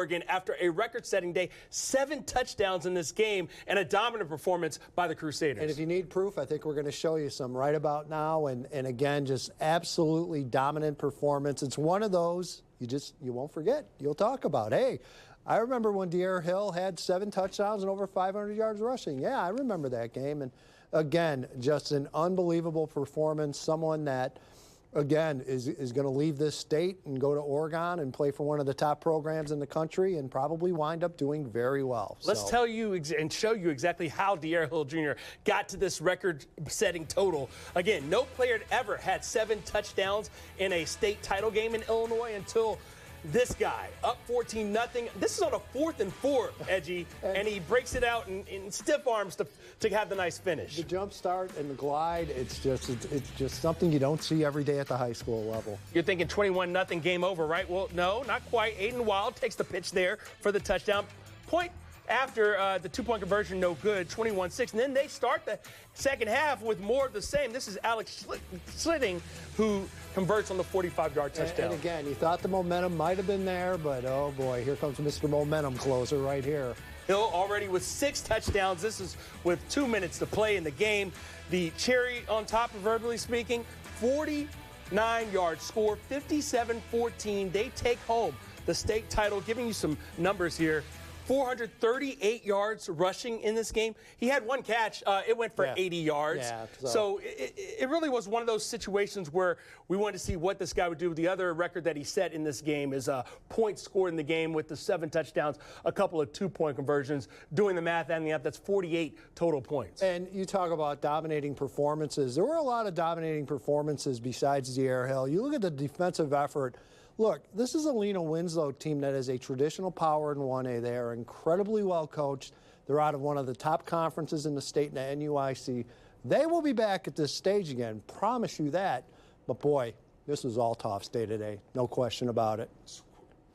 Oregon after a record-setting day. 7 touchdowns in this game and a dominant performance by the Crusaders. And if you need proof, I think we're going to show you some right about now. And again, just absolutely dominant performance. It's one of those you won't forget. You'll talk about, hey, I remember when De'Aaron Hill had 7 touchdowns and over 500 yards rushing. Yeah, I remember that game. And again, just an unbelievable performance. Someone that, again, is going to leave this state and go to Oregon and play for one of the top programs in the country and probably wind up doing very well. Let's tell you and show you exactly how De'Aaron Hill Jr. got to this record-setting total. Again, no player ever had 7 touchdowns in a state title game in Illinois until this guy, up 14-0. This is on a 4th and 4, Edgy, and he breaks it out in stiff arms to have the nice finish. The jump start and the glide, it's just something you don't see every day at the high school level. You're thinking 21-0, game over, right? Well, no, not quite. Aiden Wild takes the pitch there for the touchdown. Point after the 2-point conversion, no good, 21-6. And then they start the second half with more of the same. This is Alex Slitting who converts on the 45-yard touchdown. And again, you thought the momentum might have been there, but oh boy, here comes Mr. Momentum Closer right here. Hill already with 6 touchdowns. This is with 2 minutes to play in the game. The cherry on top, proverbially speaking, 49-yard score, 57-14. They take home the state title. Giving you some numbers here. 438 yards rushing in this game. He had 1 catch. It went for 80 yards. Yeah, so it really was one of those situations where we wanted to see what this guy would do. The other record that he set in this game is points scored in the game with the 7 touchdowns, a couple of 2-point conversions. Doing the math, adding up, that's 48 total points. And you talk about dominating performances. There were a lot of dominating performances besides De'Aaron Hill. You look at the defensive effort. Look, this is a Lena Winslow team that is a traditional power in 1A. They are incredibly well coached. They're out of one of the top conferences in the state in the NUIC. They will be back at this stage again, promise you that. But boy, this was all Toff's day today, no question about it.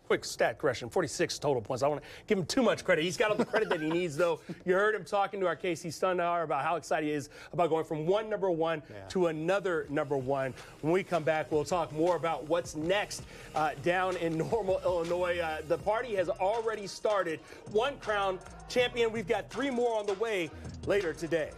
Quick stat correction, 46 total points. I want to give him too much credit. He's got all the credit that he needs, though. You heard him talking to our KC Sundar about how excited he is about going from one number one to another number one. When we come back, we'll talk more about what's next down in Normal, Illinois. The party has already started. 1 crown champion. We've got 3 more on the way later today.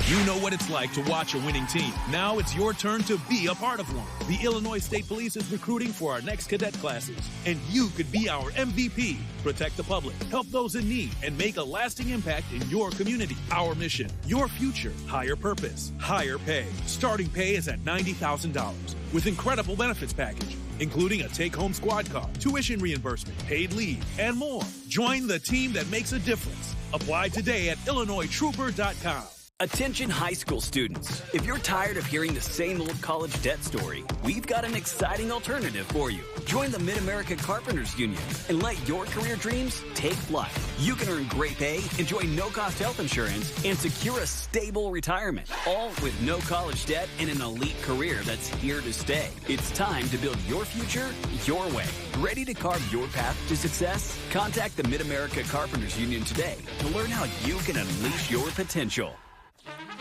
You know what it's like to watch a winning team. Now it's your turn to be a part of one. The Illinois State Police is recruiting for our next cadet classes, and you could be our MVP. Protect the public, help those in need, and make a lasting impact in your community. Our mission, your future, higher purpose, higher pay. Starting pay is at $90,000 with incredible benefits package, including a take-home squad car, tuition reimbursement, paid leave, and more. Join the team that makes a difference. Apply today at IllinoisTrooper.com. Attention high school students. If you're tired of hearing the same old college debt story, we've got an exciting alternative for you. Join the Mid-America Carpenters Union and let your career dreams take flight. You can earn great pay, enjoy no-cost health insurance, and secure a stable retirement, all with no college debt and an elite career that's here to stay. It's time to build your future your way. Ready to carve your path to success? Contact the Mid-America Carpenters Union today to learn how you can unleash your potential.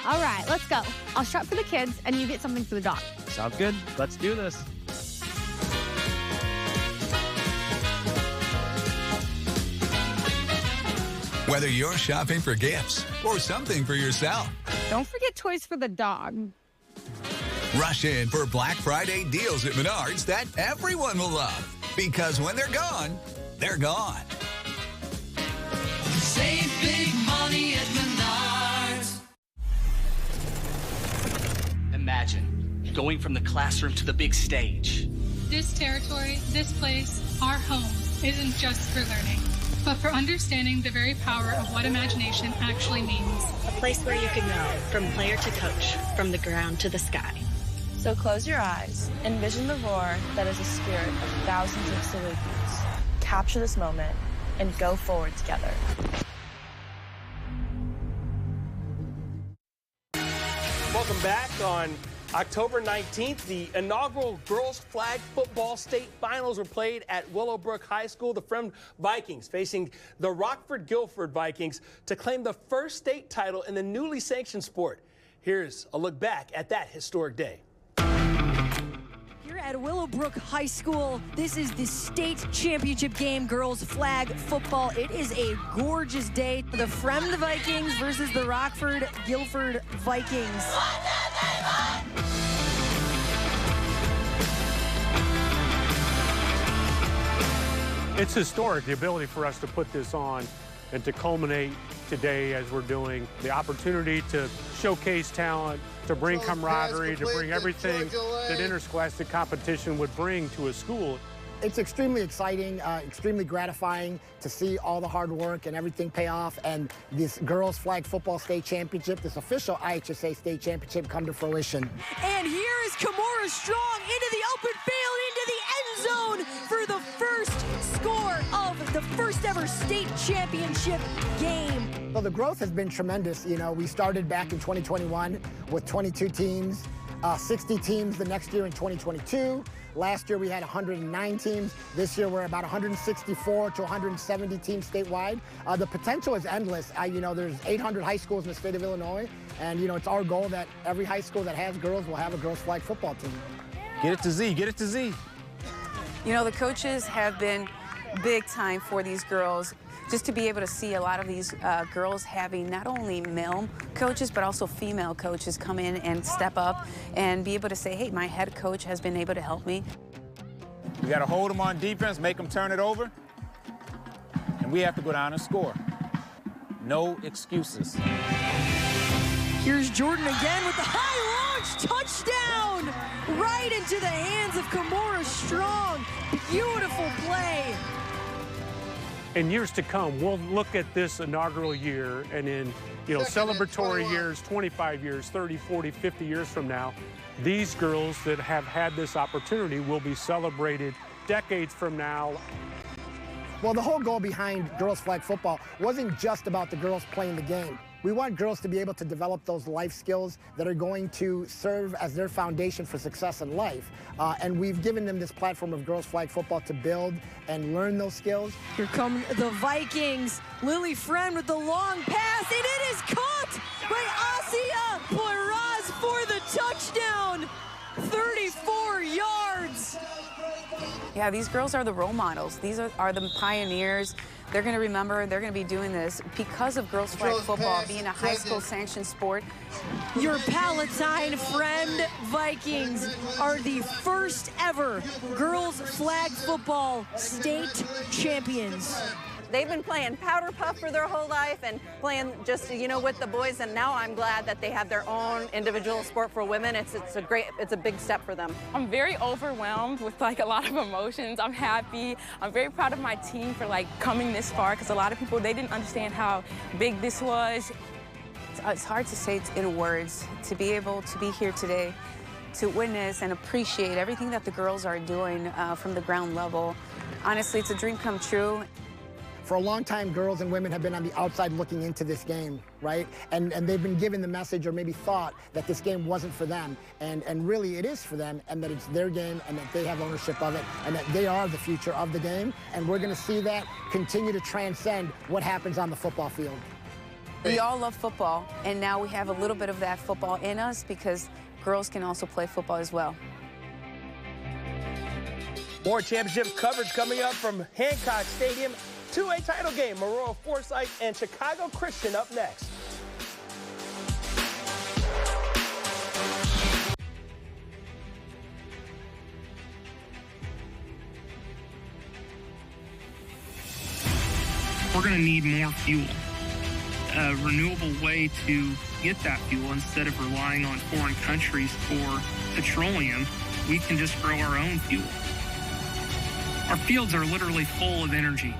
All right, let's go. I'll strap for the kids, and you get something for the dog. Sounds good. Let's do this. Whether you're shopping for gifts or something for yourself. Don't forget toys for the dog. Rush in for Black Friday deals at Menards that everyone will love. Because when they're gone, they're gone. Save big money at Menards. Imagine going from the classroom to the big stage. This territory, this place, our home, isn't just for learning, but for understanding the very power of what imagination actually means. A place where you can go from player to coach, from the ground to the sky. So close your eyes, envision the roar that is a spirit of thousands of Salukis. Capture this moment and go forward together. Welcome back on October 19th, the inaugural girls flag football state finals were played at Willowbrook High School. The Friend Vikings facing the Rockford-Guilford Vikings to claim the first state title in the newly sanctioned sport. Here's a look back at that historic day. Here at Willowbrook High School, this is the state championship game, girls flag football. It is a gorgeous day. The Friend Vikings versus the Rockford-Guilford Vikings. It's historic, the ability for us to put this on and to culminate today as we're doing, the opportunity to showcase talent, to bring camaraderie, to bring everything that interscholastic competition would bring to a school. It's extremely exciting, extremely gratifying to see all the hard work and everything pay off, and this girls flag football state championship, this official IHSA state championship, come to fruition. And here is Kimora Strong into the open field, into the end zone for the first score of the first ever state championship game. Well, the growth has been tremendous. You know, we started back in 2021 with 22 teams, 60 teams the next year in 2022. Last year we had 109 teams. This year we're about 164 to 170 teams statewide. The potential is endless. You know, there's 800 high schools in the state of Illinois, and you know, it's our goal that every high school that has girls will have a girls flag football team. Get it to Z, get it to Z. You know, the coaches have been big time for these girls. Just to be able to see a lot of these girls having not only male coaches, but also female coaches come in and step up and be able to say, hey, my head coach has been able to help me. We got to hold them on defense, make them turn it over, and we have to go down and score. No excuses. Here's Jordan again with the high launch touchdown right into the hands of Kimora Strong. Beautiful play. In years to come, we'll look at this inaugural year, and in celebratory years, 25 years, 30, 40, 50 years from now, these girls that have had this opportunity will be celebrated decades from now. Well, the whole goal behind girls flag football wasn't just about the girls playing the game. We want girls to be able to develop those life skills that are going to serve as their foundation for success in life. And we've given them this platform of girls flag football to build and learn those skills. Here come the Vikings. Lily Friend with the long pass, and it is caught by Asia Poiraz for the touchdown. 34 yards. Yeah, these girls are the role models. These are the pioneers. They're going to remember, they're going to be doing this because of girls flag football being a high school sanctioned sport. Your Palatine Friend Vikings are the first ever girls flag football state champions. They've been playing powder puff for their whole life and playing just, with the boys, and now I'm glad that they have their own individual sport for women. It's a big step for them. I'm very overwhelmed with a lot of emotions. I'm happy. I'm very proud of my team for coming this far, because a lot of people, they didn't understand how big this was. It's hard to say in words, to be able to be here today, to witness and appreciate everything that the girls are doing from the ground level. Honestly, it's a dream come true. For a long time, girls and women have been on the outside looking into this game, right? And they've been given the message, or maybe thought, that this game wasn't for them. And really it is for them, and that it's their game, and that they have ownership of it, and that they are the future of the game. And we're gonna see that continue to transcend what happens on the football field. We all love football, and now we have a little bit of that football in us, because girls can also play football as well. More championship coverage coming up from Hancock Stadium. 2A title game, Maroa, Forsyth, and Chicago Christian up next. We're going to need more fuel. A renewable way to get that fuel, instead of relying on foreign countries for petroleum, we can just grow our own fuel. Our fields are literally full of energy.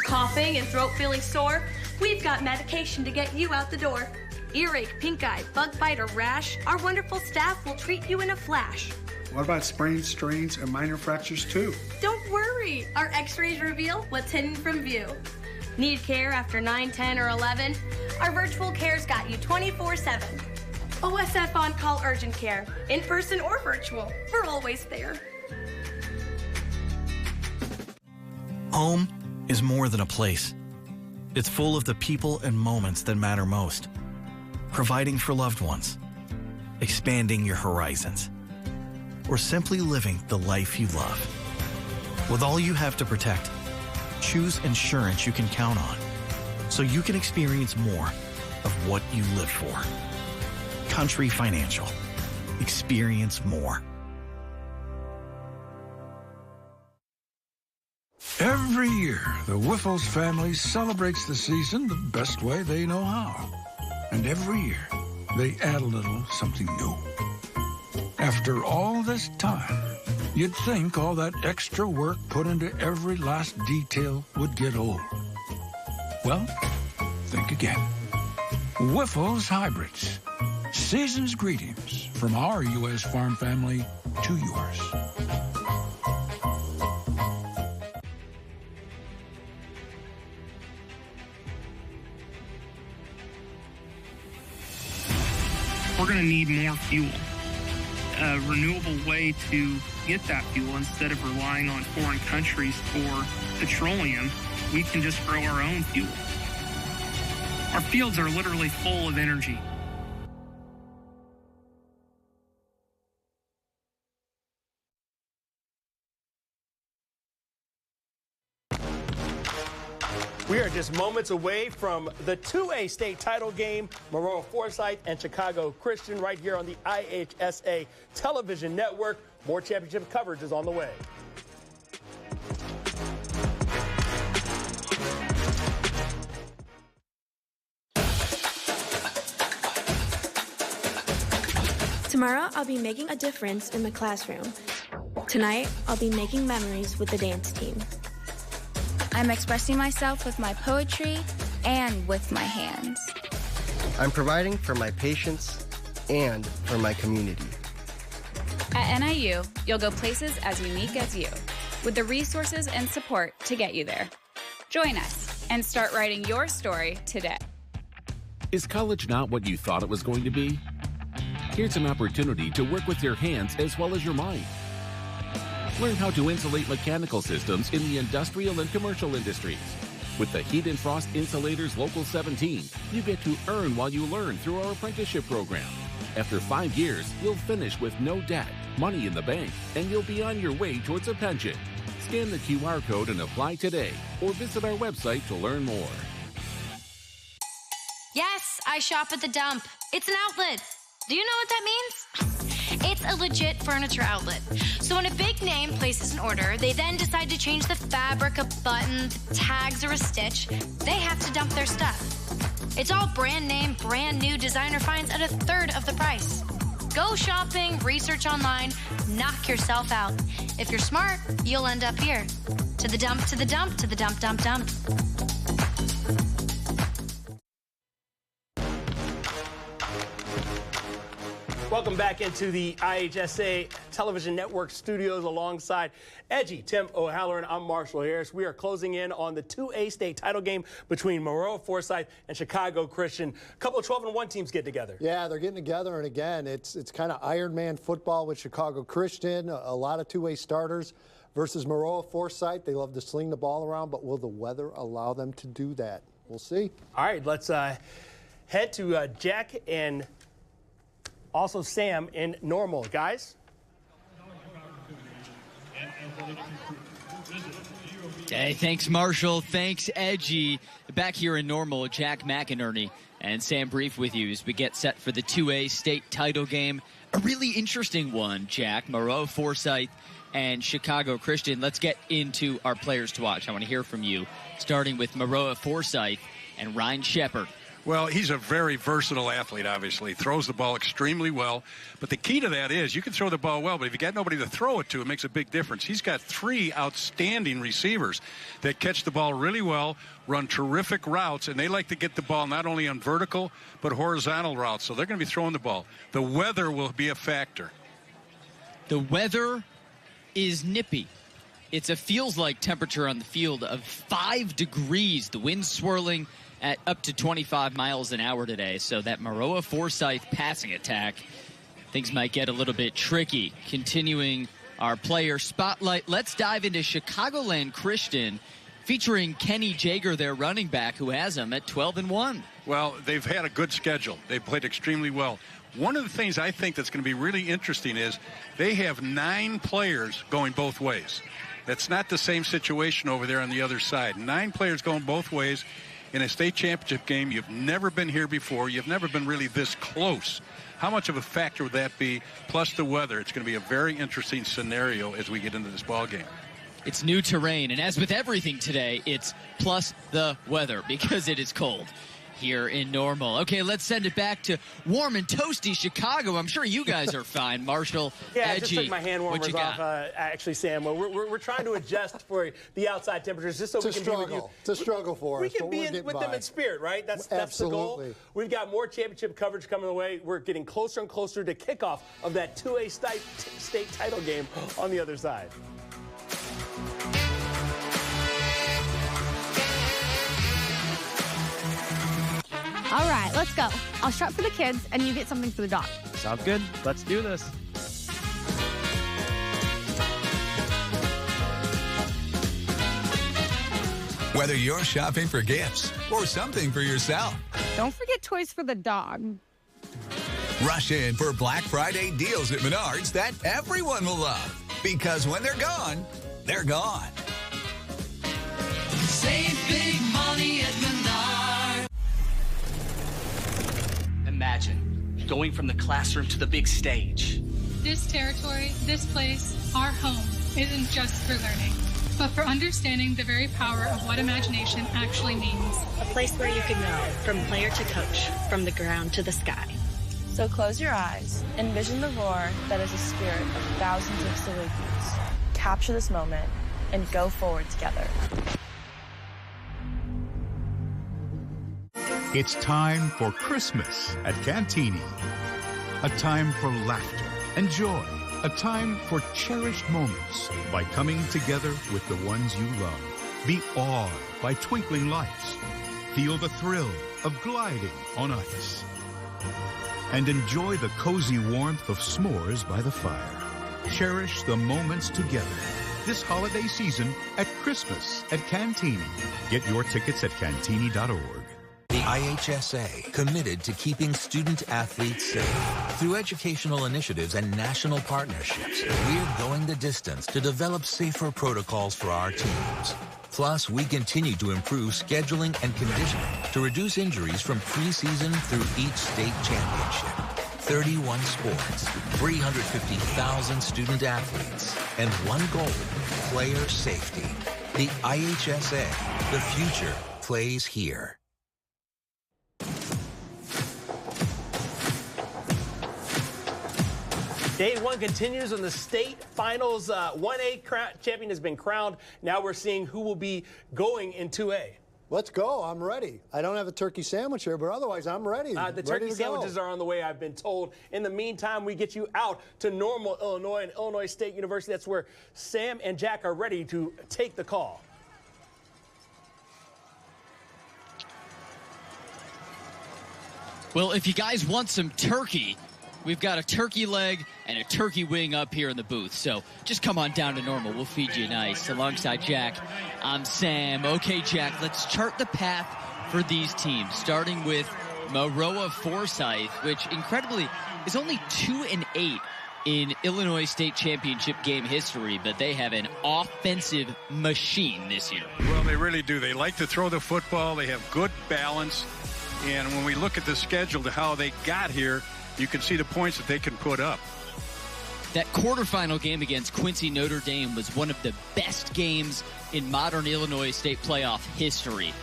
Coughing and throat feeling sore? We've got medication to get you out the door. Earache, pink eye, bug bite, or rash? Our wonderful staff will treat you in a flash. What about sprains, strains, and minor fractures too? Don't worry. hurry! Our x-rays reveal what's hidden from view. Need care after 9, 10, or 11? Our virtual care's got you 24/7. OSF on-call urgent care, in person or virtual, we're always there. Home is more than a place. It's full of the people and moments that matter most. Providing for loved ones, expanding your horizons, or simply living the life you love. With all you have to protect, choose insurance you can count on so you can experience more of what you live for. Country Financial. Experience more. Every year, the Whiffles family celebrates the season the best way they know how. And every year, they add a little something new. After all this time, you'd think all that extra work put into every last detail would get old. Well, think again. Whiffles Hybrids. Season's greetings from our U.S. farm family to yours. We're going to need more fuel. A renewable way to get that fuel instead of relying on foreign countries for petroleum, we can just grow our own fuel. Our fields are literally full of energy. We are just moments away from the 2A state title game, Maroa Forsyth and Chicago Christian, right here on the IHSA television network. More championship coverage is on the way. Tomorrow, I'll be making a difference in the classroom. Tonight, I'll be making memories with the dance team. I'm expressing myself with my poetry and with my hands. I'm providing for my patients and for my community. At NIU, you'll go places as unique as you, with the resources and support to get you there. Join us and start writing your story today. Is college not what you thought it was going to be? Here's an opportunity to work with your hands as well as your mind. Learn how to insulate mechanical systems in the industrial and commercial industries. With the Heat and Frost Insulators Local 17, you get to earn while you learn through our apprenticeship program. After 5 years, you'll finish with no debt, money in the bank, and you'll be on your way towards a pension. Scan the QR code and apply today, or visit our website to learn more. Yes, I shop at the Dump. It's an outlet. Do you know what that means? It's a legit furniture outlet. So when a big name places an order, they then decide to change the fabric, a button, tags, or a stitch. They have to dump their stuff. It's all brand name, brand new designer finds at 1/3 of the price. Go shopping, research online, knock yourself out. If you're smart, you'll end up here. To the dump, to the dump, to the dump, dump, dump. Welcome back into the IHSA television network studios alongside Edgy Tim O'Halloran. I'm Marshall Harris. We are closing in on the 2A state title game between Maroa Forsyth and Chicago Christian. A couple of 12-1 teams get together. Yeah, they're getting together, and again, it's kind of Iron Man football with Chicago Christian. A lot of 2A starters versus Maroa Forsyth. They love to sling the ball around, but will the weather allow them to do that? We'll see. All right, let's head to Jack and also Sam in Normal. Guys? Hey, thanks, Marshall. Thanks, Edgy. Back here in Normal, Jack McInerney and Sam Brief with you as we get set for the 2A state title game. A really interesting one, Jack. Maroa Forsyth and Chicago Christian. Let's get into our players to watch. I want to hear from you, starting with Maroa Forsyth and Ryan Shepard. Well, he's a very versatile athlete, obviously. Throws the ball extremely well. But the key to that is you can throw the ball well, but if you got nobody to throw it to, it makes a big difference. He's got 3 outstanding receivers that catch the ball really well, run terrific routes, and they like to get the ball not only on vertical but horizontal routes. So they're going to be throwing the ball. The weather will be a factor. The weather is nippy. It's a feels-like temperature on the field of 5 degrees. The wind's swirling at up to 25 miles an hour today. So that Maroa Forsyth passing attack, things might get a little bit tricky. Continuing our player spotlight, let's dive into Chicagoland Christian, featuring Kenny Jager, their running back, who has them at 12-1. Well, they've had a good schedule. They've played extremely well. One of the things I think that's going to be really interesting is they have 9 players going both ways. That's not the same situation over there on the other side. 9 players going both ways in a state championship game. You've never been here before. You've never been really this close. How much of a factor would that be? Plus the weather. It's going to be a very interesting scenario as we get into this ball game. It's new terrain, and as with everything today, it's plus the weather because it is cold here in Normal. Okay, let's send it back to warm and toasty Chicago. I'm sure you guys are fine. Marshall, yeah, Edgy, I just took my hand warmers off, actually, Sam. We're trying to adjust for the outside temperatures just so we can be with you. It's a struggle for us. We can be with them in spirit, right? That's the goal. We've got more championship coverage coming away. We're getting closer and closer to kickoff of that 2A state title game on the other side. All right, let's go. I'll shop for the kids, and you get something for the dog. Sounds good. Let's do this. Whether you're shopping for gifts or something for yourself, Don't forget toys for the dog. rush in for Black Friday deals at Menards that everyone will love. Because when they're gone, they're gone. Save big money at Menards. Imagine going from the classroom to the big stage. This territory, this place, our home, isn't just for learning, but for understanding the very power of what imagination actually means. A place where you can go from player to coach, from the ground to the sky. So close your eyes, envision the roar that is a spirit of thousands of Salukis. Capture this moment and go forward together. It's time for Christmas at Cantini. A time for laughter and joy. A time for cherished moments by coming together with the ones you love. Be awed by twinkling lights. Feel the thrill of gliding on ice. And enjoy the cozy warmth of s'mores by the fire. Cherish the moments together this holiday season at Christmas at Cantini. Get your tickets at cantini.org. The IHSA, committed to keeping student-athletes safe. Through educational initiatives and national partnerships, we're going the distance to develop safer protocols for our teams. Plus, we continue to improve scheduling and conditioning to reduce injuries from preseason through each state championship. 31 sports, 350,000 student-athletes, and one goal, player safety. The IHSA, the future plays here. Day 1 continues on the state finals. 1A champion has been crowned. Now we're seeing who will be going in 2A. Let's go. I'm ready. I don't have a turkey sandwich here, but otherwise I'm ready. The turkey sandwiches are on the way, I've been told. In the meantime, we get you out to Normal, Illinois, and Illinois State University. That's where Sam and Jack are ready to take the call. Well, if you guys want some turkey, we've got a turkey leg and a turkey wing up here in the booth. So just come on down to Normal. We'll feed you nice. Alongside Jack, I'm Sam. Okay, Jack, let's chart the path for these teams, starting with Maroa Forsyth, which incredibly is only 2-8 in Illinois State Championship game history, but they have an offensive machine this year. Well, they really do. They like to throw the football. They have good balance. And when we look at the schedule to how they got here, you can see the points that they can put up. That quarterfinal game against Quincy Notre Dame was one of the best games in modern Illinois State playoff history.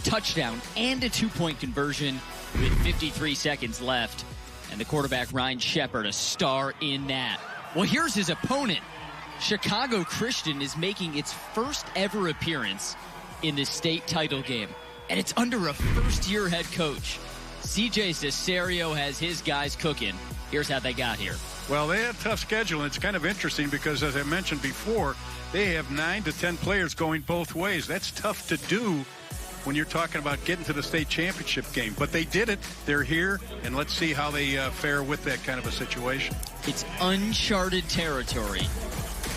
Touchdown and a 2-point conversion with 53 seconds left. And the quarterback, Ryan Shepard, a star in that. Well, here's his opponent. Chicago Christian is making its first ever appearance in the state title game. And it's under a first-year head coach. CJ Cesario has his guys cooking. Here's how they got here. Well, they had a tough schedule, and it's kind of interesting because, as I mentioned before, they have 9 to 10 players going both ways. That's tough to do when you're talking about getting to the state championship game. But they did it. They're here, and let's see how they fare with that kind of a situation. It's uncharted territory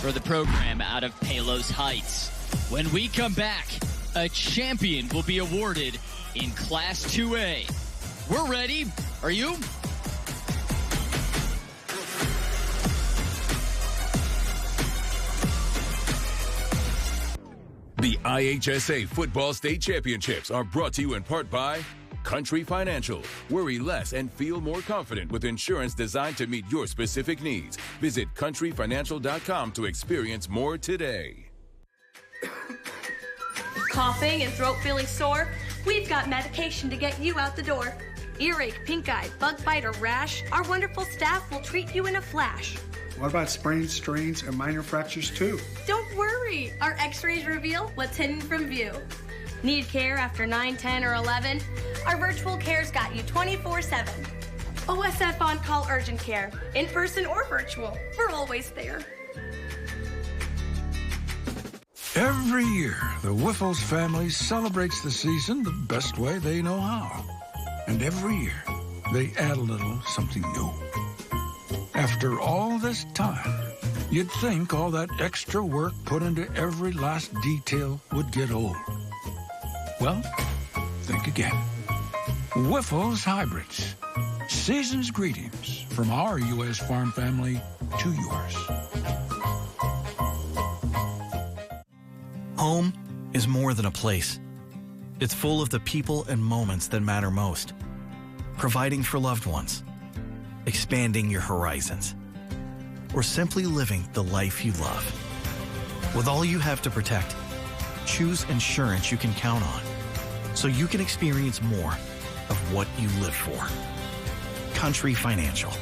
for the program out of Palos Heights. When we come back, a champion will be awarded in Class 2A. We're ready. Are you? The IHSA Football State Championships are brought to you in part by Country Financial. Worry less and feel more confident with insurance designed to meet your specific needs. Visit countryfinancial.com to experience more today. Coughing and throat feeling sore? We've got medication to get you out the door. Earache, pink eye, bug bite, or rash? Our wonderful staff will treat you in a flash. What about sprains, strains, and minor fractures too? Don't worry, our x-rays reveal what's hidden from view. Need care after 9, 10, or 11? Our virtual care's got you 24/7. OSF on-call urgent care, in person or virtual, we're always there. Every year, the Whiffles family celebrates the season the best way they know how. And every year, they add a little something new. After all this time, you'd think all that extra work put into every last detail would get old. Well, think again. Whiffles Hybrids. Season's greetings from our U.S. farm family to yours. Home is more than a place. It's full of the people and moments that matter most. Providing for loved ones, expanding your horizons, or simply living the life you love. With all you have to protect, choose insurance you can count on so you can experience more of what you live for. Country Financial.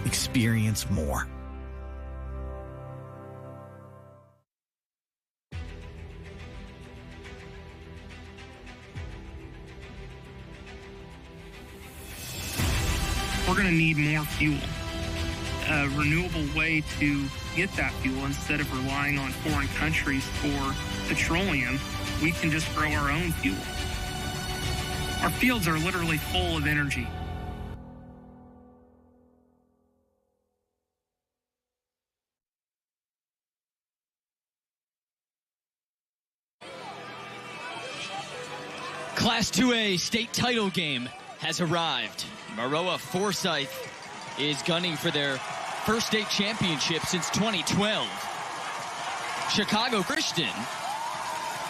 Experience more. We're going to need more fuel. A renewable way to get that fuel instead of relying on foreign countries for petroleum, we can just grow our own fuel. Our fields are literally full of energy. Class 2A state title game has arrived. Maroa Forsyth is gunning for their first state championship since 2012. Chicago Christian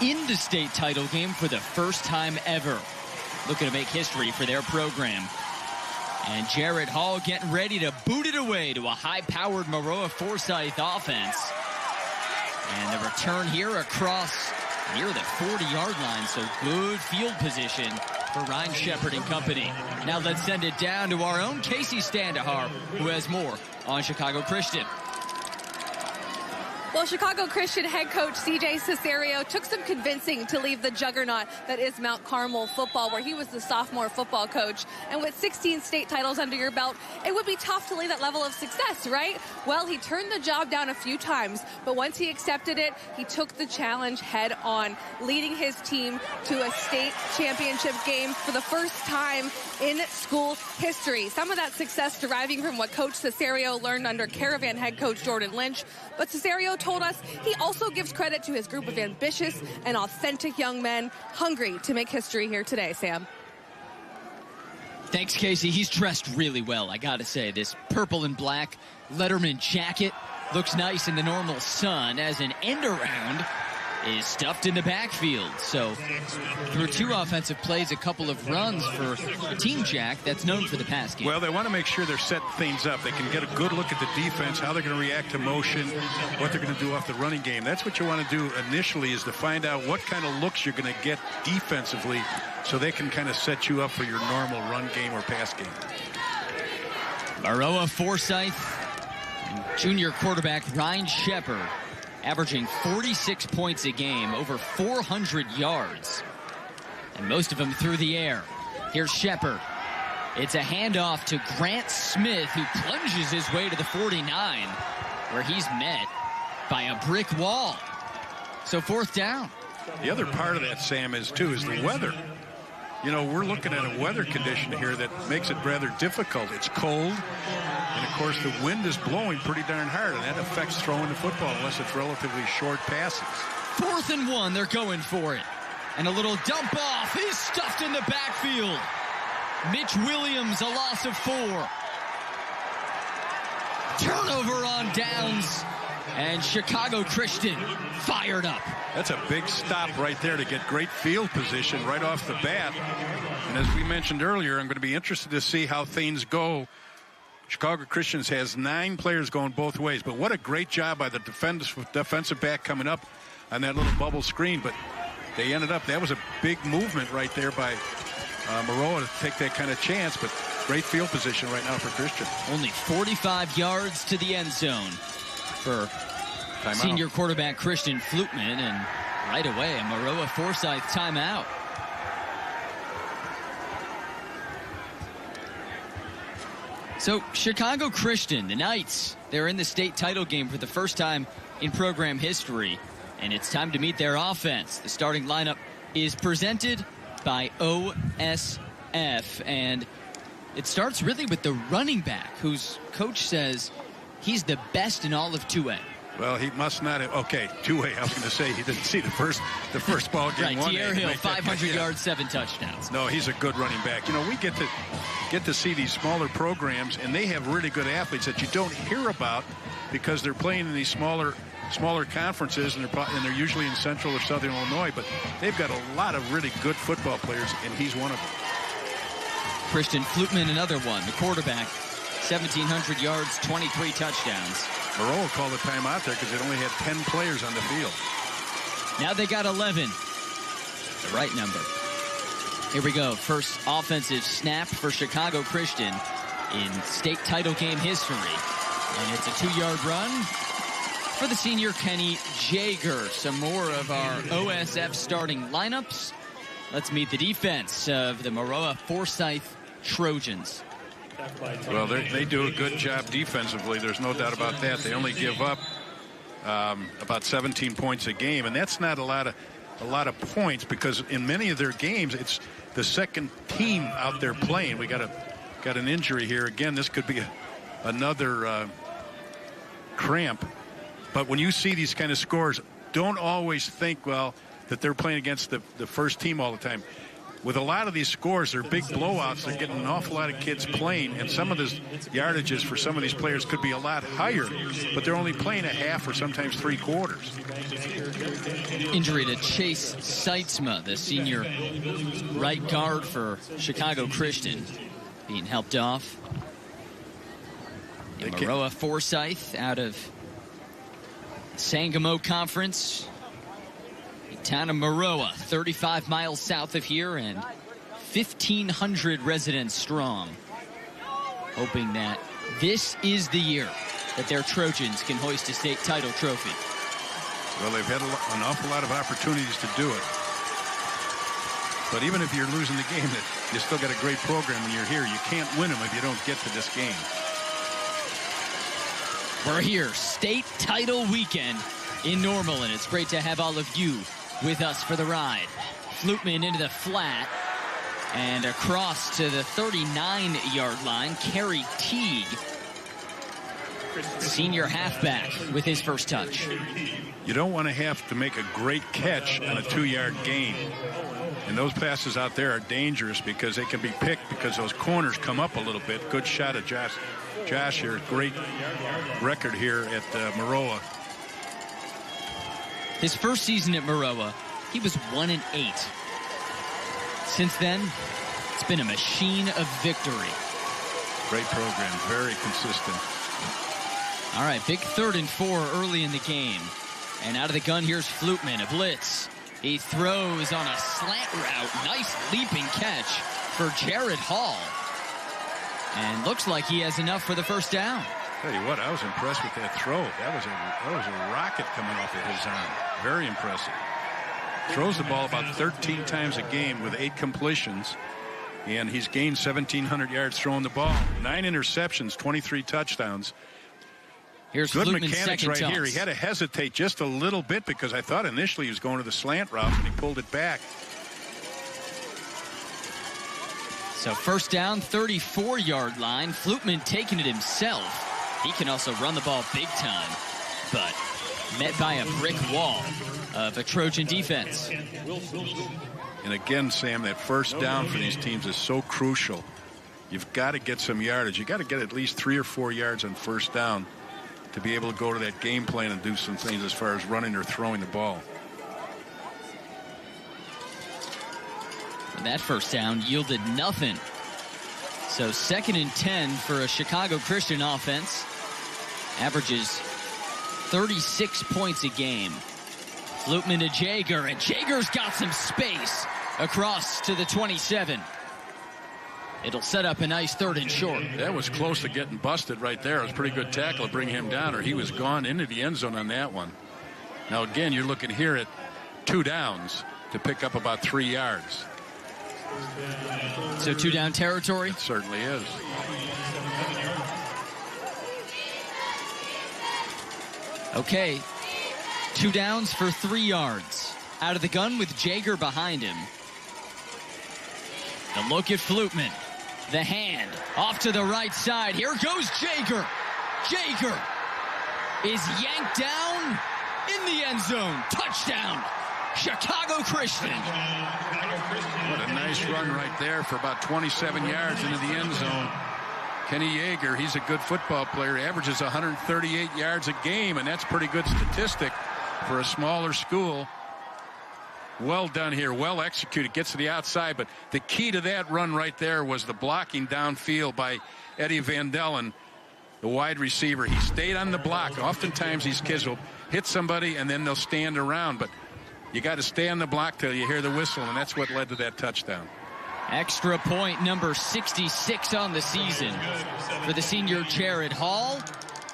in the state title game for the first time ever, looking to make history for their program. And Jared Hall getting ready to boot it away to a high-powered Maroa Forsyth offense. And the return here across near the 40-yard line, so good field position for Ryan Shepard and company. Now let's send it down to our own Casey Standahar, who has more on Chicago Christian. Well, Chicago Christian head coach C.J. Cesario took some convincing to leave the juggernaut that is Mount Carmel football, where he was the sophomore football coach. And with 16 state titles under your belt, it would be tough to leave that level of success, right? Well, he turned the job down a few times, but once he accepted it, he took the challenge head on, leading his team to a state championship game for the first time in school history. Some of that success deriving from what Coach Cesario learned under Caravan head coach Jordan Lynch, but Cesario told us he also gives credit to his group of ambitious and authentic young men hungry to make history here today. Sam. Thanks, Casey. He's dressed really well, I gotta say. This purple and black Letterman jacket looks nice in the normal sun, as an end around is stuffed in the backfield. So through 2 offensive plays, a couple of runs for a team, Jack, that's known for the pass game. Well, they want to make sure they're setting things up. They can get a good look at the defense, how they're going to react to motion, what they're going to do off the running game. That's what you want to do initially, is to find out what kind of looks you're going to get defensively so they can kind of set you up for your normal run game or pass game. Maroa Forsyth, junior quarterback Ryan Shepard, averaging 46 points a game, over 400 yards, and most of them through the air. Here's Shepard. It's a handoff to Grant Smith, who plunges his way to the 49, where he's met by a brick wall. So 4th down. The other part of that, Sam, is the weather. You know, we're looking at a weather condition here that makes it rather difficult. It's cold, and of course the wind is blowing pretty darn hard, and that affects throwing the football unless it's relatively short passes. 4th and 1, they're going for it. And a little dump off is stuffed in the backfield. Mitch Williams, a loss of 4. Turnover on downs. And Chicago Christian fired up. That's a big stop right there to get great field position right off the bat. And as we mentioned earlier, I'm going to be interested to see how things go. Chicago Christians has 9 players going both ways. But what a great job by the defensive back coming up on that little bubble screen. But they ended up, that was a big movement right there by Maroa to take that kind of chance. But great field position right now for Christian. Only 45 yards to the end zone for senior quarterback Christian Flutman, and right away a Maroa Forsyth timeout. So Chicago Christian, the Knights, they're in the state title game for the first time in program history, and it's time to meet their offense. The starting lineup is presented by OSF, and it starts really with the running back, whose coach says he's the best in all of 2A. Well, he must not have. Okay, 2A. I was going to say he didn't see the first ball game. Right, Tierre Hill, 500 yards, 7 touchdowns. No, he's a good running back. You know, we get to see these smaller programs, and they have really good athletes that you don't hear about because they're playing in these smaller conferences, and they're usually in Central or Southern Illinois. But they've got a lot of really good football players, and he's one of them. Christian Flutman, another one, the quarterback. 1,700 yards, 23 touchdowns. Maroa called a timeout there because they only had 10 players on the field. Now they got 11. The right number. Here we go. First offensive snap for Chicago Christian in state title game history. And it's a 2-yard run for the senior Kenny Jager. Some more of our OSF starting lineups. Let's meet the defense of the Maroa Forsyth Trojans. Well, they do a good job defensively. There's no doubt about that. They only give up about 17 points a game, and that's not a lot of points because in many of their games it's the second team out there playing. We got an injury here again. This could be another cramp. But when you see these kind of scores, don't always think that they're playing against the first team all the time. With a lot of these scores, they're big blowouts. They're getting an awful lot of kids playing, and some of the yardages for some of these players could be a lot higher, but they're only playing a half or sometimes 3 quarters. Injury to Chase Seitzma, the senior right guard for Chicago Christian, being helped off. And Maroa Forsyth out of Sangamo Conference. Town of Maroa, 35 miles south of here and 1,500 residents strong. Hoping that this is the year that their Trojans can hoist a state title trophy. Well, they've had an awful lot of opportunities to do it. But even if you're losing the game, you still got a great program when you're here. You can't win them if you don't get to this game. We're here, state title weekend in Normal, and it's great to have all of you with us for the ride. Flutman into the flat and across to the 39-yard line. Kerry Teague, senior halfback, with his first touch. You don't want to have to make a great catch on a 2-yard gain. And those passes out there are dangerous because they can be picked because those corners come up a little bit. Good shot at Josh here. Great record here at Maroa. His first season at Maroa, he was 1-8. Since then, it's been a machine of victory. Great program, very consistent. All right, big 3rd and 4 early in the game. And out of the gun, here's Flutman, a blitz. He throws on a slant route. Nice leaping catch for Jared Hall. And looks like he has enough for the first down. Tell you what, I was impressed with that throw. That was a rocket coming off of his arm. Very impressive. Throws the ball about 13 times a game with 8 completions. And he's gained 1,700 yards throwing the ball. 9 interceptions, 23 touchdowns. Here's good Flutman's mechanics second right toss. here. He had to hesitate just a little bit because I thought initially he was going to the slant route, and he pulled it back. So first down, 34-yard line. Flutman taking it himself. He can also run the ball big time, but met by a brick wall of a Trojan defense. And again, Sam, that first down for these teams is so crucial. You've got to get some yardage. You've got to get at least 3 or 4 yards on first down to be able to go to that game plan and do some things as far as running or throwing the ball. And that first down yielded nothing. So 2nd and 10 for a Chicago Christian offense. Averages 36 points a game. Flutman to Jaeger, and Jaeger's got some space across to the 27. It'll set up a nice 3rd and short. That was close to getting busted right there. It was a pretty good tackle to bring him down, or he was gone into the end zone on that one. Now, again, you're looking here at 2 downs to pick up about 3 yards. So 2 down territory? It certainly is. Okay. 2 downs for 3 yards. Out of the gun with Jaeger behind him. The look at Flutman. The hand off to the right side. Here goes Jaeger. Jaeger is yanked down in the end zone. Touchdown, Chicago Christian. What a nice run right there for about 27 yards into the end zone. Kenny Jaeger, he's a good football player. He averages 138 yards a game, and that's a pretty good statistic for a smaller school. Well done here, well executed, gets to the outside, but the key to that run right there was the blocking downfield by Eddie Van Dellen, the wide receiver. He stayed on the block. Oftentimes these kids will hit somebody and then they'll stand around, but you got to stay on the block till you hear the whistle, and that's what led to that touchdown. Extra point number 66 on the season for the senior Jared Hall,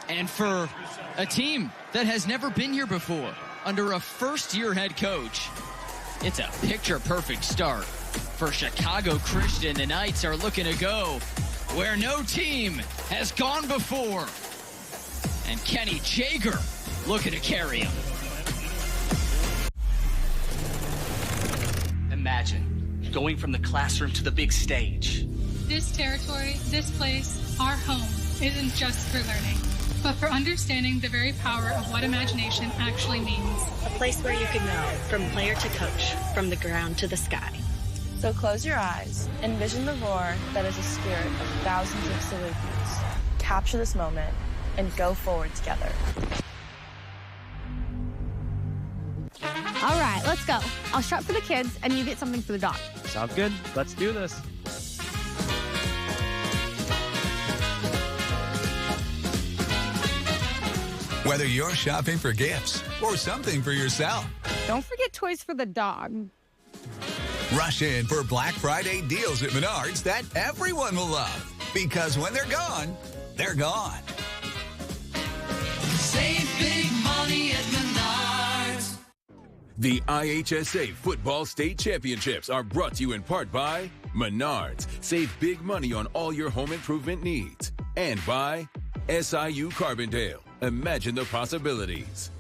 and for a team that has never been here before under a first-year head coach. It's a picture-perfect start for Chicago Christian. The Knights are looking to go where no team has gone before. And Kenny Jaeger looking to carry him. Imagine going from the classroom to the big stage. This territory, this place, our home, isn't just for learning, but for understanding the very power of what imagination actually means. A place where you can go from player to coach, from the ground to the sky. So close your eyes, envision the roar that is a spirit of thousands of salutes. Capture this moment and go forward together. All right, let's go. I'll strap for the kids, and you get something for the dog. Sounds good. Let's do this. Whether you're shopping for gifts or something for yourself, Don't forget toys for the dog. rush in for Black Friday deals at Menards that everyone will love. Because when they're gone, they're gone. Save big money at Menards. The IHSA Football State Championships are brought to you in part by Menards. Save big money on all your home improvement needs. And by SIU Carbondale. Imagine the possibilities.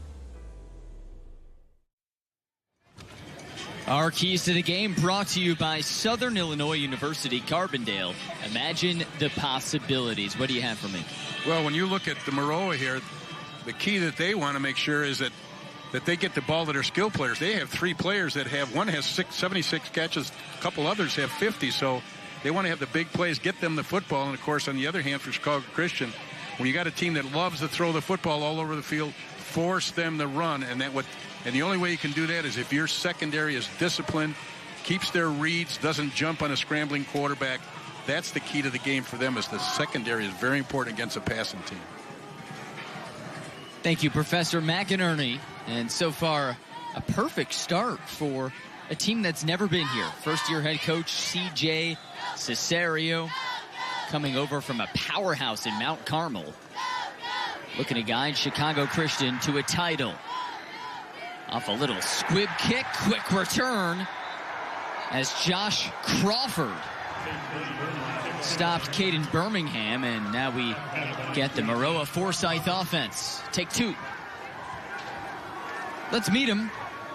Our keys to the game brought to you by Southern Illinois University Carbondale. Imagine the possibilities. What do you have for me? Well, when you look at the Maroa here, the key that they want to make sure is that they get the ball to their skill players. They have 3 players that have, one has 76 catches, a couple others have 50, so they want to have the big plays, get them the football. And of course, on the other hand, for Chicago Christian, when you got a team that loves to throw the football all over the field, force them to run, and the only way you can do that is if your secondary is disciplined, keeps their reads, doesn't jump on a scrambling quarterback. That's the key to the game for them, is the secondary is very important against a passing team. Thank you, Professor McInerney. And so far, a perfect start for a team that's never been here. First-year head coach C.J. Cesario coming over from a powerhouse in Mount Carmel. Looking to guide Chicago Christian to a title. Off a little squib kick, quick return as Josh Crawford stopped Caden Birmingham, and now we get the Maroa Forsyth offense. Take 2. Let's meet them.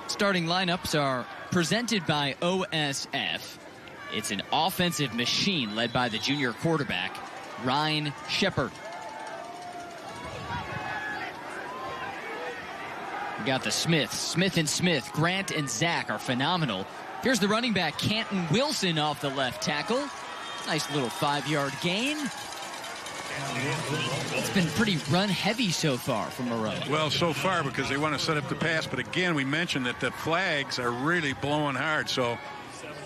Starting lineups are presented by OSF. It's an offensive machine led by the junior quarterback, Ryan Shepard. We got the Smith and Smith. Grant and Zach are phenomenal. Here's the running back, Canton Wilson, off the left tackle. Nice little 5-yard gain. It's been pretty run-heavy so far from Maroa. Well, so far, because they want to set up the pass. But again, we mentioned that the flags are really blowing hard. So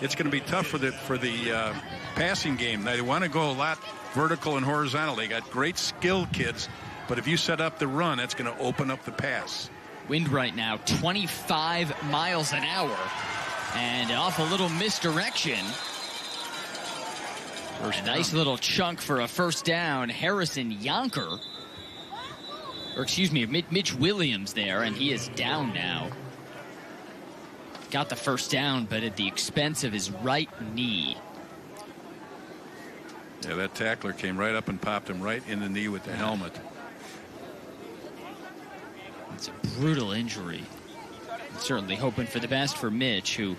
it's going to be tough for the passing game. Now, they want to go a lot vertical and horizontal. They got great skilled kids. But if you set up the run, that's going to open up the pass. Wind right now, 25 miles an hour. And off a little misdirection. A nice little chunk for a first down. Harrison Yonker. Or excuse me, Mitch Williams there, and he is down now. Got the first down, but at the expense of his right knee. Yeah, that tackler came right up and popped him right in the knee with the helmet. It's a brutal injury. I'm certainly hoping for the best for Mitch, who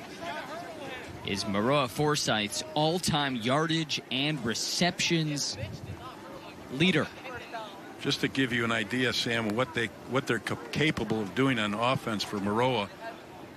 is Maroa Forsyth's all-time yardage and receptions leader. Just to give you an idea, Sam, what they're capable of doing on offense for Maroa.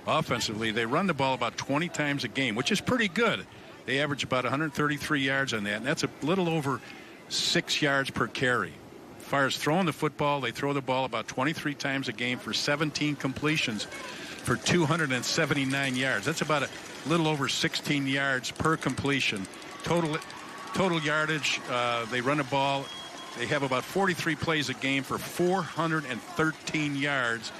Offensively, they run the ball about 20 times a game, which is pretty good. They average about 133 yards on that, and that's a little over 6 yards per carry. As far as throwing the football, they throw the ball about 23 times a game for 17 completions for 279 yards. That's about a little over 16 yards per completion. Total yardage, they run a ball. They have about 43 plays a game for 413 yards.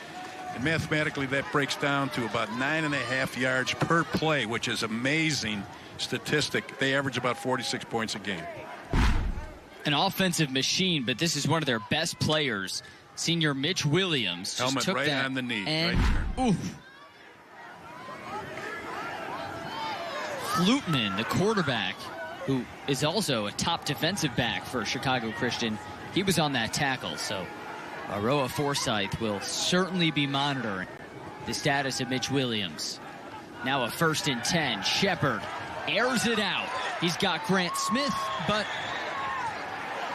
And mathematically, that breaks down to about 9.5 yards per play, which is amazing statistic. They average about 46 points a game. An offensive machine, but this is one of their best players. Senior Mitch Williams. Helmet just took right that on the knee. And, right there. Oof. Flutman, the quarterback, who is also a top defensive back for Chicago Christian, he was on that tackle. So Maroa Forsyth will certainly be monitoring the status of Mitch Williams. Now a 1st and 10. Shepard airs it out. He's got Grant Smith, but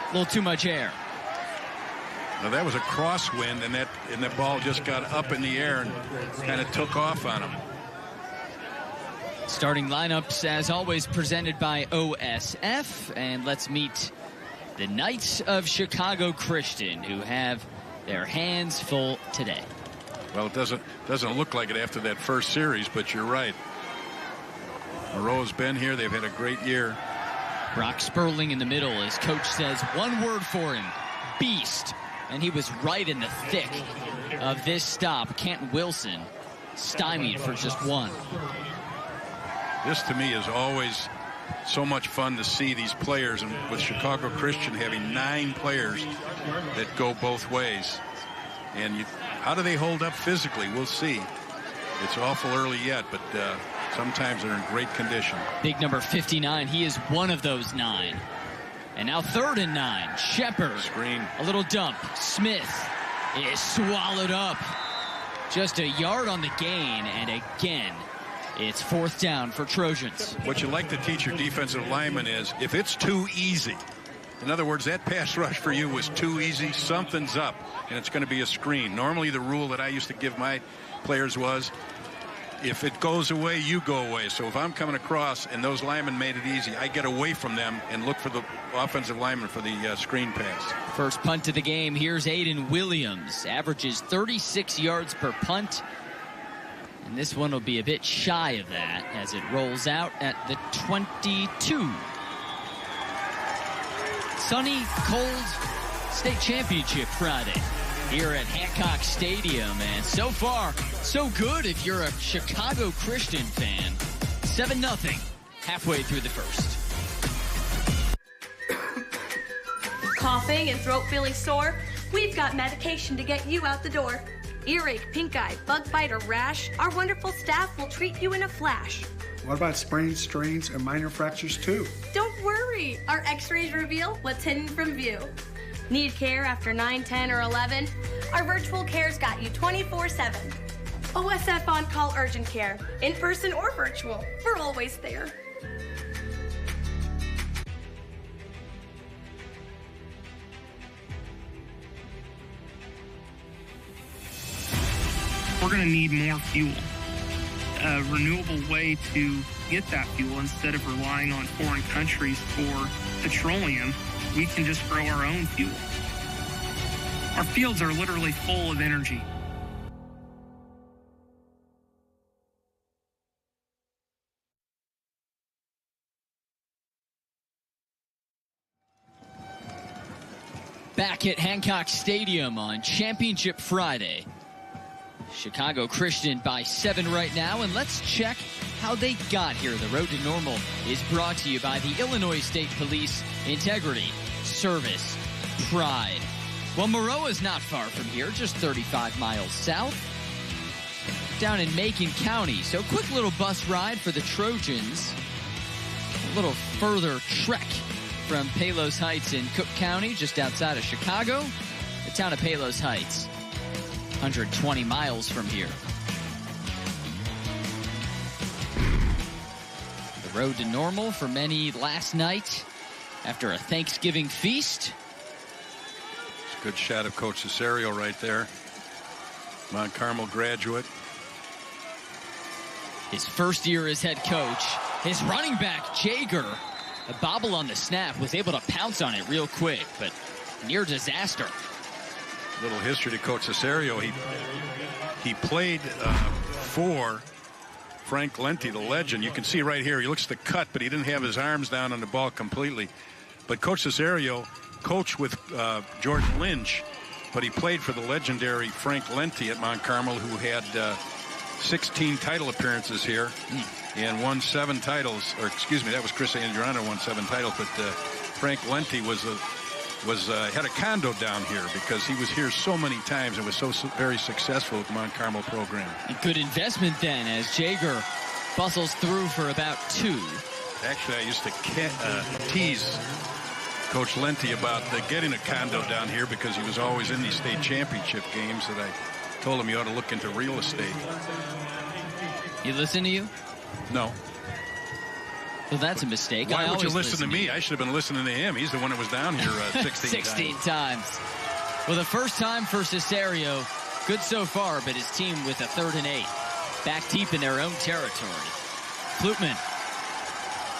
a little too much air. Now that was a crosswind, and that ball just got up in the air and kind of took off on him. Starting lineups, as always, presented by OSF. And let's meet the Knights of Chicago Christian, who have their hands full today. Well, it doesn't look like it after that first series, but you're right. Maroa's been here. They've had a great year. Brock Sperling in the middle. His coach says one word for him: beast. And he was right in the thick of this stop. Canton Wilson stymied for just one. This, to me, is always so much fun to see these players, and with Chicago Christian having 9 players that go both ways. And how do they hold up physically? We'll see. It's awful early yet, but sometimes they're in great condition. Big number 59, he is one of those 9. And now 3rd and 9. Shepard. Screen. A little dump. Smith is swallowed up. Just a yard on the gain, and again, it's 4th down for Trojans. What you like to teach your defensive lineman is, if it's too easy, in other words, that pass rush for you was too easy, something's up, and it's going to be a screen. Normally, the rule that I used to give my players was, if it goes away, you go away. So if I'm coming across and those linemen made it easy, I get away from them and look for the offensive lineman for the screen pass. First punt of the game. Here's Aiden Williams. Averages 36 yards per punt. And this one will be a bit shy of that as it rolls out at the 22. Sunny, cold state championship Friday here at Hancock Stadium, and so far so good if you're a Chicago Christian fan. 7-0 halfway through the first. Coughing and throat feeling sore? We've got medication to get you out the door. Earache, pink eye, bug bite, or rash, our wonderful staff will treat you in a flash. What about sprains, strains, and minor fractures too? Don't worry. Our x-rays reveal what's hidden from view. Need care after 9, 10, or 11? Our virtual care's got you 24/7. OSF on-call urgent care. In person or virtual. We're always there. We're going to need more fuel. A renewable way to get that fuel instead of relying on foreign countries for petroleum. We can just grow our own fuel. Our fields are literally full of energy. Back at Hancock Stadium on Championship Friday. Chicago Christian by 7 right now, and let's check how they got here. The Road to Normal is brought to you by the Illinois State Police. Integrity, service, pride. Well, Maroa is not far from here, just 35 miles south, down in Macon County. So quick little bus ride for the Trojans. A little further trek from Palos Heights in Cook County, just outside of Chicago. The town of Palos Heights, 120 miles from here. The road to normal for many last night after a Thanksgiving feast. It's a good shot of Coach Cesario right there. Mount Carmel graduate. His first year as head coach. His running back, Jaeger, a bobble on the snap, was able to pounce on it real quick, but near disaster. Little history to Coach Cesario. He played for Frank Lenti, the legend. You can see right here, he looks the cut, but he didn't have his arms down on the ball completely. But Coach Cesario coached with Jordan Lynch, but he played for the legendary Frank Lenti at Mount Carmel, who had 16 title appearances here and won 7 titles. Or excuse me, that was Chris Andriano won 7 titles, but Frank Lenti had a condo down here because he was here so many times and was so very successful with the Mount Carmel program. A good investment then, as Jaeger bustles through for about 2. Actually, I used to tease Coach Lenti about getting a condo down here because he was always in these state championship games, that I told him he ought to look into real estate. He listen to you? No. Well, that's a mistake. Why would you listen to me? I should have been listening to him. He's the one that was down here 16 times. Well, the first time for Cesario, good so far, but his team with a 3rd and 8. Back deep in their own territory. Flutman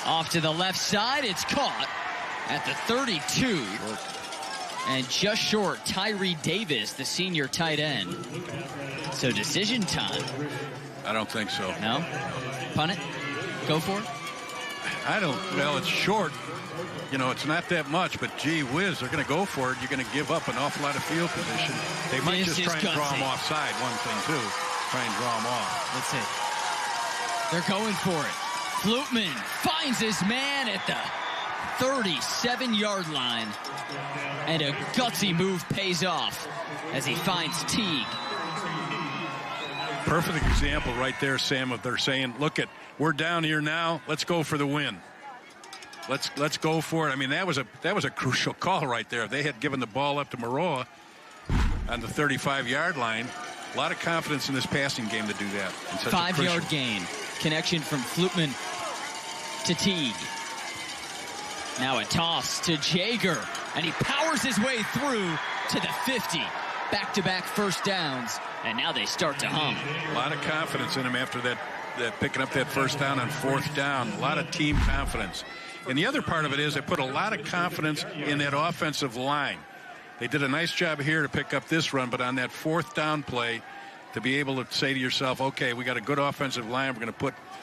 off to the left side. It's caught at the 32. And just short, Tyree Davis, the senior tight end. So decision time. I don't think so. No? Punt it? Go for it? Well, it's short. You know, it's not that much, but gee whiz, they're going to go for it. You're going to give up an awful lot of field position. They might just try and draw them offside, one thing, too. Try and draw them off. Let's see. They're going for it. Flutman finds his man at the 37-yard line. And a gutsy move pays off as he finds Teague. Perfect example right there, Sam, of they're saying, look, we're down here now. Let's go for the win. Let's go for it. I mean, that was a crucial call right there. If they had given the ball up to Maroa on the 35-yard line, a lot of confidence in this passing game to do that. 5-yard gain. Connection from Flutman to Teague. Now a toss to Jaeger, and he powers his way through to the 50. Back-to-back first downs, and now they start to hum. A lot of confidence in him after that picking up that first down on 4th down. A lot of team confidence. And the other part of it is they put a lot of confidence in that offensive line. They did a nice job here to pick up this run, but on that 4th down play, to be able to say to yourself, okay, we got a good offensive line. We're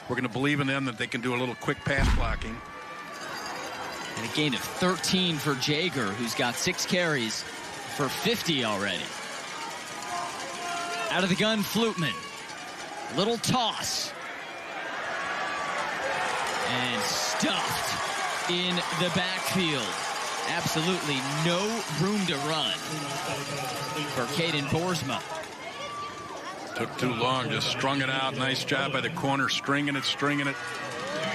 going to believe in them that they can do a little quick pass blocking. And a gain of 13 for Jaeger, who's got 6 carries for 50 already. Out of the gun, Flutman. Little toss. And stuffed in the backfield. Absolutely no room to run for Caden Boersma. Took too long, just strung it out. Nice job by the corner, stringing it.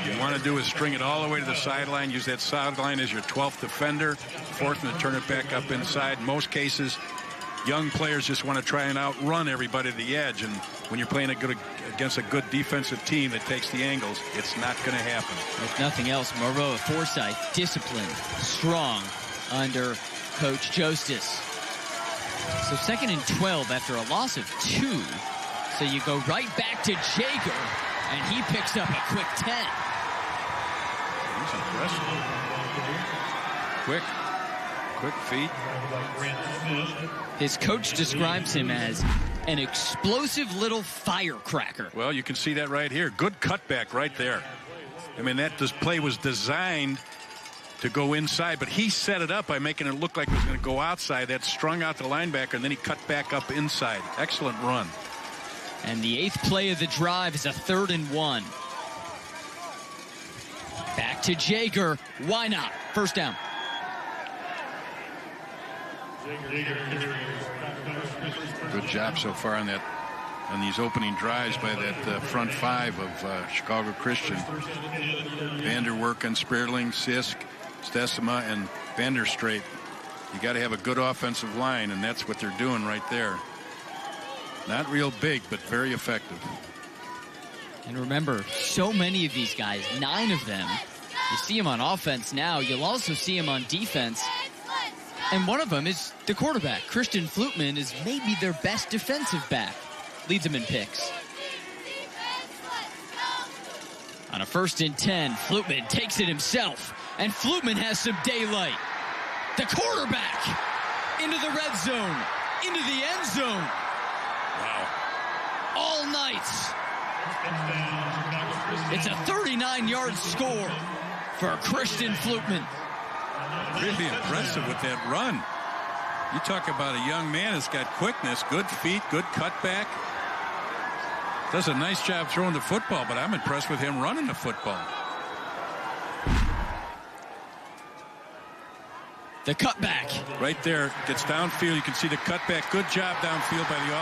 You want to do is string it all the way to the sideline. Use that sideline as your 12th defender. Fourth, and turn it back up inside. In most cases, young players just want to try and outrun everybody to the edge. And when you're playing against a good defensive team that takes the angles, it's not going to happen. If nothing else, Maroa Forsyth, disciplined, strong under Coach Jostis. So 2nd and 12 after a loss of 2. So you go right back to Jager, and he picks up a quick 10. He's impressive. Quick feet. His coach describes him as an explosive little firecracker. Well, you can see that right here. Good cutback right there. I mean, this play was designed to go inside, but he set it up by making it look like it was going to go outside. That strung out the linebacker, and then he cut back up inside. Excellent run. And the 8th play of the drive is a 3rd and 1. Back to Jager. Why not? First down. Good job so far on these opening drives by that front 5 of Chicago Christian. Vanderwerken, Sperling, Sisk, Stessema, and Vanderstreet. You got to have a good offensive line, and that's what they're doing right there. Not real big, but very effective. And remember, so many of these guys, 9 of them, you see them on offense now. You'll also see them on defense. And one of them is the quarterback. Christian Flutman is maybe their best defensive back. Leads them in picks. On a 1st and 10, Flutman takes it himself. And Flutman has some daylight. The quarterback into the red zone, into the end zone. Wow. All night. It's a 39-yard score for Christian Flutman. Really impressive with that run. You talk about a young man that's got quickness, good feet, good cutback. Does a nice job throwing the football, but I'm impressed with him running the football. The cutback. Right there, gets downfield. You can see the cutback. Good job downfield by the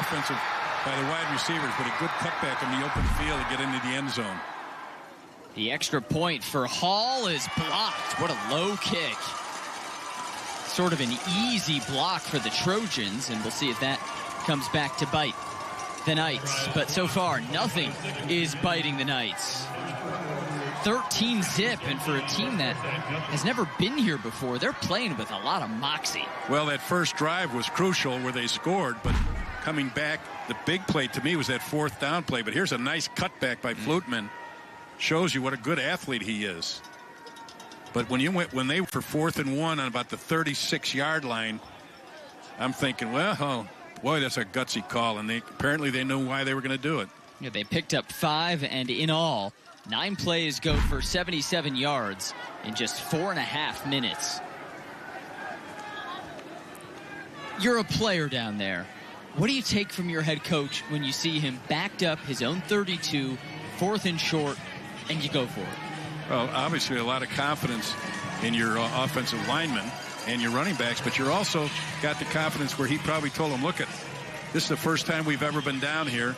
wide receivers, but a good cutback in the open field to get into the end zone. The extra point for Hall is blocked. What a low kick. Sort of an easy block for the Trojans, and we'll see if that comes back to bite the Knights. But so far, nothing is biting the Knights. 13-zip, and for a team that has never been here before, they're playing with a lot of moxie. Well, that first drive was crucial where they scored, but coming back, the big play to me was that 4th down play. But here's a nice cutback by Flutman. Shows you what a good athlete he is. But when they were for 4th and 1 on about the 36-yard line, I'm thinking, well, oh, boy, that's a gutsy call. And apparently they knew why they were going to do it. Yeah, they picked up 5, and in all, 9 plays go for 77 yards in just 4.5 minutes. You're a player down there. What do you take from your head coach when you see him backed up his own 32, 4th and short, and you go for it? Well, obviously a lot of confidence in your offensive linemen and your running backs, but you're also got the confidence where he probably told them, look, this is the first time we've ever been down here.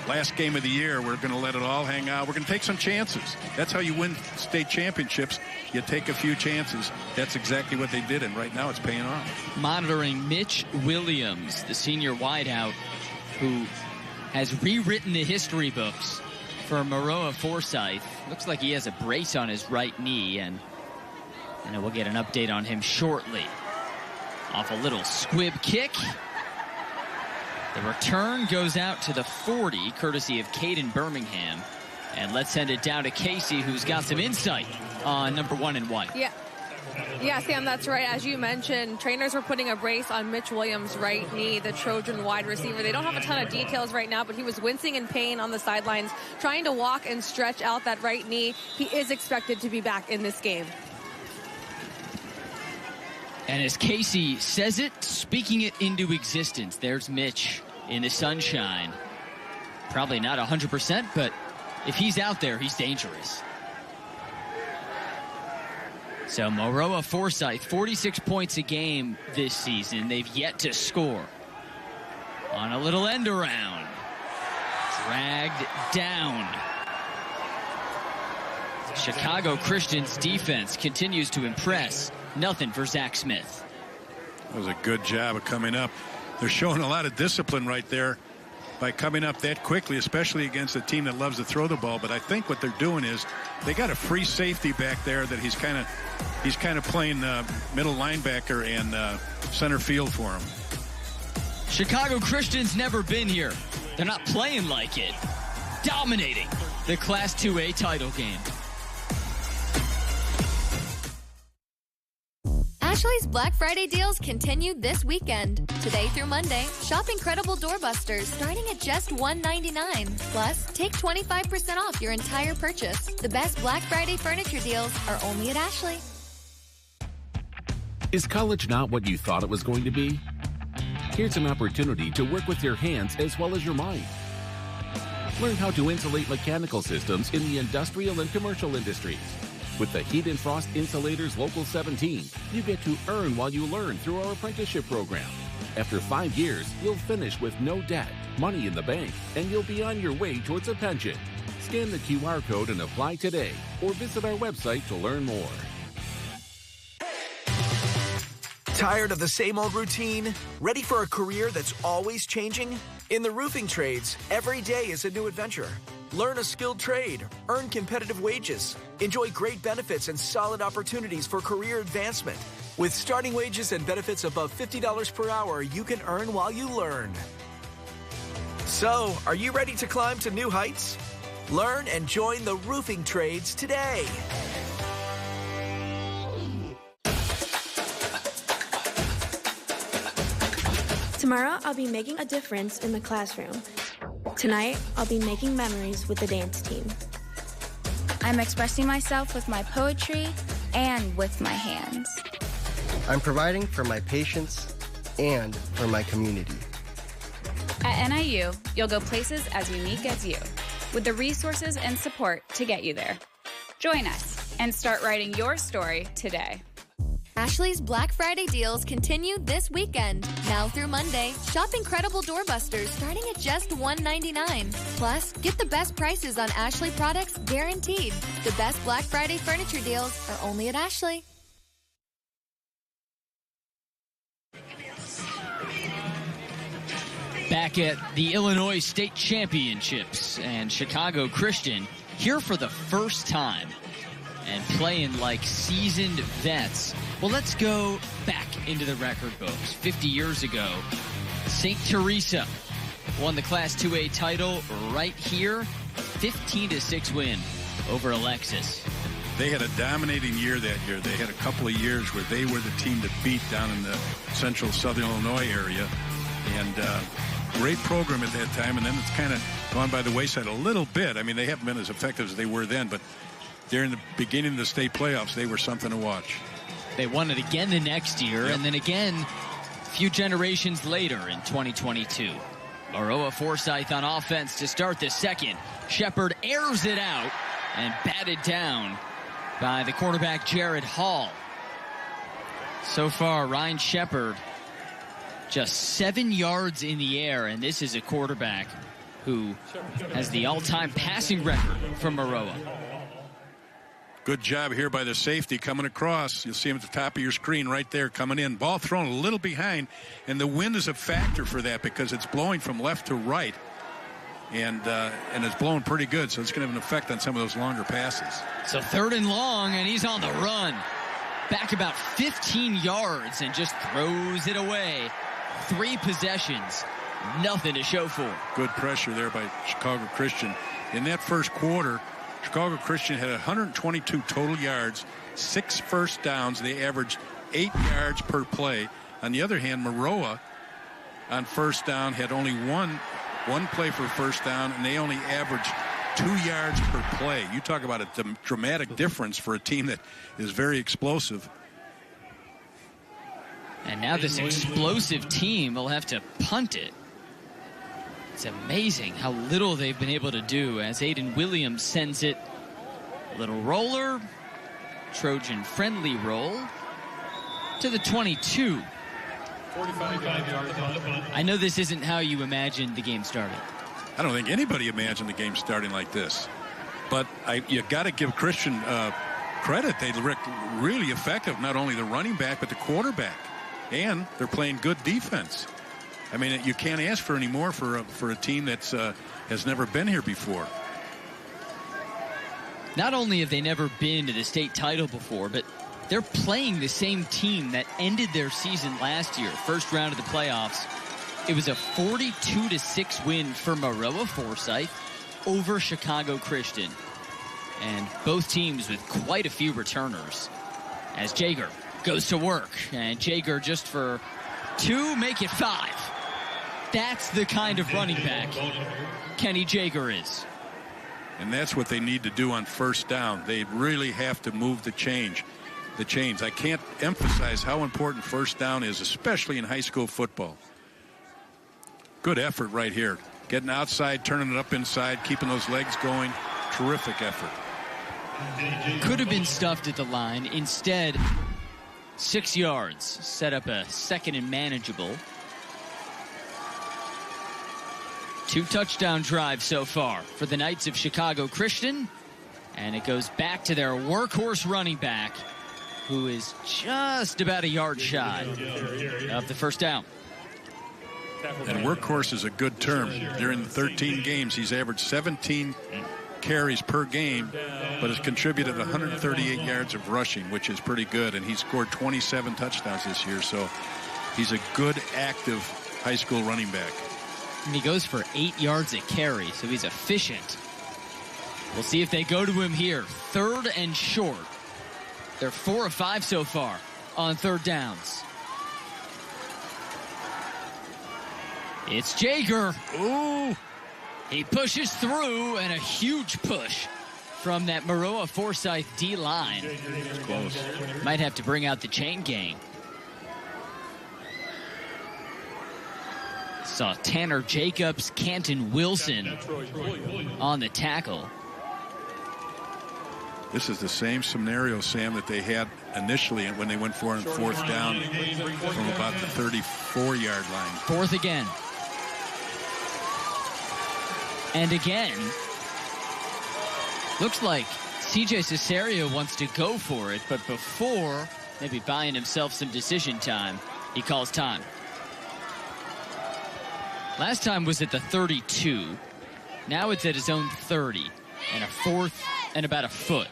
Last game of the year, we're going to let it all hang out. We're going to take some chances. That's how you win state championships. You take a few chances. That's exactly what they did, and right now it's paying off. Monitoring Mitch Williams, the senior wideout, who has rewritten the history books for Maroa Forsyth. Looks like he has a brace on his right knee, and we'll get an update on him shortly. Off a little squib kick. The return goes out to the 40, courtesy of Caden Birmingham. And let's send it down to Casey, who's got some insight on number 1 and 1. Yeah, Sam, that's right. As you mentioned, trainers were putting a brace on Mitch Williams' right knee, the Trojan wide receiver. They don't have a ton of details right now, but he was wincing in pain on the sidelines, trying to walk and stretch out that right knee. He is expected to be back in this game. And as Casey says it, speaking it into existence, there's Mitch in the sunshine. Probably not 100%, but if he's out there, he's dangerous. So Maroa Forsyth, 46 points a game this season. They've yet to score. On a little end around. dragged down. Chicago Christian's defense continues to impress. Nothing for Zach Smith. That was a good job of coming up. They're showing a lot of discipline right there by coming up that quickly, especially against a team that loves to throw the ball. But I think what they're doing is they got a free safety back there that he's kind of playing middle linebacker and center field for him. Chicago Christian's never been here. They're not playing like it. Dominating the Class 2A title game. Ashley's Black Friday deals continue this weekend. Today through Monday, shop incredible doorbusters starting at just $1.99. Plus, take 25% off your entire purchase. The best Black Friday furniture deals are only at Ashley. Is college not what you thought it was going to be? Here's an opportunity to work with your hands as well as your mind. Learn how to insulate mechanical systems in the industrial and commercial industries. With the Heat and Frost Insulators Local 17, you get to earn while you learn through our apprenticeship program. After 5 years, you'll finish with no debt, money in the bank, and you'll be on your way towards a pension. Scan the QR code and apply today, or visit our website to learn more. Tired of the same old routine? Ready for a career that's always changing? In the roofing trades, every day is a new adventure. Learn a skilled trade, earn competitive wages, enjoy great benefits and solid opportunities for career advancement. With starting wages and benefits above $50 per hour, you can earn while you learn. So, are you ready to climb to new heights? Learn and join the roofing trades today. Tomorrow, I'll be making a difference in the classroom. Tonight, I'll be making memories with the dance team. I'm expressing myself with my poetry and with my hands. I'm providing for my patients and for my community. At NIU, you'll go places as unique as you, with the resources and support to get you there. Join us and start writing your story today. Ashley's Black Friday deals continue this weekend. Now through Monday, shop incredible doorbusters starting at just $1.99. Plus, get the best prices on Ashley products guaranteed. The best Black Friday furniture deals are only at Ashley. Back at the Illinois State Championships, and Chicago Christian here for the first time and playing like seasoned vets. Well, let's go back into the record books. 50 years ago, St. Teresa won the Class 2A title right here. 15-6 win over Alexis. They had a dominating year that year. They had a couple of years where they were the team to beat down in the central southern Illinois area. And great program at that time. And then it's kind of gone by the wayside a little bit. I mean, they haven't been as effective as they were then, but during the beginning of the state playoffs, they were something to watch. They won it again the next year, and then again a few generations later in 2022. Maroa Forsyth on offense to start the second. Shepard airs it out and batted down by the quarterback Jared Hall. So far, Ryan Shepard just 7 yards in the air, and this is a quarterback who has the all-time passing record from Maroa. Good job here by the safety coming across. You'll see him at the top of your screen right there coming in. Ball thrown a little behind, and the wind is a factor for that because it's blowing from left to right. And it's blowing pretty good, so it's going to have an effect on some of those longer passes. So 3rd and long, and he's on the run. Back about 15 yards and just throws it away. 3 possessions, nothing to show for. Good pressure there by Chicago Christian. In that first quarter, Chicago Christian had 122 total yards, 6 first downs. They averaged 8 yards per play. On the other hand, Maroa on first down had only one play for first down, and they only averaged 2 yards per play. You talk about a dramatic difference for a team that is very explosive. And now this explosive team will have to punt it. It's amazing how little they've been able to do as Aiden Williams sends it. Little roller, Trojan friendly roll to the 22. 45 yards on the punt. I know this isn't how you imagined the game started. I don't think anybody imagined the game starting like this. But you got to give Christian credit. They look really effective, not only the running back, but the quarterback. And they're playing good defense. I mean, you can't ask for any more for a team that's has never been here before. Not only have they never been to the state title before, but they're playing the same team that ended their season last year, first round of the playoffs. It was a 42-6 win for Maroa Forsyth over Chicago Christian. And both teams with quite a few returners. As Jaeger goes to work, and Jaeger just for 2, make it 5. That's the kind of running back Kenny Jaeger is. And that's what they need to do on first down. They really have to move the chains. I can't emphasize how important first down is, especially in high school football. Good effort right here. Getting outside, turning it up inside, keeping those legs going. Terrific effort. Could have been stuffed at the line. Instead, 6 yards. Set up a second and manageable. 2 touchdown drives so far for the Knights of Chicago Christian. And it goes back to their workhorse running back, who is just about a yard shy of the first down. And workhorse is a good term. During the 13 games, he's averaged 17 carries per game, but has contributed 138 yards of rushing, which is pretty good. And he's scored 27 touchdowns this year. So he's a good, active high school running back. And he goes for 8 yards a carry, so he's efficient. We'll see if they go to him here. 3rd and short. They're 4 of 5 so far on 3rd downs. It's Jaeger. Ooh. He pushes through, and a huge push from that Maroa Forsyth D-line. It's close. Might have to bring out the chain gang. Saw Tanner Jacobs, Canton Wilson on the tackle. This is the same scenario, Sam, that they had initially when they went for it on 4th down from about the 34-yard line. 4th again. And again. Looks like CJ Cesario wants to go for it, but before maybe buying himself some decision time, he calls time. Last time was at the 32. Now it's at his own 30. And a 4th and about a foot.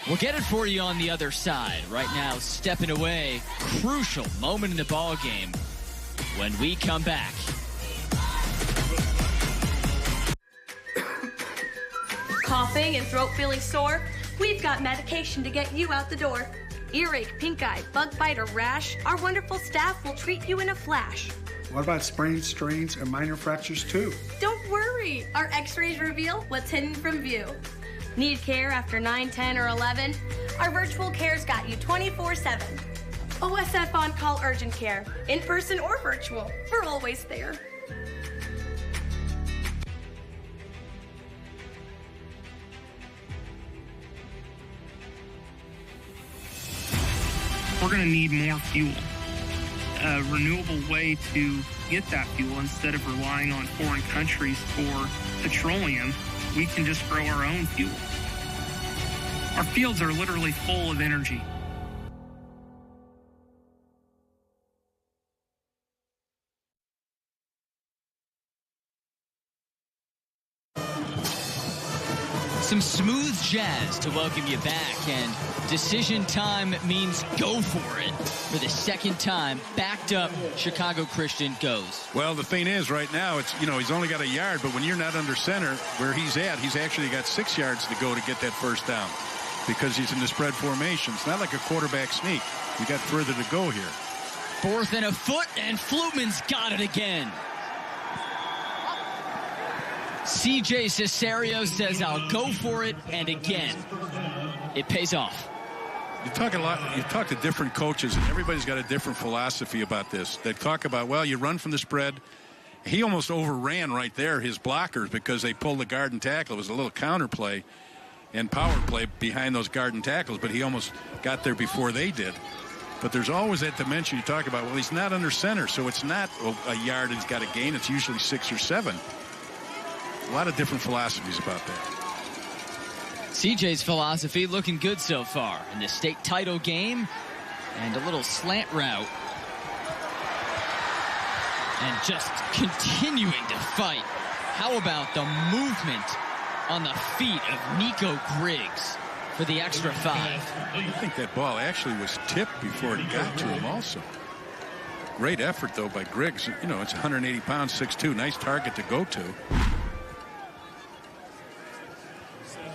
We'll get it for you on the other side. Right now, stepping away. Crucial moment in the ball game when we come back. Coughing and throat feeling sore? We've got medication to get you out the door. Earache, pink eye, bug bite, or rash? Our wonderful staff will treat you in a flash. What about sprains, strains, and minor fractures too? Don't worry, our x-rays reveal what's hidden from view. Need care after 9, 10, or 11? Our virtual care's got you 24/7. OSF on-call urgent care, in person or virtual, we're always there. We're going to need more fuel. A renewable way to get that fuel instead of relying on foreign countries for petroleum. We can just grow our own fuel. Our fields are literally full of energy. Some smooth jazz to welcome you back, and decision time means go for it. For the 2nd time, backed up, Chicago Christian goes. Well, the thing is, right now, it's, he's only got a yard, but when you're not under center where he's at, he's actually got 6 yards to go to get that first down because he's in the spread formation. It's not like a quarterback sneak. You got further to go here. 4th and a foot, and Flutman's got it again. CJ Cesario says, I'll go for it, and again, it pays off. You talk to different coaches, and everybody's got a different philosophy about this. They talk about, well, you run from the spread. He almost overran right there his blockers because they pulled the guard and tackle. It was a little counter play and power play behind those guard and tackles, but he almost got there before they did. But there's always that dimension you talk about. Well, he's not under center, so it's not a yard he's got to gain. It's usually 6 or 7. A lot of different philosophies about that. CJ's philosophy looking good so far in the state title game. And a little slant route. And just continuing to fight. How about the movement on the feet of Nico Griggs for the extra 5? I think that ball actually was tipped before it got to him also. Great effort, though, by Griggs. You know, it's 180 pounds, 6'2". Nice target to go to.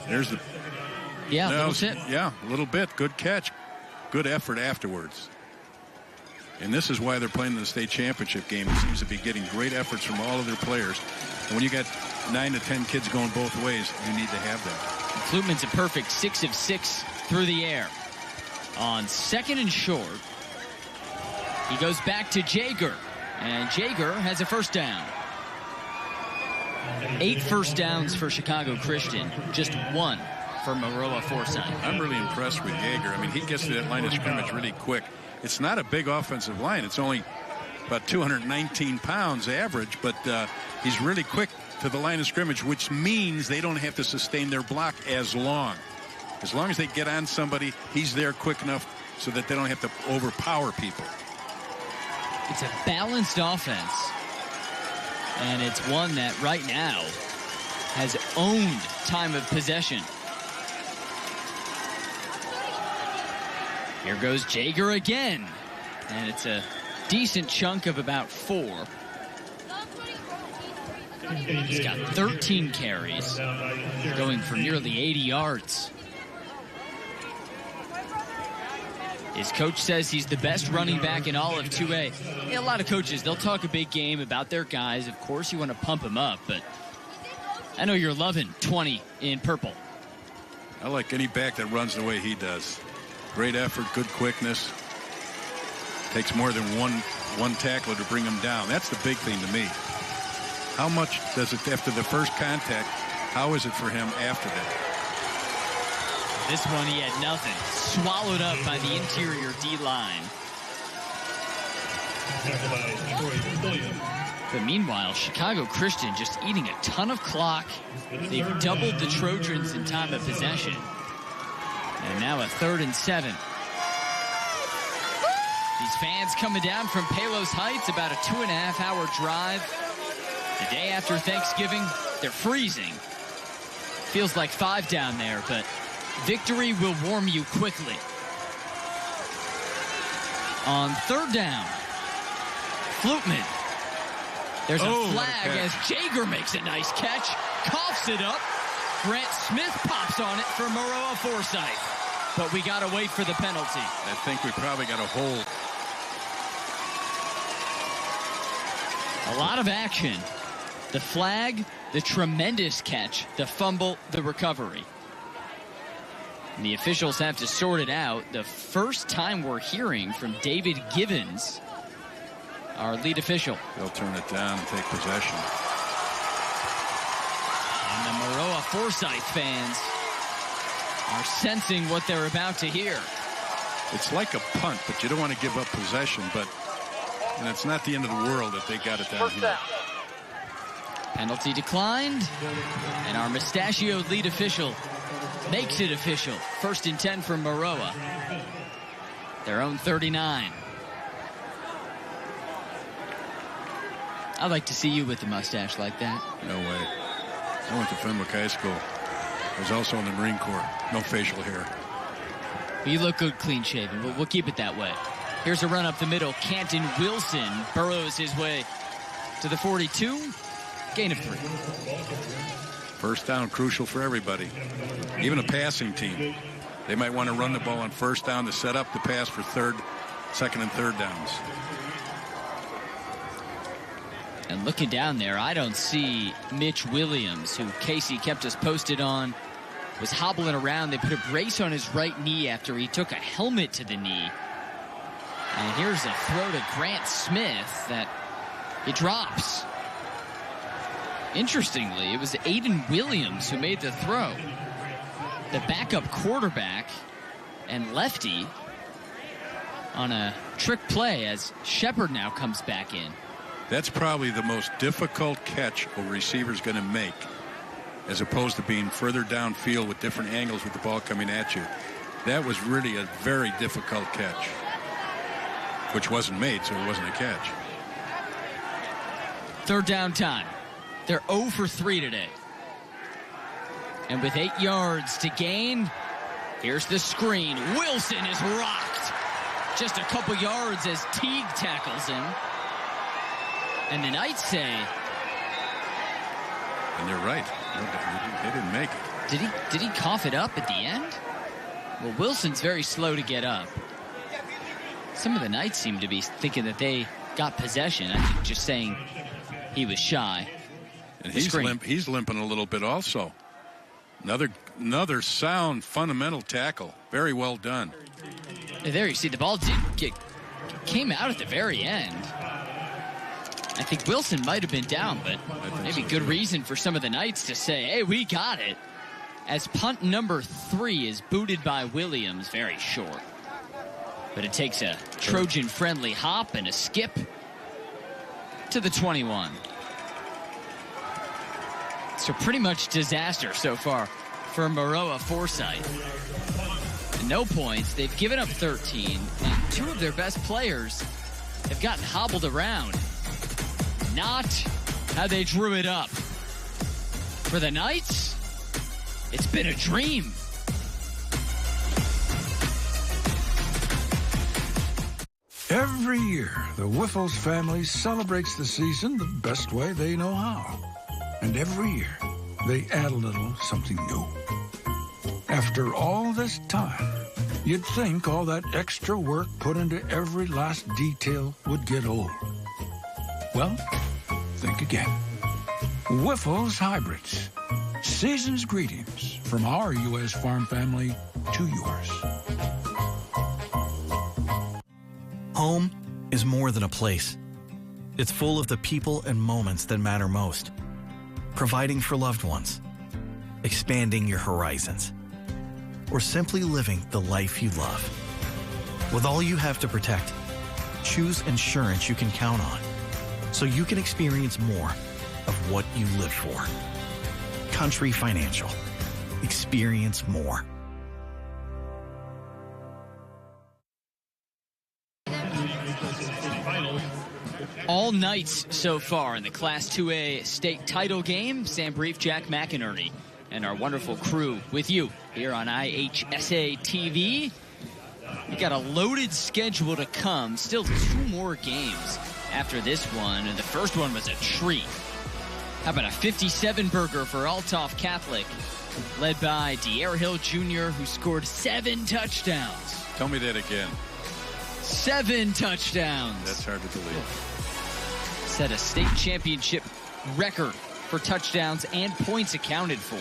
There's the... Yeah, a little tip. Yeah, a little bit. Good catch. Good effort afterwards. And this is why they're playing in the state championship game. It seems to be getting great efforts from all of their players. And when you got 9 to 10 kids going both ways, you need to have that. Flutman's a perfect 6 of 6 through the air. On 2nd and short, he goes back to Jaeger. And Jaeger has a first down. 8 first downs for Chicago Christian. Just 1 for Maroa Forsyth. I'm really impressed with Jaeger. I mean, he gets to that line of scrimmage really quick. It's not a big offensive line. It's only about 219 pounds average, but he's really quick to the line of scrimmage, which means they don't have to sustain their block as long. As long as they get on somebody, he's there quick enough so that they don't have to overpower people. It's a balanced offense, and it's one that right now has owned time of possession. Here goes Jaeger again, and it's a decent chunk of about 4. He's got 13 carries, going for nearly 80 yards. His coach says he's the best running back in all of 2A. Yeah, a lot of coaches, they'll talk a big game about their guys. Of course, you want to pump them up, but I know you're loving 20 in purple. I like any back that runs the way he does. Great effort, good quickness. Takes more than one tackler to bring him down. That's the big thing to me. How much does it, after the first contact, how is it for him after that? This one he had nothing. Swallowed up by the interior D-line. But meanwhile, Chicago Christian just eating a ton of clock. They've doubled the Trojans in time of possession. And now a 3rd and 7. These fans coming down from Palos Heights, about a 2.5-hour drive. The day after Thanksgiving, they're freezing. Feels like 5 down there, but victory will warm you quickly. On 3rd down, Flutman. There's a flag as Jaeger makes a nice catch, coughs it up. Grant Smith pops on it for Maroa Forsyth. But we got to wait for the penalty. I think we probably got a hold. A lot of action. The flag, the tremendous catch, the fumble, the recovery. And the officials have to sort it out. The first time we're hearing from David Gibbons, our lead official. They'll turn it down and take possession. And the Maroa Forsyth fans are sensing what they're about to hear. It's like a punt, but you don't want to give up possession, and it's not the end of the world if they got it down here. Penalty declined, and our mustachioed lead official makes it official. 1st and 10 for Maroa. Their own 39. I'd like to see you with a mustache like that. No way. I went to Fenwick High School. I was also in the Marine Corps. No facial hair. You look good clean shaven. We'll keep it that way. Here's a run up the middle. Canton Wilson burrows his way to the 42. Gain of 3. First down, crucial for everybody. Even a passing team. They might want to run the ball on first down to set up the pass for 2nd and 3rd downs. And looking down there, I don't see Mitch Williams, who Casey kept us posted on, was hobbling around. They put a brace on his right knee after he took a helmet to the knee. And here's a throw to Grant Smith that it drops. Interestingly, it was Aiden Williams who made the throw. The backup quarterback and lefty on a trick play as Shepard now comes back in. That's probably the most difficult catch a receiver's going to make as opposed to being further downfield with different angles with the ball coming at you. That was really a very difficult catch, which wasn't made, so it wasn't a catch. Third down time. They're 0 for 3 today. And with 8 yards to gain, here's the screen. Wilson is rocked. Just a couple yards as Teague tackles him. And the Knights say... And they're right. They didn't make it. Did he cough it up at the end? Well, Wilson's very slow to get up. Some of the Knights seem to be thinking that they got possession. I think just saying he was shy. And he's limping a little bit also. Another sound fundamental tackle. Very well done. There you see the ball came out at the very end. I think Wilson might have been down, but maybe good reason for some of the Knights to say, hey, we got it. As punt number 3 is booted by Williams, very short. But it takes a Trojan-friendly hop and a skip to the 21. So pretty much disaster so far for Maroa Forsyth. And no points. They've given up 13, and 2 of their best players have gotten hobbled around. Not how they drew it up. For the Knights, it's been a dream. Every year, the Whiffles family celebrates the season the best way they know how. And every year, they add a little something new. After all this time, you'd think all that extra work put into every last detail would get old. Well, think again. Whiffles Hybrids. Season's greetings from our U.S. farm family to yours. Home is more than a place. It's full of the people and moments that matter most. Providing for loved ones, expanding your horizons, or simply living the life you love. With all you have to protect, choose insurance you can count on, so you can experience more of what you live for. Country Financial. Experience more. All Knights so far in the Class 2A state title game. Sam Brief, Jack McInerney, and our wonderful crew with you here on IHSA TV. We got a loaded schedule to come. Still 2 more games after this one, and the first one was a treat. How about a 57 burger for Althoff Catholic, led by De'Air Hill Jr., who scored 7 touchdowns. Tell me that again. 7 touchdowns. That's hard to believe. Set a state championship record for touchdowns and points accounted for,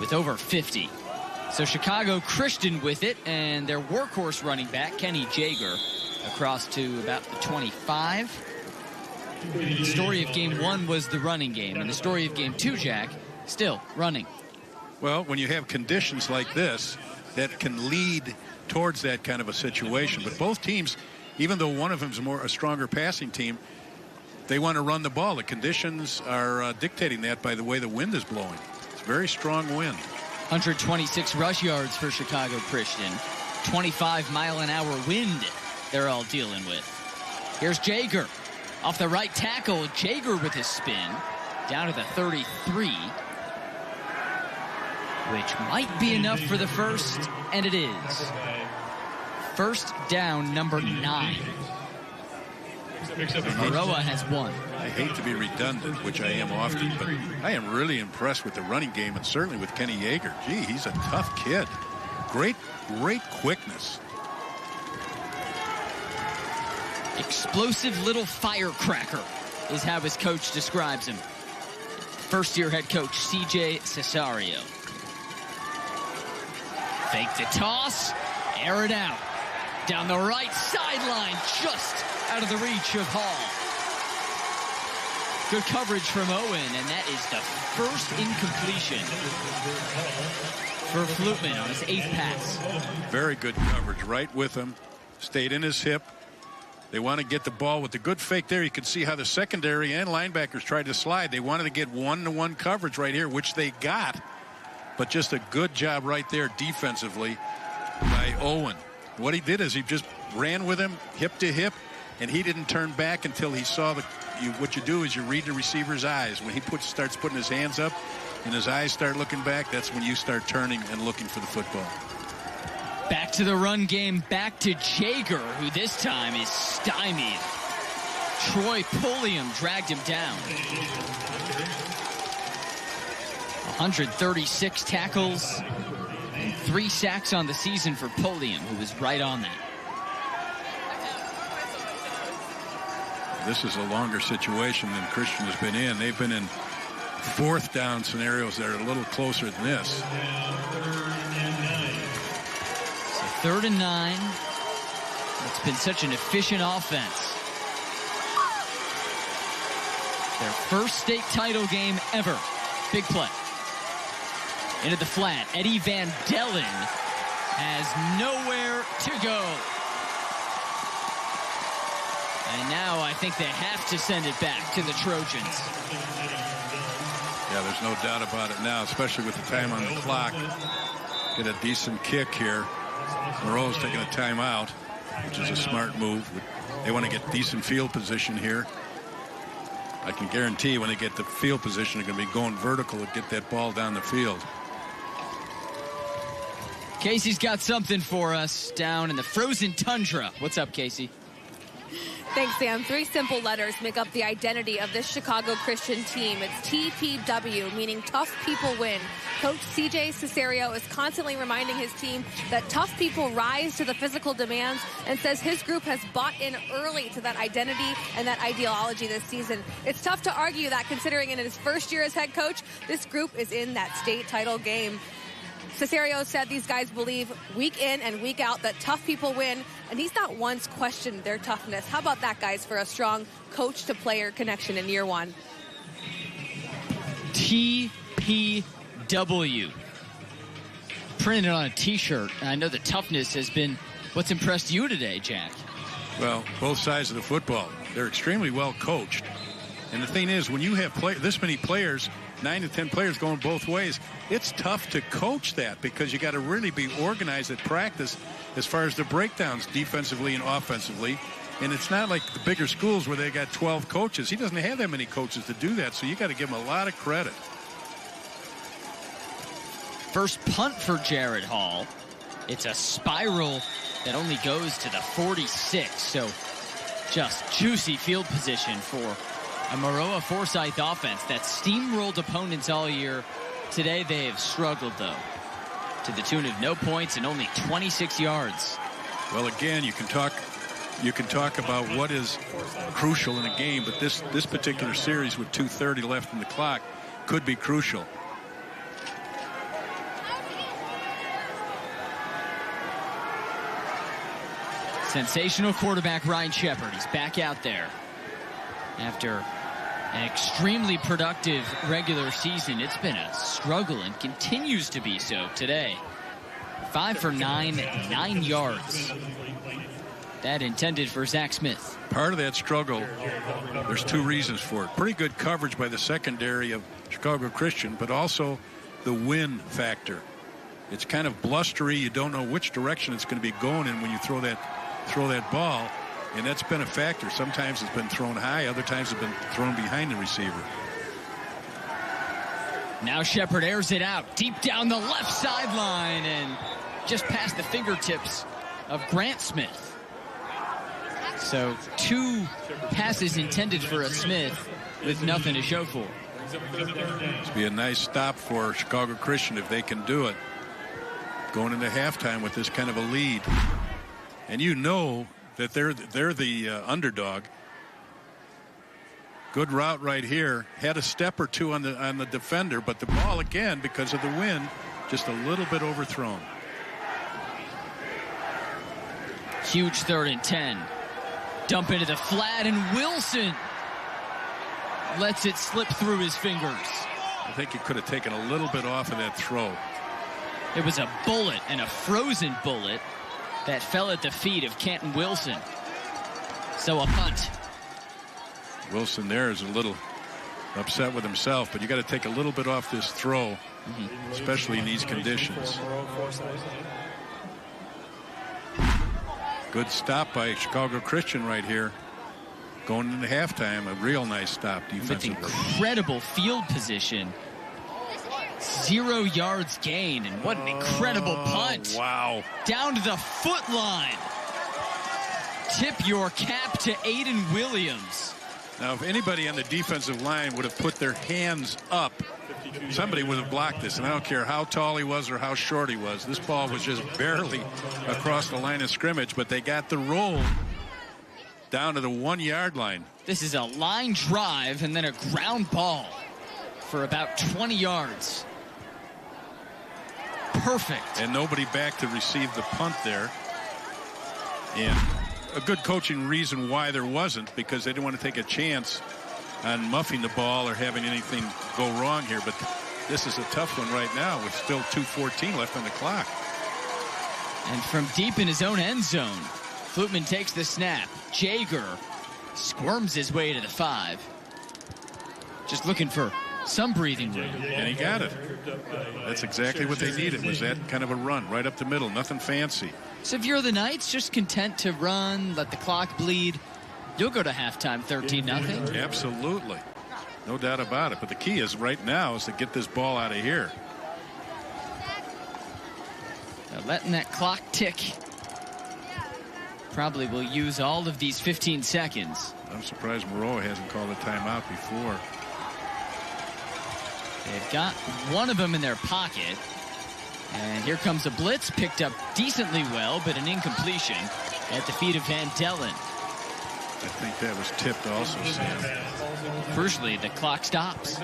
with over 50. So Chicago Christian with it, and their workhorse running back, Kenny Jaeger, across to about the 25. The story of game 1 was the running game, and the story of game 2, Jack, still running. Well, when you have conditions like this, that can lead towards that kind of a situation. But both teams, even though one of them is a stronger passing team, they want to run the ball. The conditions are dictating that by the way the wind is blowing. It's a very strong wind. 126 rush yards for Chicago Christian. 25-mile-an-hour wind they're all dealing with. Here's Jaeger. Off the right tackle, Jaeger with his spin. Down to the 33. Which might be enough for the first, and it is. First down, number 9. Maroa has 1. I hate to be redundant, which I am often, but I am really impressed with the running game, and certainly with Kenny Jaeger. Gee, he's a tough kid. Great quickness. Explosive little firecracker is how his coach describes him. First-year head coach CJ Cesario. Fake the toss, air it out. Down the right sideline, just out of the reach of Hall. Good coverage from Owen, and that is the first incompletion for Flutman on his 8th pass. Very good coverage, right with him. Stayed in his hip. They want to get the ball with the good fake there. You can see how the secondary and linebackers tried to slide. They wanted to get one-to-one coverage right here, which they got. But just a good job right there defensively by Owen. What he did is he just ran with him hip to hip, and he didn't turn back until he saw what you do is you read the receiver's eyes. When he starts putting his hands up and his eyes start looking back, that's when you start turning and looking for the football. Back to the run game, back to Jaeger, who this time is stymied. Troy Pulliam dragged him down. 136 tackles and 3 sacks on the season for Pulliam, who was right on that. This is a longer situation than Christian has been in. They've been in 4th down scenarios that are a little closer than this. 3rd and 9. It's been such an efficient offense. Their first state title game ever. Big play. Into the flat. Eddie Van Dellen has nowhere to go. And now I think they have to send it back to the Trojans. Yeah, there's no doubt about it now, especially with the time on the clock. Get a decent kick here. Maroa's taking a timeout, which is a smart move. They want to get decent field position here. I can guarantee when they get the field position, they're going to be going vertical to get that ball down the field. Casey's got something for us down in the frozen tundra. What's up, Casey? Thanks, Sam. 3 simple letters make up the identity of this Chicago Christian team. It's TPW, meaning tough people win. Coach CJ Cesario is constantly reminding his team that tough people rise to the physical demands, and says his group has bought in early to that identity and that ideology this season. It's tough to argue that, considering in his first year as head coach, this group is in that state title game. Cesario said these guys believe week in and week out that tough people win, and he's not once questioned their toughness. How about that, guys, for a strong coach-to-player connection in year 1? TPW. Printed on a T-shirt. I know the toughness has been what's impressed you today, Jack. Well, both sides of the football. They're extremely well coached. And the thing is, when you have this many players, 9 to 10 players going both ways, it's tough to coach that because you got to really be organized at practice as far as the breakdowns defensively and offensively. And it's not like the bigger schools where they got 12 coaches. He doesn't have that many coaches to do that, so you got to give him a lot of credit. First punt for Jared Hall. It's a spiral that only goes to the 46, so just juicy field position for a Maroa Forsyth offense that steamrolled opponents all year. Today they have struggled, though, to the tune of no points and only 26 yards. Well, again, you can talk about what is crucial in a game, but this particular series with 2:30 left in the clock could be crucial. Sensational quarterback Ryan Shepard. He's back out there after an extremely productive regular season. It's been a struggle and continues to be so today. 5 for 9, 9 yards. That intended for Zach Smith. Part of that struggle, there's 2 reasons for it. Pretty good coverage by the secondary of Chicago Christian, but also the wind factor. It's kind of blustery. You don't know which direction it's going to be going in when you throw that ball. And that's been a factor. Sometimes it's been thrown high. Other times it's been thrown behind the receiver. Now Shepard airs it out deep down the left sideline and just past the fingertips of Grant Smith. So 2 passes intended for a Smith with nothing to show for. It's be a nice stop for Chicago Christian if they can do it. Going into halftime with this kind of a lead. And you know that they're the underdog. Good route right here. Had a step or 2 on the defender, but the ball again, because of the wind, just a little bit overthrown. Huge 3rd and 10. Dump into the flat, and Wilson lets it slip through his fingers. I think he could have taken a little bit off of that throw. It was a bullet, and a frozen bullet, that fell at the feet of Canton Wilson. So a punt. Wilson there is a little upset with himself, but you got to take a little bit off this throw, especially in these conditions. Good stop by Chicago Christian right here. Going into halftime, a real nice stop defensively. With incredible field position. 0 yards gain, and what an incredible punt. Wow. Down to the foot line. Tip your cap to Aiden Williams. Now, if anybody on the defensive line would have put their hands up, somebody would have blocked this. And I don't care how tall he was or how short he was. This ball was just barely across the line of scrimmage, but they got the roll down to the 1 yard line. This is a line drive and then a ground ball for about 20 yards. Perfect. And nobody back to receive the punt there. And a good coaching reason why there wasn't, because they didn't want to take a chance on muffing the ball or having anything go wrong here. But this is a tough one right now with still 2:14 left on the clock. And from deep in his own end zone, Flutman takes the snap. Jaeger squirms his way to the 5. Just looking for some breathing room. And he got it. That's exactly what they needed, was that kind of a run right up the middle. Nothing fancy. So if you're the Knights, just content to run, let the clock bleed, you'll go to halftime 13-0. Absolutely. No doubt about it. But the key is right now is to get this ball out of here. They're letting that clock tick. Probably will use all of these 15 seconds. I'm surprised Maroa hasn't called a timeout before. They've got one of them in their pocket. And here comes a blitz, picked up decently well, but an incompletion at the feet of Van Dellen. I think that was tipped also, Sam. Crucially, the clock stops.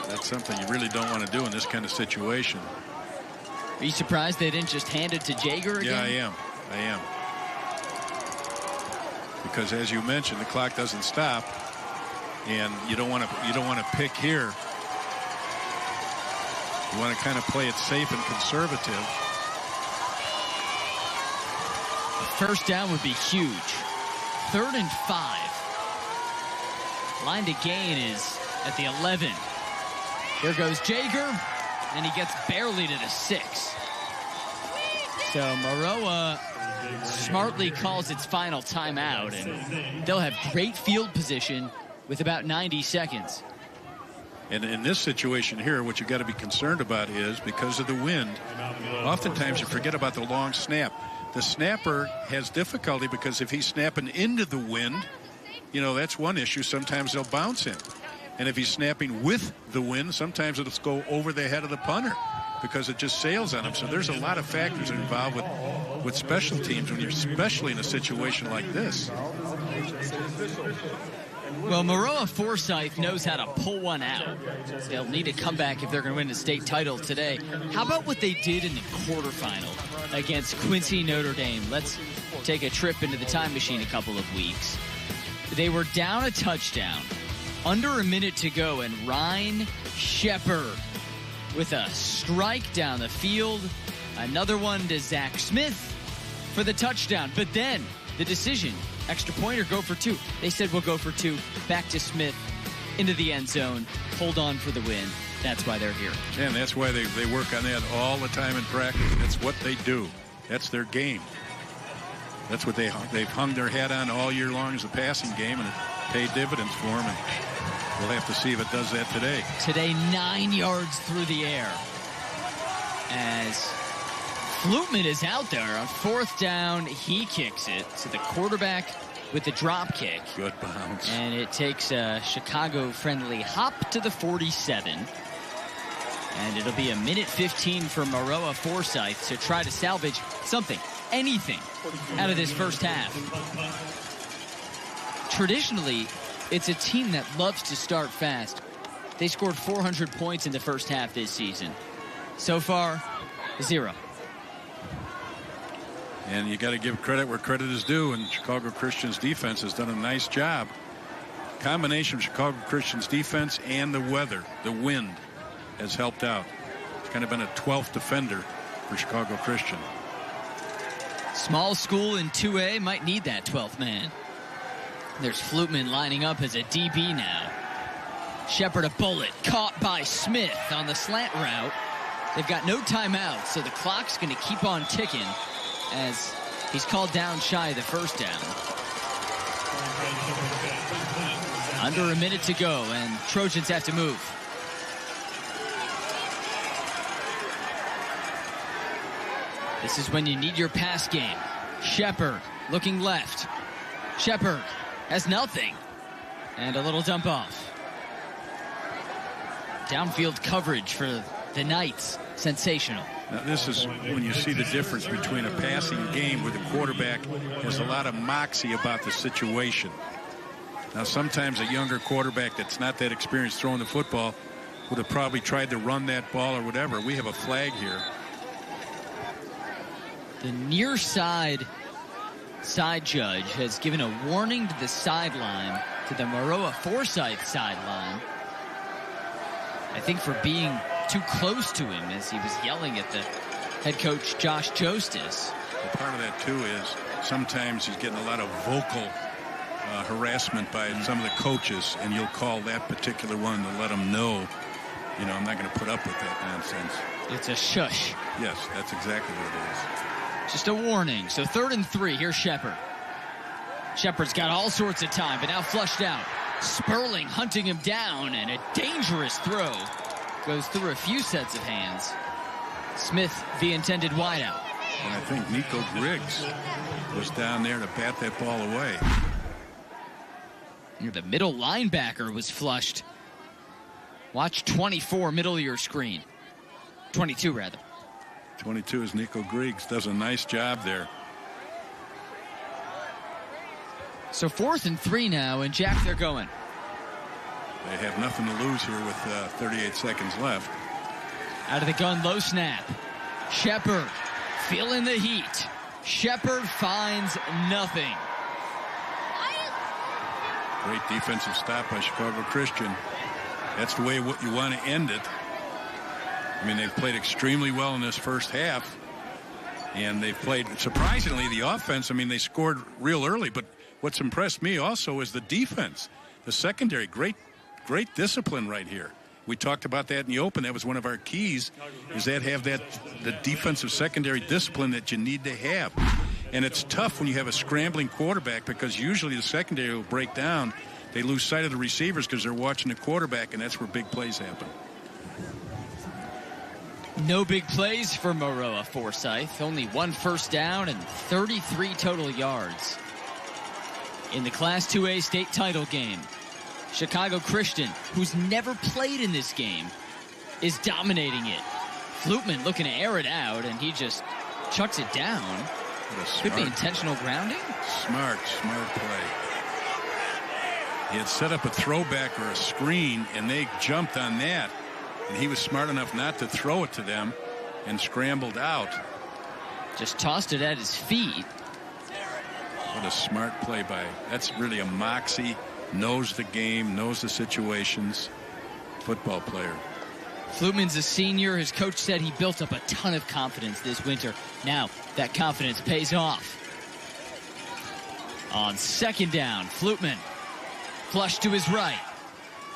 That's something you really don't want to do in this kind of situation. Are you surprised they didn't just hand it to Jaeger again? Yeah, I am. Because as you mentioned, the clock doesn't stop, and you don't want to pick here. You want to kind of play it safe and conservative. First down would be huge. 3rd and 5. Line to gain is at the 11. Here goes Jaeger, and he gets barely to the 6. So Maroa smartly calls its final timeout, and they'll have great field position with about 90 seconds. And in this situation here, what you got to be concerned about is, because of the wind, oftentimes you forget about the long snap. The snapper has difficulty because if he's snapping into the wind, you know, that's one issue. Sometimes they'll bounce him. And if he's snapping with the wind, sometimes it'll go over the head of the punter because it just sails on him. So there's a lot of factors involved with special teams when you're especially in a situation like this. Well, Maroa Forsyth knows how to pull one out. They'll need to come back if they're going to win the state title today. How about what they did in the quarterfinal against Quincy Notre Dame? Let's take a trip into the time machine a couple of weeks. They were down a touchdown, under a minute to go, and Ryan Shepard with a strike down the field. Another one to Zach Smith for the touchdown. But then the decision, extra point or go for 2. They said we'll go for 2. Back to Smith, into the end zone, hold on for the win. That's why they're here. And that's why they work on that all the time in practice. That's what they do. That's their game. That's what they've hung their hat on all year long as a passing game, and it paid dividends for them. And we'll have to see if it does that today. Today, 9 yards through the air. As Flutman is out there on 4th down, he kicks it to the quarterback with the drop kick. Good bounce. And it takes a Chicago-friendly hop to the 47. And it'll be a minute 15 for Maroa Forsyth to try to salvage something, anything, out of this first half. Traditionally, it's a team that loves to start fast. They scored 400 points in the first half this season. So far, 0. And you got to give credit where credit is due, and Chicago Christian's defense has done a nice job. Combination of Chicago Christian's defense and the weather, the wind, has helped out. It's kind of been a 12th defender for Chicago Christian. Small school in 2A might need that 12th man. There's Flutman lining up as a DB now. Shepard a bullet, caught by Smith on the slant route. They've got no timeouts, so the clock's going to keep on ticking as he's called down shy of the first down. Under a minute to go, and Trojans have to move. This is when you need your pass game. Shepard looking left. Shepard has nothing. And a little dump off. Downfield coverage for the Knights. Sensational. Now, this is when you see the difference between a passing game where the quarterback has a lot of moxie about the situation. Now, sometimes a younger quarterback that's not that experienced throwing the football would have probably tried to run that ball or whatever. We have a flag here. The near side judge has given a warning to the sideline, to the Maroa Forsyth sideline. I think for being too close to him as he was yelling at the head coach Josh Jostis. Well, part of that too is sometimes he's getting a lot of vocal harassment by some of the coaches, and you'll call that particular one to let him know, you know, I'm not going to put up with that nonsense. It's a shush. Yes, that's exactly what it is. Just a warning. So 3rd and 3. Here's Shepard. Shepard's got all sorts of time, but now flushed out. Sperling hunting him down, and a dangerous throw goes through a few sets of hands. Smith, the intended wideout. And I think Nico Griggs was down there to bat that ball away. The middle linebacker was flushed. Watch 24, middle of your screen. 22, rather. 22 is Nico Griggs. Does a nice job there. So 4th and 3 now, and Jack, they're going. They have nothing to lose here with 38 seconds left. Out of the gun, low snap. Shepard feeling the heat. Shepard finds nothing. Great defensive stop by Chicago Christian. That's the way what you want to end it. I mean, they've played extremely well in this first half. And they've played, surprisingly, the offense. I mean, they scored real early. But what's impressed me also is the defense. The secondary, great discipline right here. We talked about that in the open. That was one of our keys, is that the defensive secondary discipline that you need to have. And it's tough when you have a scrambling quarterback, because usually the secondary will break down. They lose sight of the receivers because they're watching the quarterback, and that's where big plays happen. No big plays for Maroa Forsyth. Only 1 first down and 33 total yards. In the Class 2A state title game, Chicago Christian, who's never played in this game, is dominating it. Flutman looking to air it out, and he just chucks it down. Could be intentional grounding. Smart play. He had set up a throwback or a screen, and they jumped on that. And he was smart enough not to throw it to them and scrambled out. Just tossed it at his feet. What a smart play by, that's really a moxie, knows the game, knows the situations, football player. Flutman's a senior. His coach said he built up a ton of confidence this winter. Now that confidence pays off. On 2nd down, Flutman flush to his right.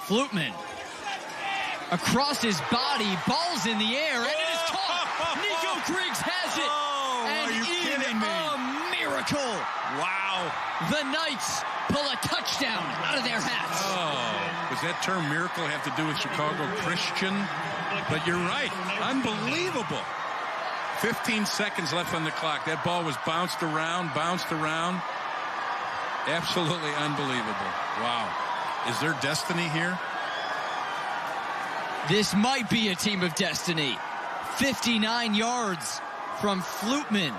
Flutman across his body, balls in the air, and it is caught. Nico Griggs has it. And are you kidding me? A miracle. Wow. The Knights pull a touchdown out of their hats. Oh, does that term miracle have to do with Chicago Christian? But you're right. Unbelievable. 15 seconds left on the clock. That ball was bounced around. Absolutely unbelievable. Wow. Is there destiny here? This might be a team of destiny. 59 yards from Flutman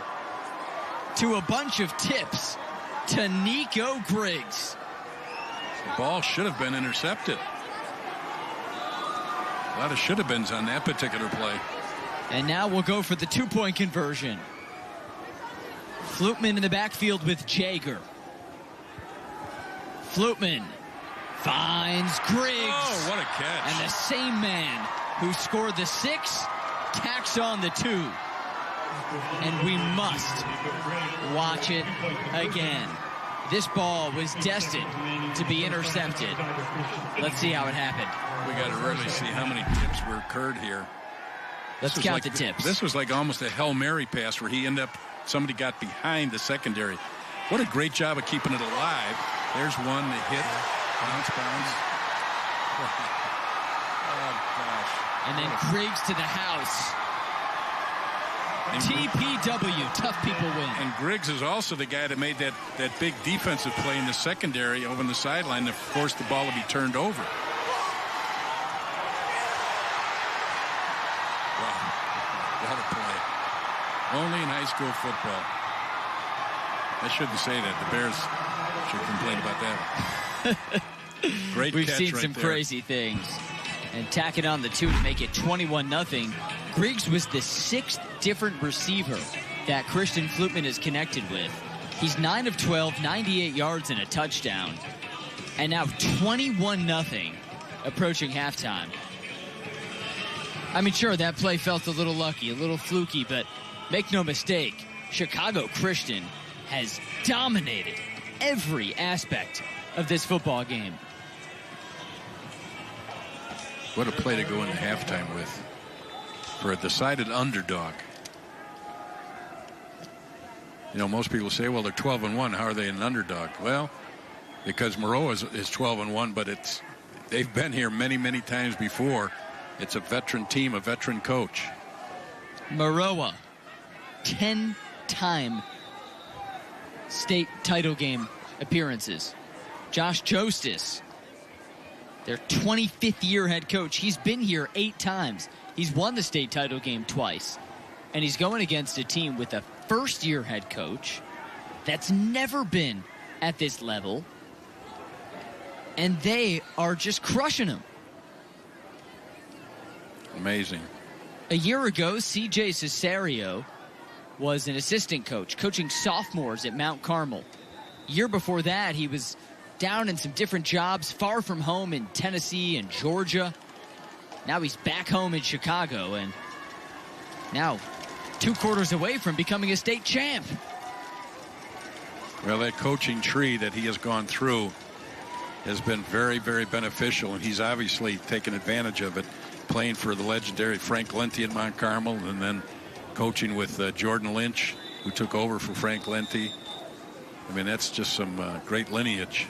to a bunch of tips to Nico Griggs. The ball should have been intercepted. A lot of should have beens on that particular play. And now we'll go for the 2-point conversion. Flutman in the backfield with Jager. Flutman finds Griggs. Oh, what a catch. And the same man who scored the 6 tacks on the 2. And we must watch it again. This ball was destined to be intercepted. Let's see how it happened. We got to really see how many tips were occurred here. Let's count the tips. This was like almost a Hail Mary pass where somebody got behind the secondary. What a great job of keeping it alive. There's one that hit, bounce. Oh, gosh. And then Griggs to the house. TPW, tough people win. And Griggs is also the guy that made that big defensive play in the secondary over in the sideline that forced the ball to be turned over. Wow. What a play. Only in high school football. I shouldn't say that. The Bears should complain about that. Great We've catch seen right some there. crazy things. And tacking on the 2 to make it 21-0. Griggs was the 6th different receiver that Christian Flutman is connected with. He's 9 of 12, 98 yards and a touchdown. And now 21-0 approaching halftime. I mean, sure, that play felt a little lucky, a little fluky, but make no mistake, Chicago Christian has dominated every aspect of this football game. What a play to go into halftime with for a decided underdog. You know, most people say, well, they're 12-1. How are they an underdog? Well, because Maroa is 12-1, but they've been here many, many times before. It's a veteran team, a veteran coach. Maroa, 10-time state title game appearances. Josh Jostis, their 25th year head coach. He's been here 8 times. He's won the state title game twice. And he's going against a team with a first-year head coach that's never been at this level. And they are just crushing him. Amazing. A year ago, C.J. Cesario was an assistant coach, coaching sophomores at Mount Carmel. Year before that, he was down in some different jobs, far from home in Tennessee and Georgia. Now he's back home in Chicago, and now 2 quarters away from becoming a state champ. Well, that coaching tree that he has gone through has been very, very beneficial, and he's obviously taken advantage of it, playing for the legendary Frank Lenti at Mount Carmel, and then coaching with Jordan Lynch, who took over for Frank Lenti. I mean, that's just some great lineage.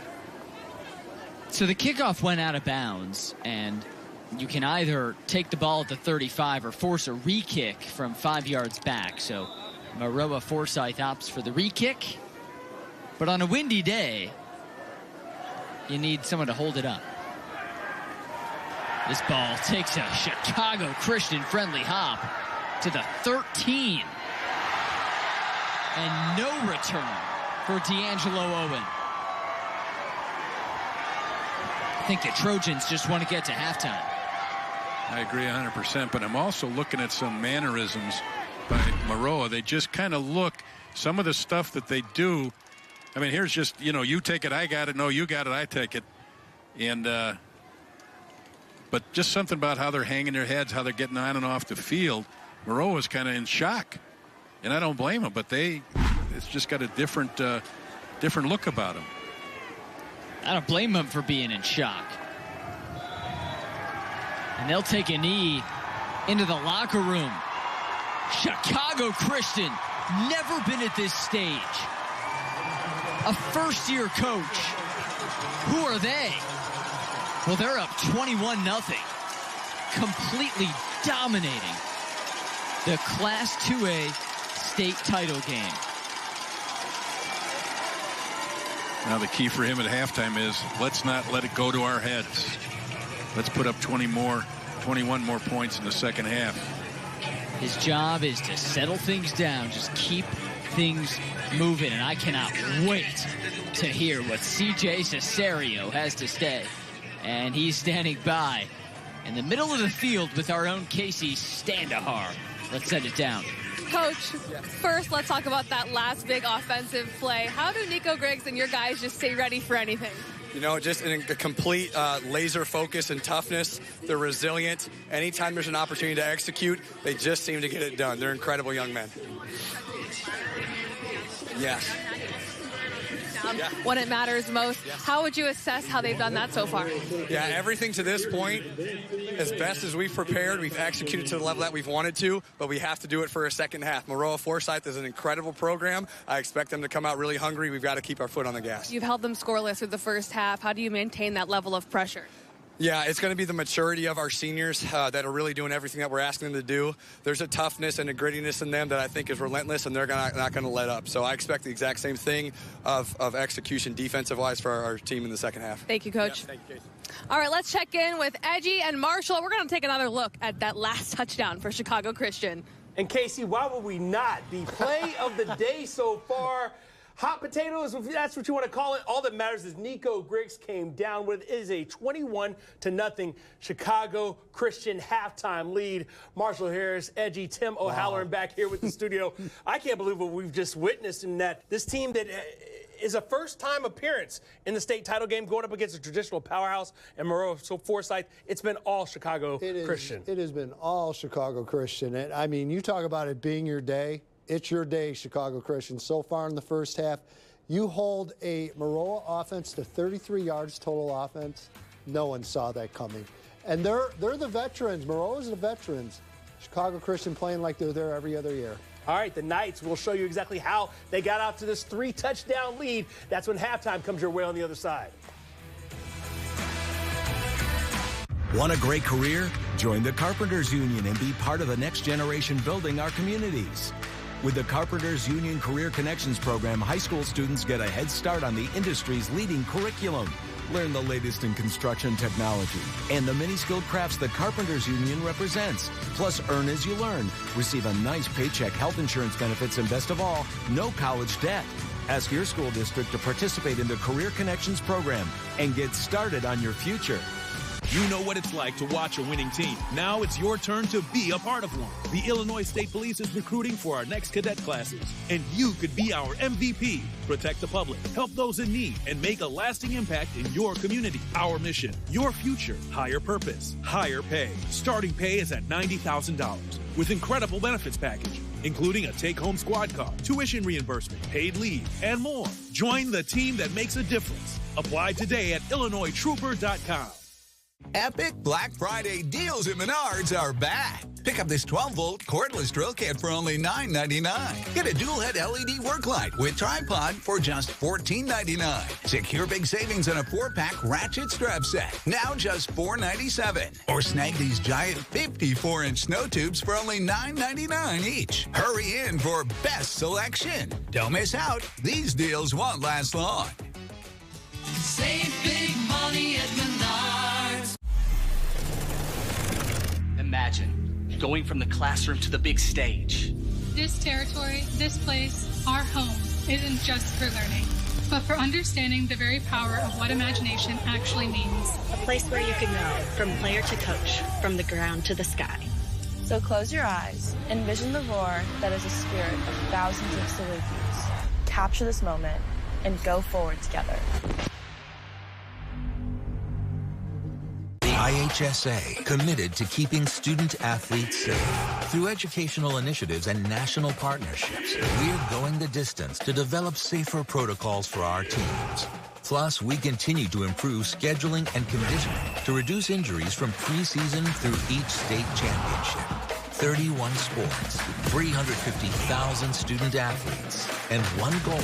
So the kickoff went out of bounds, and you can either take the ball at the 35 or force a re-kick from 5 yards back. So Maroa Forsyth opts for the re-kick. But on a windy day, you need someone to hold it up. This ball takes a Chicago Christian friendly hop to the 13. And no return for D'Angelo Owen. I think the Trojans just want to get to halftime. I agree 100%, but I'm also looking at some mannerisms by Maroa. They just kind of look, some of the stuff that they do. I mean, here's just, you know, you take it, I got it. No, you got it, I take it. And, but just something about how they're hanging their heads, how they're getting on and off the field. Maroa's kind of in shock. And I don't blame them, but it's just got a different look about them. I don't blame them for being in shock. And they'll take a knee into the locker room. Chicago Christian, never been at this stage. A first-year coach. Who are they? Well, they're up 21-0. Completely dominating the Class 2A state title game. Now the key for him at halftime is let's not let it go to our heads. Let's put up 21 more points in the second half. His job is to settle things down, just keep things moving, and I cannot wait to hear what C.J. Cesario has to say. And he's standing by in the middle of the field with our own Casey Standahar. Let's set it down. Coach, first let's talk about that last big offensive play. How do Nico Griggs and your guys just stay ready for anything? You know, just in a complete laser focus and toughness. They're resilient. Anytime there's an opportunity to execute, they just seem to get it done. They're incredible young men. Yes. touchdown when it matters most. How would you assess how they've done that so far? Yeah, everything to this point, as best as we've prepared, we've executed to the level that we've wanted to, but we have to do it for a second half. Maroa Forsyth is an incredible program. I expect them to come out really hungry. We've got to keep our foot on the gas. You've held them scoreless through the first half. How do you maintain that level of pressure? Yeah, it's going to be the maturity of our seniors that are really doing everything that we're asking them to do. There's a toughness and a grittiness in them that I think is relentless, and they're not going to let up. So I expect the exact same thing of execution defensive-wise for our team in the second half. Thank you, Coach. Thank you, Casey. All right, let's check in with Edgy and Marshall. We're going to take another look at that last touchdown for Chicago Christian. And Casey, why would we not? The play of the day so far. Hot potatoes, if that's what you want to call it. All that matters is Nico Griggs came down with it. It is a 21-0 Chicago Christian halftime lead. Marshall Harris, Edgy, Tim O'Halloran back here with the studio. I can't believe what we've just witnessed in that this team that is a first-time appearance in the state title game going up against a traditional powerhouse and Maroa Forsyth. It's been all Chicago Christian. It has been all Chicago Christian. And, I mean, you talk about it being your day. It's your day, Chicago Christian. So far in the first half, you hold a Maroa offense to 33 yards total offense. No one saw that coming. And they're the veterans. Maroa's the veterans. Chicago Christian playing like they're there every other year. All right, the Knights will show you exactly how they got out to this 3-touchdown lead. That's when halftime comes your way on the other side. Want a great career? Join the Carpenters Union and be part of the next generation building our communities. With the Carpenters Union Career Connections program, high school students get a head start on the industry's leading curriculum. Learn the latest in construction technology and the many skilled crafts the Carpenters Union represents. Plus, earn as you learn. Receive a nice paycheck, health insurance benefits, and best of all, no college debt. Ask your school district to participate in the Career Connections program and get started on your future. You know what it's like to watch a winning team. Now it's your turn to be a part of one. The Illinois State Police is recruiting for our next cadet classes, and you could be our MVP. Protect the public, help those in need, and make a lasting impact in your community. Our mission, your future, higher purpose, higher pay. Starting pay is at $90,000 with incredible benefits package, including a take-home squad car, tuition reimbursement, paid leave, and more. Join the team that makes a difference. Apply today at IllinoisTrooper.com. Epic Black Friday deals at Menards are back. Pick up this 12-volt cordless drill kit for only $9.99. Get a dual-head LED work light with tripod for just $14.99. Secure big savings on a 4-pack ratchet strap set, now just $4.97. Or snag these giant 54-inch snow tubes for only $9.99 each. Hurry in for best selection. Don't miss out. These deals won't last long. Save big money at Menards. Imagine going from the classroom to the big stage. This territory, this place, our home, isn't just for learning, but for understanding the very power of what imagination actually means. A place where you can go from player to coach, from the ground to the sky. So close your eyes, envision the roar that is a spirit of thousands of Salukis. Capture this moment and go forward together. IHSA, committed to keeping student-athletes safe. Through educational initiatives and national partnerships, we're going the distance to develop safer protocols for our teams. Plus, we continue to improve scheduling and conditioning to reduce injuries from preseason through each state championship. 31 sports, 350,000 student-athletes, and one goal,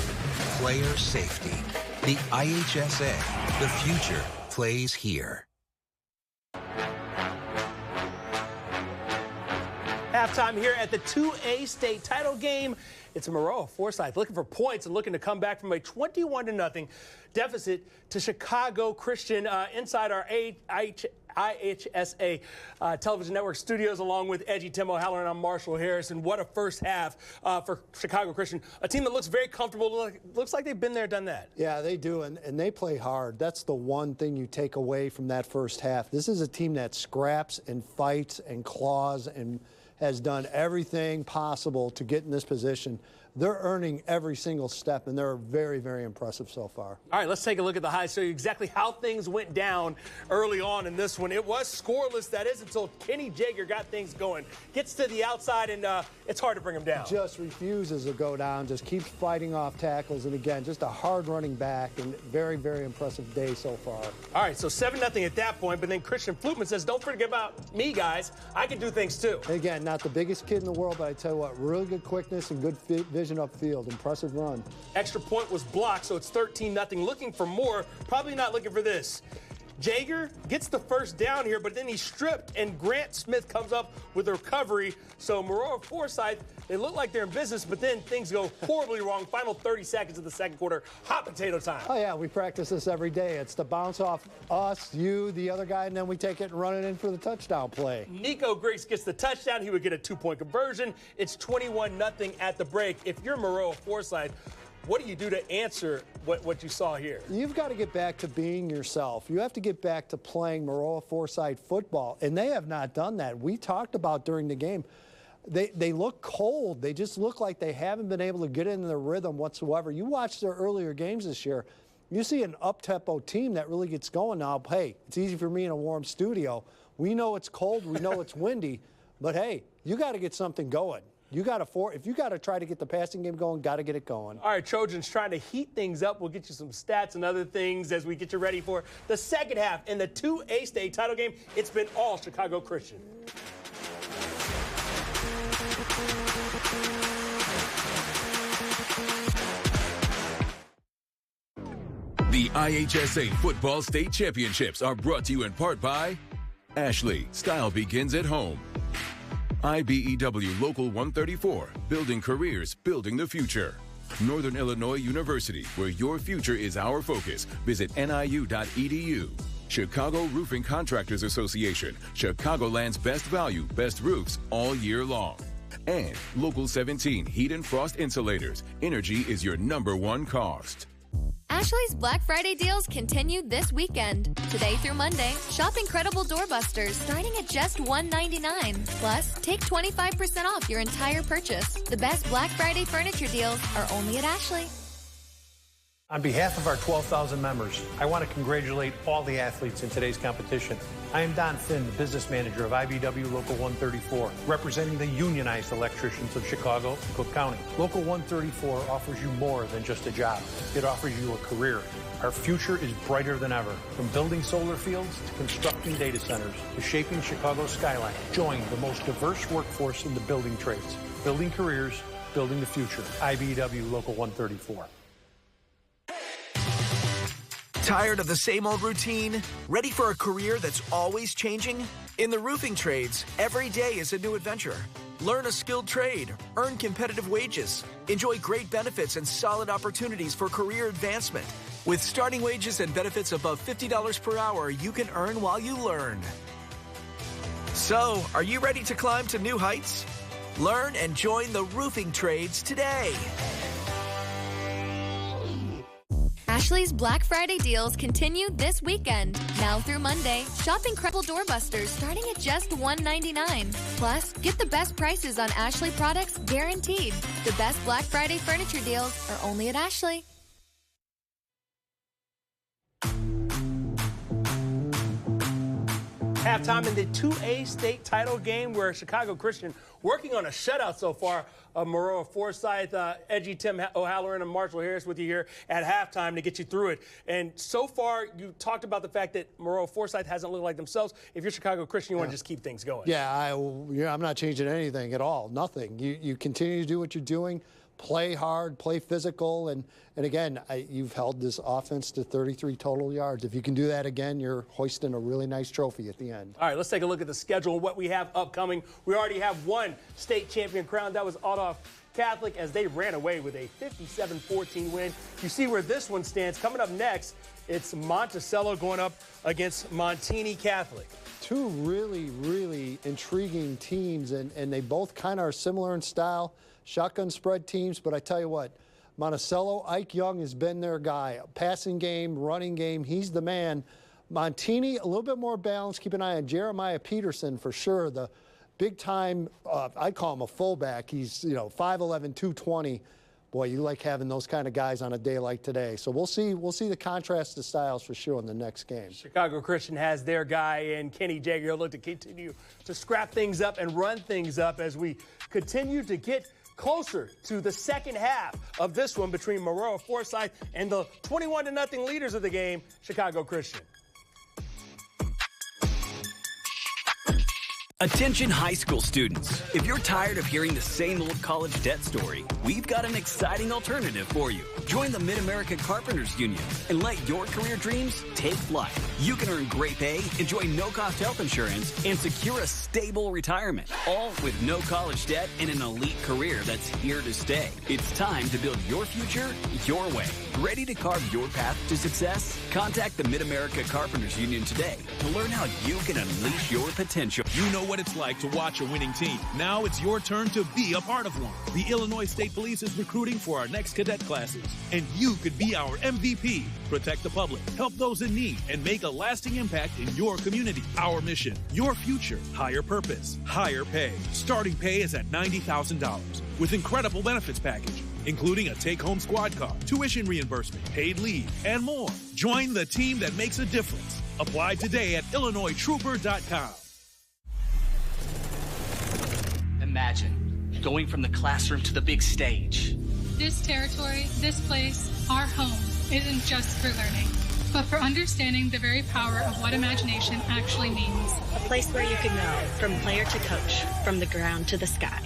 player safety. The IHSA, the future plays here. Halftime here at the 2A state title game. It's Maroa Forsyth looking for points and looking to come back from a 21-0 deficit to Chicago Christian inside our IHSA television network studios, along with Edgy, Tim O'Halloran, and I'm Marshall Harris. And what a first half for Chicago Christian, a team that looks very comfortable. Looks like they've been there, done that. Yeah, they do, and they play hard. That's the one thing you take away from that first half. This is a team that scraps and fights and claws and has done everything possible to get in this position. they're earning every single step, and they're very, very impressive so far. All right, let's take a look at the highlights, show you exactly how things went down early on in this one. It was scoreless, that is, until Kenny Jaeger got things going. Gets to the outside, and it's hard to bring him down. Just refuses to go down, just keeps fighting off tackles, and again, just a hard running back, and very, very impressive day so far. All right, so 7-0 at that point, but then Christian Flutman says, don't forget about me, guys. I can do things too. Again, not the biggest kid in the world, but I tell you what, really good quickness and good vision upfield. Impressive run. Extra point was blocked, so it's 13-0. Looking for more, probably not looking for this. Jaeger gets the first down here, but then he's stripped, and Grant Smith comes up with a recovery. So Maroa Forsyth, they look like they're in business, but then things go horribly wrong. Final 30 seconds of the second quarter, hot potato time. Oh, yeah, we practice this every day. It's to bounce off us, you, the other guy, and then we take it and run it in for the touchdown play. Nico Griggs gets the touchdown. He would get a 2-point conversion. It's 21-0 at the break. If you're Maroa Forsyth, what do you do to answer what you saw here? You've got to get back to being yourself. You have to get back to playing Maroa Forsyth football, and they have not done that. We talked about during the game, they look cold. They just look like they haven't been able to get into their rhythm whatsoever. You watch their earlier games this year, you see an up-tempo team that really gets going now. Hey, it's easy for me in a warm studio. We know it's cold. We know it's windy. But, hey, you got to get something going. If you got to try to get the passing game going, got to get it going. All right, Trojans trying to heat things up. We'll get you some stats and other things as we get you ready for the second half in the 2A state title game. It's been all Chicago Christian. The IHSA Football State Championships are brought to you in part by Ashley, style begins at home. IBEW Local 134, building careers, building the future. Northern Illinois University, where your future is our focus. Visit niu.edu. Chicago Roofing Contractors Association, Chicagoland's best value, best roofs all year long. And Local 17 Heat and Frost Insulators. Energy is your #1 cost. Ashley's Black Friday deals continue this weekend. Today through Monday, shop incredible doorbusters starting at just $1.99. Plus, take 25% off your entire purchase. The best Black Friday furniture deals are only at Ashley. On behalf of our 12,000 members, I want to congratulate all the athletes in today's competition. I am Don Finn, the business manager of IBEW Local 134, representing the unionized electricians of Chicago and Cook County. Local 134 offers you more than just a job. It offers you a career. Our future is brighter than ever. From building solar fields to constructing data centers to shaping Chicago's skyline. Join the most diverse workforce in the building trades. Building careers, building the future. IBEW Local 134. Tired of the same old routine? Ready for a career that's always changing? In the roofing trades, every day is a new adventure. Learn a skilled trade, earn competitive wages, enjoy great benefits and solid opportunities for career advancement. With starting wages and benefits above $50 per hour, you can earn while you learn. So, are you ready to climb to new heights? Learn and join the roofing trades today. Ashley's Black Friday deals continue this weekend. Now through Monday, shop incredible doorbusters starting at just $1.99. Plus, get the best prices on Ashley products guaranteed. The best Black Friday furniture deals are only at Ashley. Halftime in the 2A state title game where Chicago Christian working on a shutout so far of Maroa Forsyth, Edgy Tim O'Halloran and Marshall Harris with you here at halftime to get you through it. And so far, you talked about the fact that Maroa Forsyth hasn't looked like themselves. If you're Chicago Christian, you want to just keep things going. Yeah, I'm not changing anything at all. Nothing. You continue to do what you're doing. Play hard, play physical, and again, you've held this offense to 33 total yards. If you can do that again, you're hoisting a really nice trophy at the end. All right, let's take a look at the schedule and what we have upcoming. We already have one state champion crowned. That was Aldorf Catholic as they ran away with a 57-14 win. You see where this one stands. Coming up next, it's Monticello going up against Montini Catholic. Two really, really intriguing teams, and they both kind of are similar in style. Shotgun spread teams, but I tell you what, Monticello, Ike Young has been their guy. Passing game, running game, he's the man. Montini, a little bit more balanced. Keep an eye on Jeremiah Peterson for sure. The big time, I call him a fullback. He's 5'11", 220. boy, you like having those kind of guys on a day like today. So we'll see the contrast of styles for sure in the next game. Chicago Christian has their guy in Kenny Jagger. He'll look to continue to scrap things up and run things up as we continue to get closer to the second half of this one between Maroa, Forsyth, and the 21-0 leaders of the game, Chicago Christian. Attention high school students. If you're tired of hearing the same old college debt story, we've got an exciting alternative for you. Join the Mid-America Carpenters Union and let your career dreams take flight. You can earn great pay, enjoy no-cost health insurance, and secure a stable retirement, all with no college debt and an elite career that's here to stay. It's time to build your future your way. Ready to carve your path to success? Contact the Mid-America Carpenters Union today to learn how you can unleash your potential. You know what it's like to watch a winning team. Now it's your turn to be a part of one. The Illinois State Police is recruiting for our next cadet classes, and you could be our MVP. Protect the public, help those in need, and make a lasting impact in your community. Our mission, your future, higher purpose, higher pay. Starting pay is at $90,000 with incredible benefits package, including a take-home squad car, tuition reimbursement, paid leave, and more. Join the team that makes a difference. Apply today at IllinoisTrooper.com. Imagine going from the classroom to the big stage. This territory, this place, our home, isn't just for learning, but for understanding the very power of what imagination actually means. A place where you can go from player to coach, from the ground to the sky.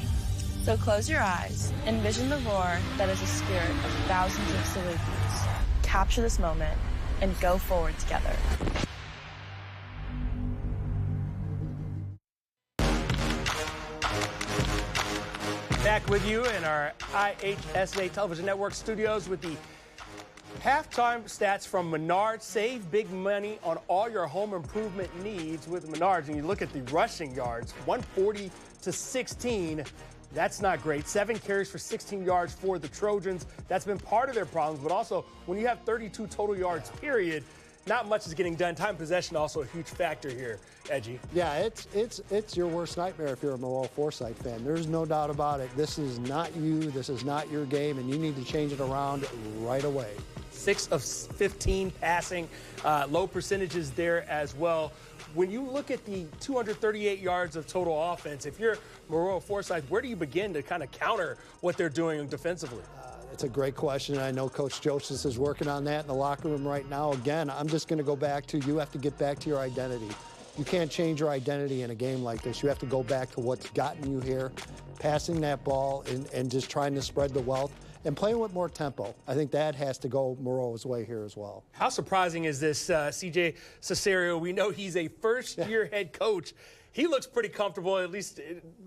So close your eyes, envision the roar that is a spirit of thousands of Salukis. Capture this moment and go forward together. Back with you in our IHSA Television Network studios with the halftime stats from Menards. Save big money on all your home improvement needs with Menards. And you look at the rushing yards, 140 to 16. That's not great. 7 carries for 16 yards for the Trojans. That's been part of their problems. But also, when you have 32 total yards, period, not much is getting done. Time possession also a huge factor here, Edgy. Yeah, it's your worst nightmare if you're a Maroa Forsyth fan. There's no doubt about it. This is not you. This is not your game, and you need to change it around right away. 6 of 15 passing, low percentages there as well. When you look at the 238 yards of total offense, if you're Maroa Forsyth, where do you begin to kind of counter what they're doing defensively? It's a great question. I know Coach Joseph is working on that in the locker room right now. Again, I'm just going to go back to you have to get back to your identity. You can't change your identity in a game like this. You have to go back to what's gotten you here, passing that ball and just trying to spread the wealth and playing with more tempo. I think that has to go Maroa's way here as well. How surprising is this, CJ Cesario? We know he's a first-year head coach. He looks pretty comfortable, at least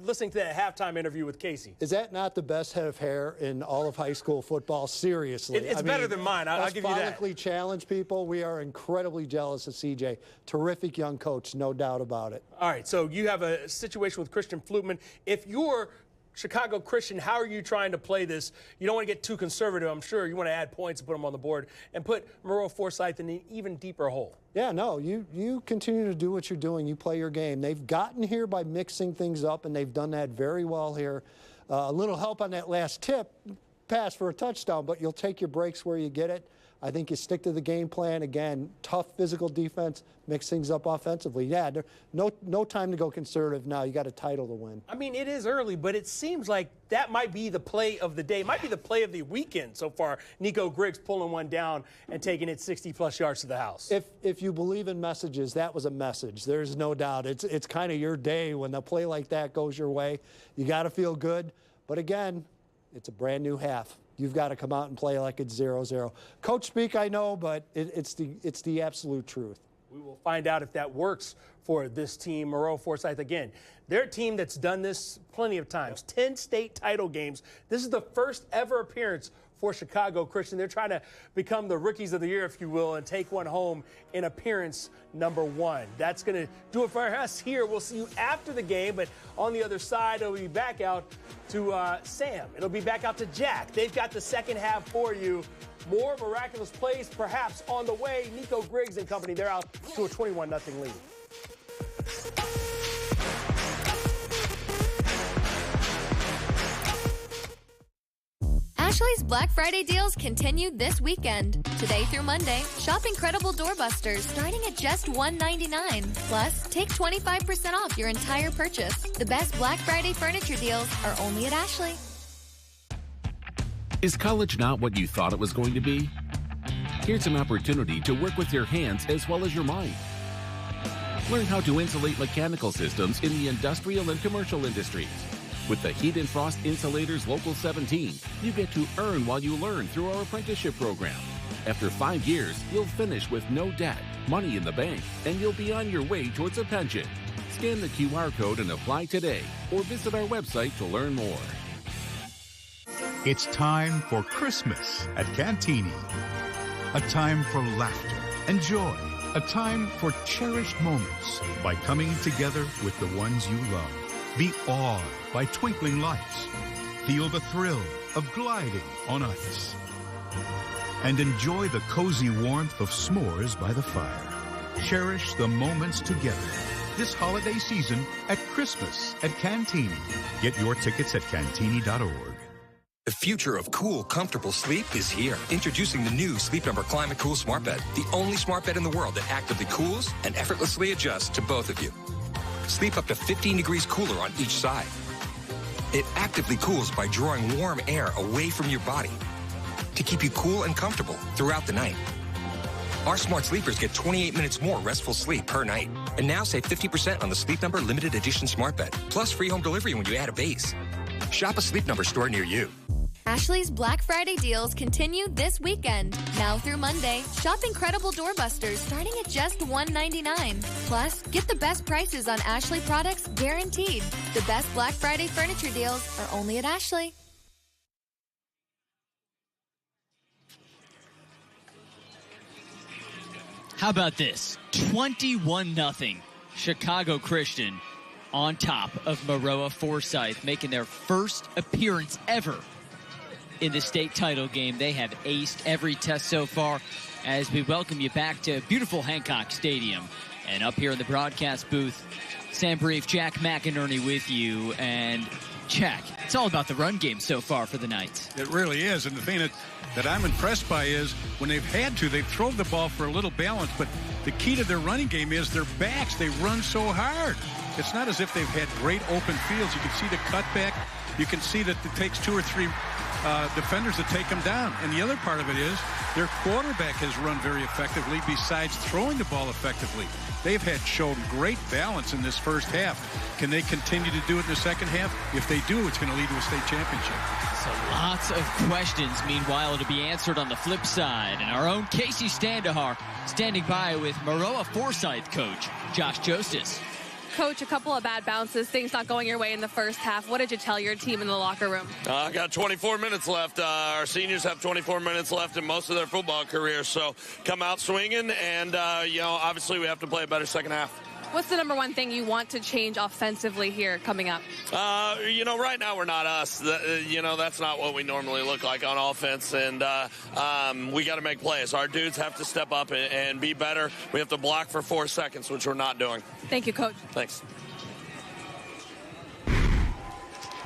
listening to that halftime interview with Casey. Is that not the best head of hair in all of high school football? Seriously. It's better than mine. I'll give you that. Phonically challenged people. We are incredibly jealous of CJ. Terrific young coach, no doubt about it. All right, so you have a situation with Christian Flutman. If you're Chicago Christian, how are you trying to play this? You don't want to get too conservative, I'm sure. You want to add points and put them on the board and put Maroa Forsyth in an even deeper hole. Yeah, no, you continue to do what you're doing. You play your game. They've gotten here by mixing things up, and they've done that very well here. A little help on that last tip pass for a touchdown, but you'll take your breaks where you get it. I think you stick to the game plan. Again, tough physical defense, mix things up offensively. Yeah, no time to go conservative now. You got a title to win. I mean, it is early, but it seems like that might be the play of the day. It might be the play of the weekend so far. Nico Griggs pulling one down and taking it 60-plus yards to the house. If you believe in messages, that was a message. There's no doubt. It's kind of your day when a play like that goes your way. You got to feel good. But again, it's a brand new half. You've got to come out and play like it's 0-0. Coach speak, I know, but it's the absolute truth. We will find out if that works for this team. Maroa Forsyth, again, they're a team that's done this plenty of times. 10 state title games. This is the first ever appearance for Chicago Christian. They're trying to become the rookies of the year, if you will, and take one home in appearance number 1. That's going to do it for us here. We'll see you after the game, but on the other side, it'll be back out to Sam. It'll be back out to Jack. They've got the second half for you. More miraculous plays perhaps on the way. Nico Griggs and company, they're out to a 21-0 lead. Ashley's Black Friday deals continue this weekend. Today through Monday, shop incredible doorbusters starting at just $1.99. Plus, take 25% off your entire purchase. The best Black Friday furniture deals are only at Ashley. Is college not what you thought it was going to be? Here's an opportunity to work with your hands as well as your mind. Learn how to insulate mechanical systems in the industrial and commercial industries. With the Heat and Frost Insulators Local 17, you get to earn while you learn through our apprenticeship program. After 5 years, you'll finish with no debt, money in the bank, and you'll be on your way towards a pension. Scan the QR code and apply today, or visit our website to learn more. It's time for Christmas at Cantini. A time for laughter and joy. A time for cherished moments by coming together with the ones you love. Be awed by twinkling lights. Feel the thrill of gliding on ice. And enjoy the cozy warmth of s'mores by the fire. Cherish the moments together this holiday season at Christmas at Cantini. Get your tickets at Cantini.org. The future of cool, comfortable sleep is here. Introducing the new Sleep Number Climate Cool Smart Bed, the only smart bed in the world that actively cools and effortlessly adjusts to both of you. Sleep up to 15 degrees cooler on each side. It actively cools by drawing warm air away from your body to keep you cool and comfortable throughout the night. Our smart sleepers get 28 minutes more restful sleep per night. And now save 50% on the Sleep Number Limited Edition Smart Bed, plus free home delivery when you add a base. Shop a Sleep Number store near you. Ashley's Black Friday deals continue this weekend. Now through Monday, shop incredible doorbusters starting at just $1.99. Plus, get the best prices on Ashley products guaranteed. The best Black Friday furniture deals are only at Ashley. How about this? 21-0. Chicago Christian on top of Maroa Forsyth, making their first appearance ever in the state title game. They have aced every test so far as we welcome you back to beautiful Hancock Stadium. And up here in the broadcast booth, Sam Brief, Jack McInerney with you. And Jack, it's all about the run game so far for the Knights. It really is. And the thing that I'm impressed by is when they've had to, they've thrown the ball for a little balance. But the key to their running game is their backs. They run so hard. It's not as if they've had great open fields. You can see the cutback. You can see that it takes 2 or 3 defenders to take them down. And the other part of it is their quarterback has run very effectively besides throwing the ball effectively. They've shown great balance in this first half. Can they continue to do it in the second half? If they do, it's going to lead to a state championship. So lots of questions, meanwhile, to be answered on the flip side. And our own Casey Standahar standing by with Maroa Forsyth coach Josh Jostis. Coach, a couple of bad bounces, things not going your way in the first half. What did you tell your team in the locker room? I got 24 minutes left. Our seniors have 24 minutes left in most of their football career. So come out swinging, and, obviously we have to play a better second half. What's the number one thing you want to change offensively here coming up? Right now we're not us. That's not what we normally look like on offense, and we got to make plays. Our dudes have to step up and be better. We have to block for 4 seconds, which we're not doing. Thank you, Coach. Thanks.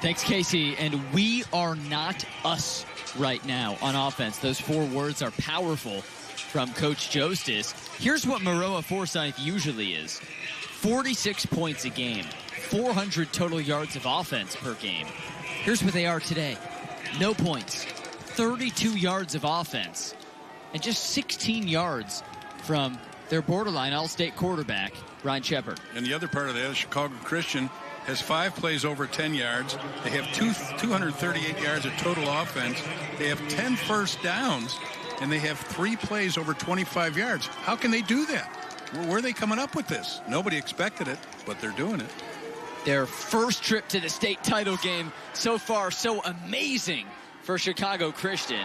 Thanks, Casey. And we are not us right now on offense. Those 4 words are powerful from Coach Jostis. Here's what Maroa Forsyth usually is. 46 points a game, 400 total yards of offense per game. Here's what they are today. No points, 32 yards of offense, and just 16 yards from their borderline all-state quarterback, Ryan Shepard. And the other part of that is Chicago Christian has 5 plays over 10 yards. They have 238 yards of total offense. They have 10 first downs, and they have 3 plays over 25 yards. How can they do that? Where are they coming up with this? Nobody expected it, but they're doing it. Their first trip to the state title game so far, so amazing for Chicago Christian.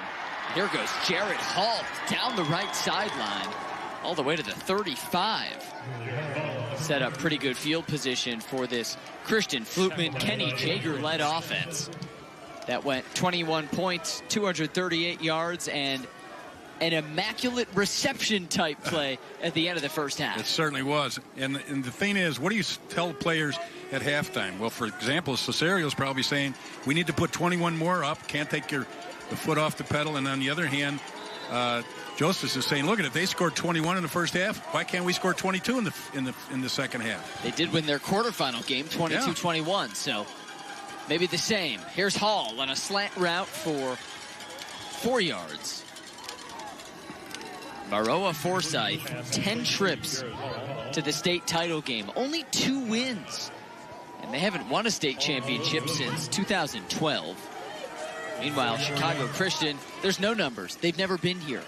Here goes Jared Hall down the right sideline, all the way to the 35. Set up pretty good field position for this Christian Flutman, Kenny Jager-led offense. That went 21 points, 238 yards, and an immaculate reception type play at the end of the first half. It certainly was. And the thing is, what do you tell players at halftime? Well, for example, Cesario's probably saying, we need to put 21 more up. Can't take your the foot off the pedal. And on the other hand, Joseph is saying, look at it, they scored 21 in the first half. Why can't we score 22 in the second half? They did win their quarterfinal game, 22-21, so maybe the same. Here's Hall on a slant route for 4 yards. Maroa Forsyth, 10 trips to the state title game, only 2 wins. And they haven't won a state championship since 2012. Meanwhile, Chicago Christian, there's no numbers. They've never been here.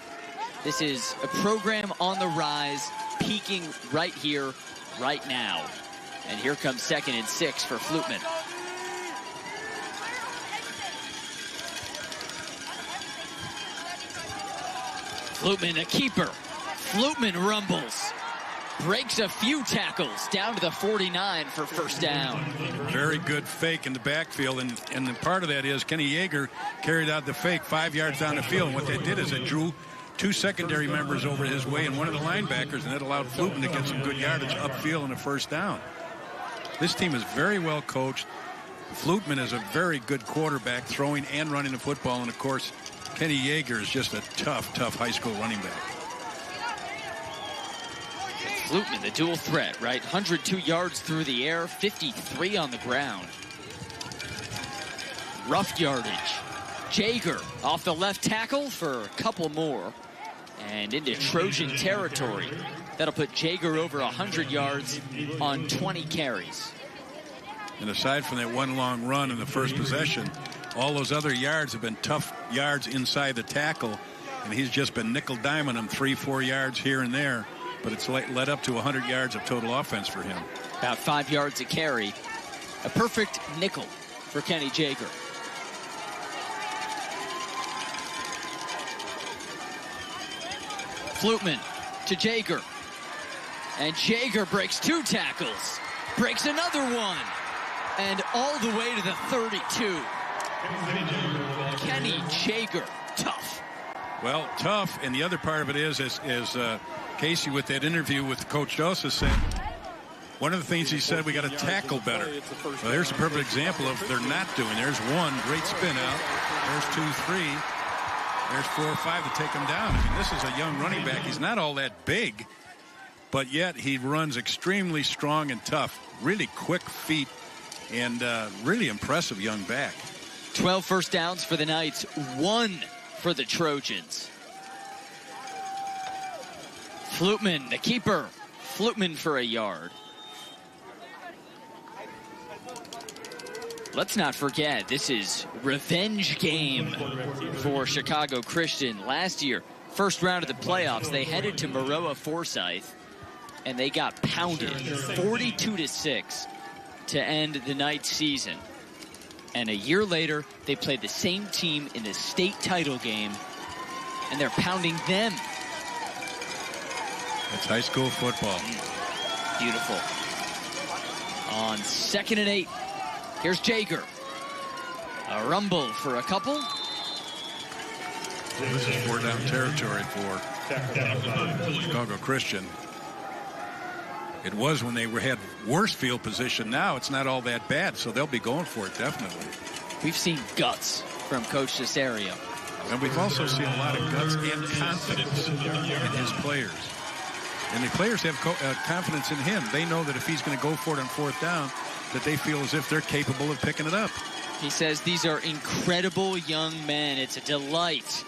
This is a program on the rise, peaking right here, right now. And here comes 2nd and 6 for Flutman. Flutman, a keeper. Flutman rumbles. Breaks a few tackles down to the 49 for first down. Very good fake in the backfield, and the part of that is Kenny Yeager carried out the fake 5 yards down the field. And what they did is they drew 2 secondary members over his way and one of the linebackers, and that allowed Flutman to get some good yardage upfield and a first down. This team is very well coached. Flutman is a very good quarterback, throwing and running the football, and of course Kenny Yeager is just a tough high school running back. Flutman, the dual threat, right? 102 yards through the air, 53 on the ground. Rough yardage. Jaeger off the left tackle for a couple more. And into Trojan territory. That'll put Jaeger over 100 yards on 20 carries. And aside from that one long run in the first possession, all those other yards have been tough yards inside the tackle. And he's just been nickel-diming them 3-4 yards here and there. But it's led up to 100 yards of total offense for him. About 5 yards a carry. A perfect nickel for Kenny Jaeger. Flutman to Jaeger. And Jaeger breaks 2 tackles. Breaks another one. And all the way to the 32. Kenny Jaeger, tough. Well, tough, and the other part of it is Casey, with that interview with Coach Joseph, said one of the things he said, we got to tackle better. Well, there's a perfect example of they're not doing. There's one great spin out. There's 2, 3. There's 4 or 5 to take him down. I mean, this is a young running back. He's not all that big, but yet he runs extremely strong and tough. Really quick feet and really impressive young back. 12 first downs for the Knights, 1 for the Trojans. Flutman, the keeper. Flutman for a yard. Let's not forget, this is revenge game for Chicago Christian. Last year, first round of the playoffs, they headed to Maroa Forsyth, and they got pounded 42-6 to end the Knights season. And a year later, they played the same team in the state title game, and they're pounding them. That's high school football. Beautiful. On 2nd and 8, here's Jaeger. A rumble for a couple. This is 4-down territory for Chicago Christian. It was when they had worse field position. Now it's not all that bad, so they'll be going for it, definitely. We've seen guts from Coach Cesario. And we've also seen a lot of guts and confidence in his players. And the players have confidence in him. They know that if he's going to go for it on 4th down, that they feel as if they're capable of picking it up. He says these are incredible young men. It's a delight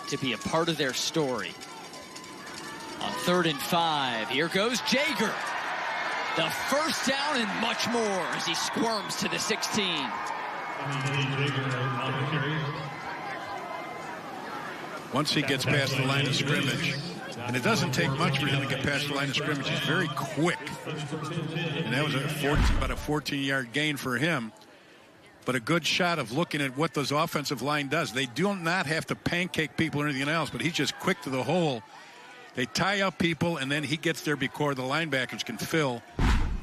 to be a part of their story. On 3rd and 5, here goes Jaeger. The first down and much more as he squirms to the 16. Once he gets past the line of scrimmage, and it doesn't take much for him to get past the line of scrimmage. He's very quick. And that was about a 14-yard gain for him. But a good shot of looking at what those offensive line does. They do not have to pancake people or anything else, but he's just quick to the hole. They tie up people, and then he gets there before the linebackers can fill.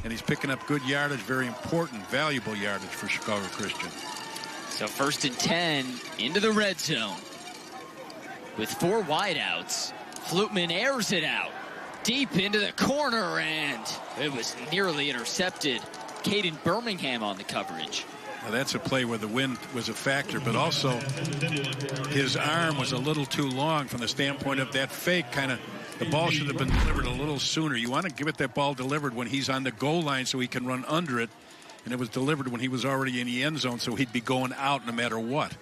And he's picking up good yardage, very important, valuable yardage for Chicago Christian. So 1st and 10 into the red zone. With 4 wideouts, Flutman airs it out deep into the corner, and it was nearly intercepted. Caden Birmingham on the coverage. Now that's a play where the wind was a factor, but also his arm was a little too long from the standpoint of that fake. The ball should have been delivered a little sooner. You want to give it that ball delivered when he's on the goal line so he can run under it, and it was delivered when he was already in the end zone, so he'd be going out no matter what.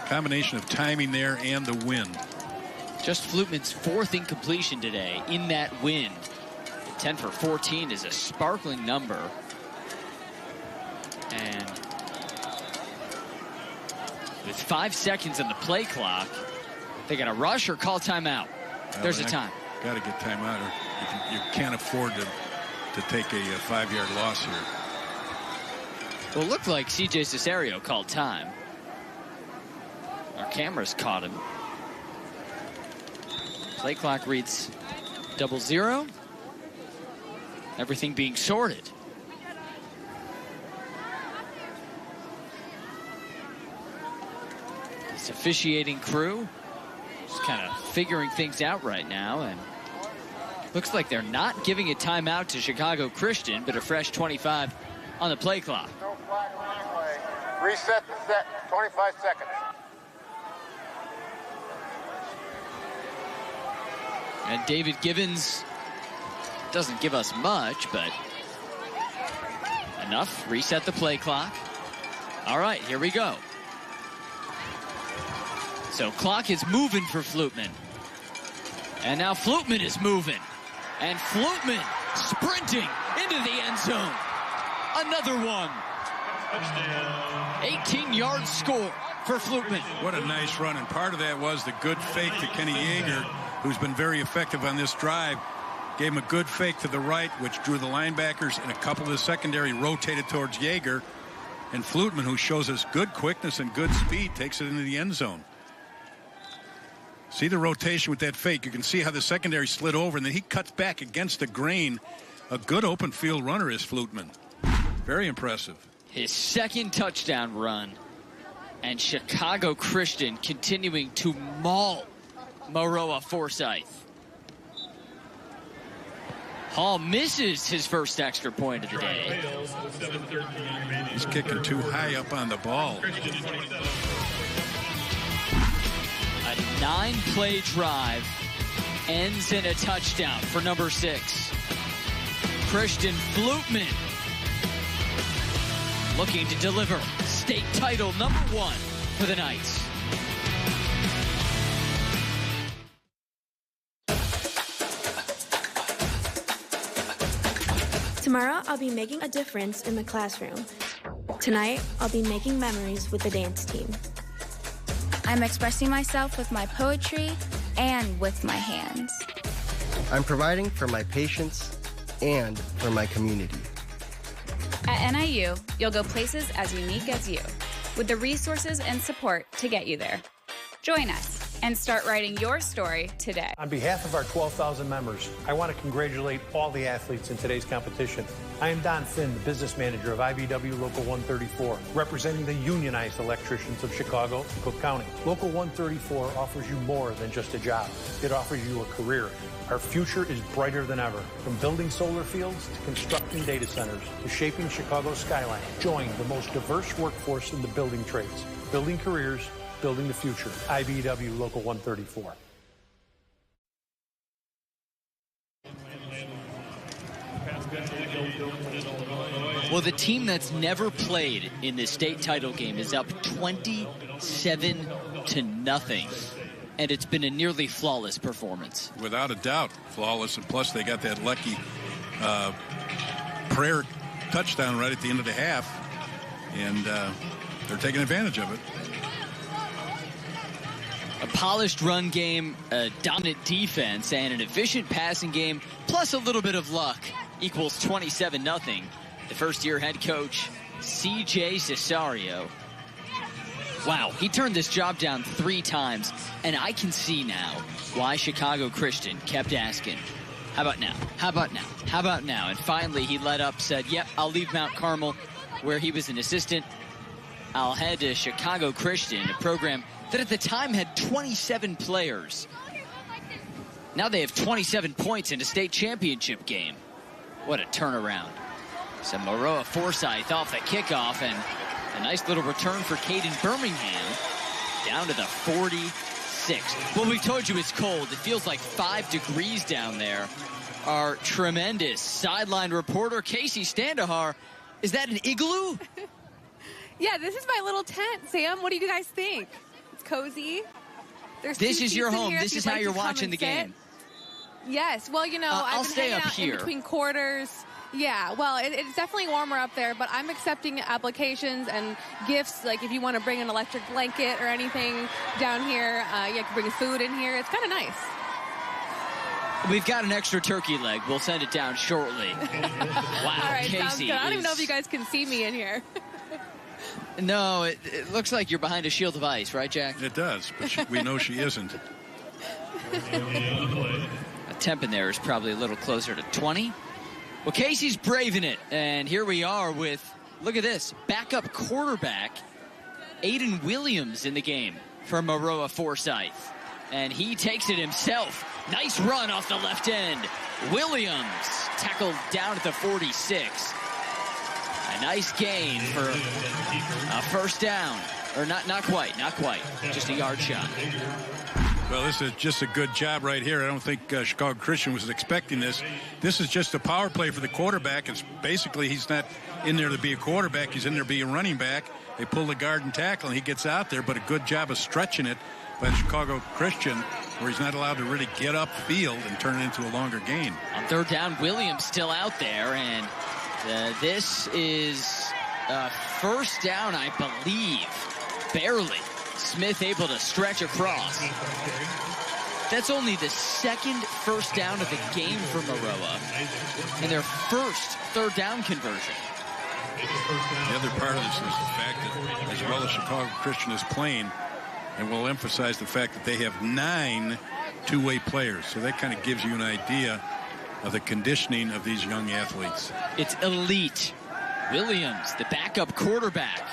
Combination of timing there and the wind. Just Flutman's 4th incompletion today in that wind. 10 for 14 is a sparkling number. And with 5 seconds on the play clock, they're going to rush or call timeout. There's a time. Got to get timeout, or you can't afford to take a 5-yard loss here. Well, it looked like CJ Cesario called time. Our cameras caught him. Play clock reads 00. Everything being sorted. This officiating crew just kind of figuring things out right now, and looks like they're not giving a timeout to Chicago Christian, but a fresh 25 on the play clock. Reset the set, 25 seconds. And David Gibbons doesn't give us much, but enough. Reset the play clock. All right, here we go. So clock is moving for Flutman. And now Flutman is moving. And Flutman sprinting into the end zone. Another one. 18-yard score for Flutman. What a nice run, and part of that was the good fake to Kenny Yeager, who's been very effective on this drive. Gave him a good fake to the right, which drew the linebackers, and a couple of the secondary rotated towards Yeager. And Flutman, who shows us good quickness and good speed, takes it into the end zone. See the rotation with that fake. You can see how the secondary slid over, and then he cuts back against the grain. A good open field runner is Flutman. Very impressive. His 2nd touchdown run. And Chicago Christian continuing to maul Maroa Forsyth. Hall misses his first extra point of the day. He's kicking too high up on the ball. A 9-play drive ends in a touchdown for number 6. Christian Flutman looking to deliver state title number 1 for the Knights. Tomorrow, I'll be making a difference in the classroom. Tonight, I'll be making memories with the dance team. I'm expressing myself with my poetry and with my hands. I'm providing for my patients and for my community. At NIU, you'll go places as unique as you, with the resources and support to get you there. Join us and start writing your story today. On behalf of our 12,000 members, I want to congratulate all the athletes in today's competition. I am Don Finn, the business manager of IBW Local 134, representing the unionized electricians of Chicago and Cook County. Local 134 offers you more than just a job. It offers you a career. Our future is brighter than ever. From building solar fields to constructing data centers to shaping Chicago's skyline. Join the most diverse workforce in the building trades. Building careers, building the future. IBW Local 134. Well, the team that's never played in the state title game is up 27-0. And it's been a nearly flawless performance. Without a doubt, flawless. And plus, they got that lucky prayer touchdown right at the end of the half. And they're taking advantage of it. A polished run game, a dominant defense, and an efficient passing game, plus a little bit of luck, equals 27-0. The first-year head coach, CJ Cesario. Wow, he turned this job down 3 times, and I can see now why Chicago Christian kept asking, how about now? How about now? How about now? And finally, he let up, said, yep, I'll leave Mount Carmel, where he was an assistant. I'll head to Chicago Christian, a program that at the time had 27 players. Now they have 27 points in a state championship game. What a turnaround. So Maroa Forsyth off the kickoff, and a nice little return for Caden Birmingham down to the 46. Well, we've told you it's cold. It feels like 5 degrees down there. Our tremendous sideline reporter, Casey Standahar. Is that an igloo? Yeah, this is my little tent, Sam. What do you guys think? It's cozy. This is your home. This is how you're watching the game. Yes. Well, you know, I've been hanging out in between quarters. Yeah, well, it's definitely warmer up there, but I'm accepting applications and gifts, like if you want to bring an electric blanket or anything down here. You can bring food in here. It's kind of nice. We've got an extra turkey leg. We'll send it down shortly. Wow, all right, Casey. Sounds good. I don't even know if you guys can see me in here. No, it looks like you're behind a shield of ice, right, Jack? It does, but we know she isn't. A temp in there is probably a little closer to 20. Well, Casey's braving it, and here we are with, look at this, backup quarterback Aiden Williams in the game for Maroa Forsyth. And he takes it himself. Nice run off the left end. Williams tackled down at the 46. A nice gain for a first down. Or not quite. Just a yard shot. Well, this is just a good job right here. I don't think Chicago Christian was expecting this. This is just a power play for the quarterback. It's basically he's not in there to be a quarterback. He's in there to be a running back. They pull the guard and tackle, and he gets out there. But a good job of stretching it by Chicago Christian, where he's not allowed to really get upfield and turn it into a longer gain. On third down, Williams still out there, and this is first down, I believe. Barely. Smith able to stretch across. That's only the second first down of the game for Maroa and their first third down conversion. The other part of this is the fact that as well as Chicago Christian is playing, and we'll emphasize the fact that they have 9 two-way players. So that kind of gives you an idea of the conditioning of these young athletes. It's elite. Williams, the backup quarterback,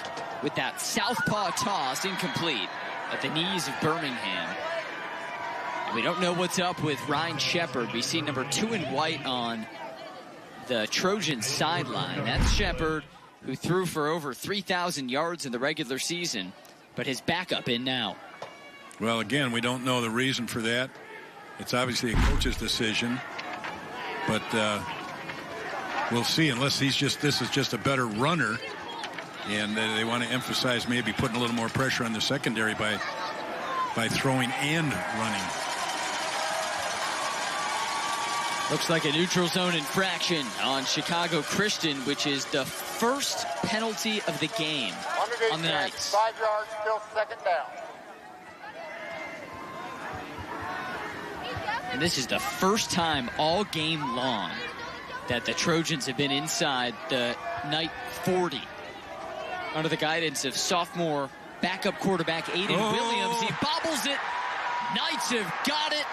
with that southpaw toss incomplete at the knees of Birmingham. And we don't know what's up with Ryan Shepard. We see number 2 in white on the Trojan sideline. That's Shepard, who threw for over 3,000 yards in the regular season, but his backup in now. Well, again, we don't know the reason for that. It's obviously a coach's decision, but we'll see. Unless this is just a better runner, and they want to emphasize maybe putting a little more pressure on the secondary by throwing and running. Looks like a neutral zone infraction on Chicago Christian, which is the first penalty of the game on the Knights. 5 yards, still second down. And this is the first time all game long that the Trojans have been inside the Knight 40. Under the guidance of sophomore backup quarterback Aiden Williams. He bobbles it. Knights have got it.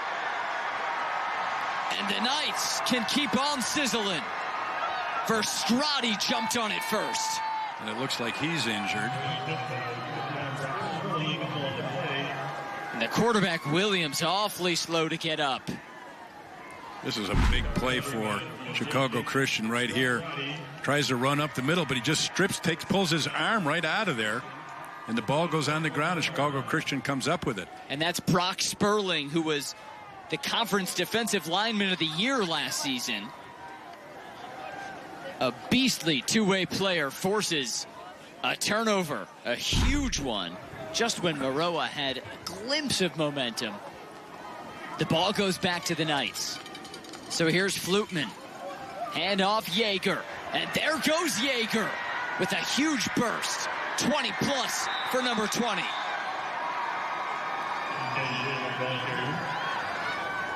And the Knights can keep on sizzling. Verstrati jumped on it first. And it looks like he's injured. And the quarterback Williams awfully slow to get up. This is a big play for Chicago Christian right here. Tries to run up the middle, but he just pulls his arm right out of there. And the ball goes on the ground, and Chicago Christian comes up with it. And that's Brock Sperling, who was the conference defensive lineman of the year last season. A beastly two-way player forces a turnover, a huge one, just when Maroa had a glimpse of momentum. The ball goes back to the Knights. So here's Flutman. Hand off Yeager. And there goes Yeager with a huge burst. 20 plus for number 20.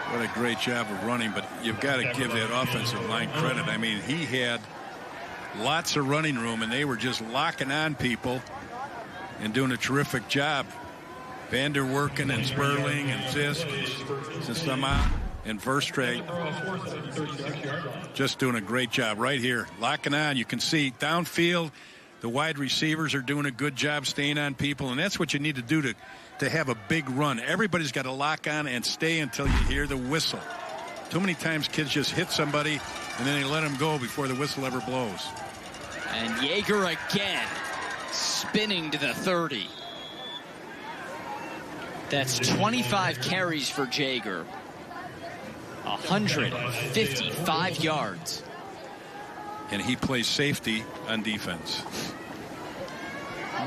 What a great job of running, but you've got to give that offensive line credit. I mean, he had lots of running room, and they were just locking on people and doing a terrific job. Vander Worken and Sperling and Zisk and Sama and Verstraete just doing a great job right here. Locking on. You can see downfield, the wide receivers are doing a good job staying on people, and that's what you need to do to have a big run. Everybody's got to lock on and stay until you hear the whistle. Too many times kids just hit somebody and then they let them go before the whistle ever blows. And Yeager again, spinning to the 30. That's 25 carries for Jaeger. 155 yards. And he plays safety on defense.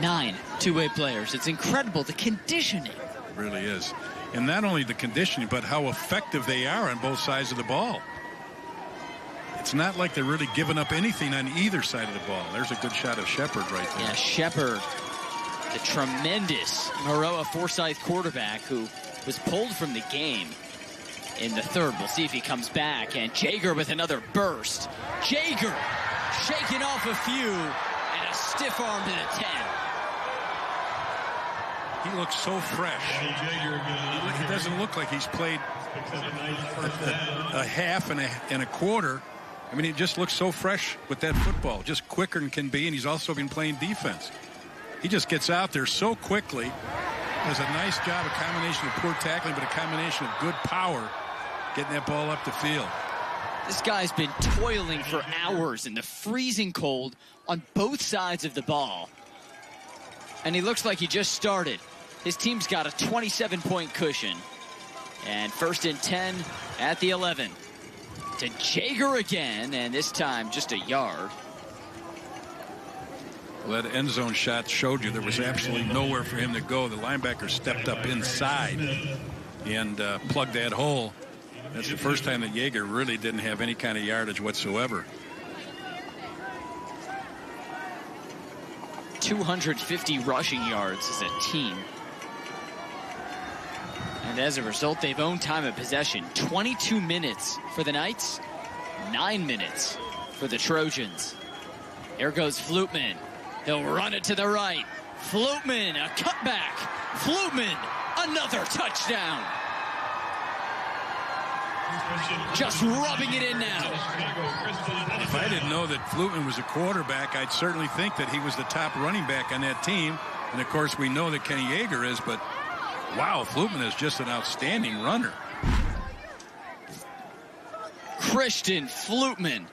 9 two-way players. It's incredible, the conditioning. It really is. And not only the conditioning, but how effective they are on both sides of the ball. It's not like they're really giving up anything on either side of the ball. There's a good shot of Shepard right there. Yeah, Shepard, the tremendous Maroa Forsyth quarterback who was pulled from the game in the third. We'll see if he comes back. And Jaeger with another burst. Jaeger shaking off a few and a stiff arm to the 10. He looks so fresh. He doesn't look like he's played a half and a quarter. I mean, he just looks so fresh with that football, just quicker than can be, and he's also been playing defense. He just gets out there so quickly. Does a nice job, a combination of poor tackling, but a combination of good power, getting that ball up the field. This guy's been toiling for hours in the freezing cold on both sides of the ball. And he looks like he just started. His team's got a 27-point cushion. And 1st and 10 at the 11. To Jaeger again, and this time just a yard. Well, that end zone shot showed you there was absolutely nowhere for him to go. The linebacker stepped up inside and plugged that hole. That's the first time that Jaeger really didn't have any kind of yardage whatsoever. 250 rushing yards as a team. And as a result, they've owned time of possession. 22 minutes for the Knights, 9 minutes for the Trojans. Here goes Flutman. He'll run it to the right. Flutman, a cutback. Flutman, another touchdown. Just rubbing it in now. If I didn't know that Flutman was a quarterback, I'd certainly think that he was the top running back on that team. And, of course, we know that Kenny Yeager is, but wow, Flutman is just an outstanding runner. Christian Flutman,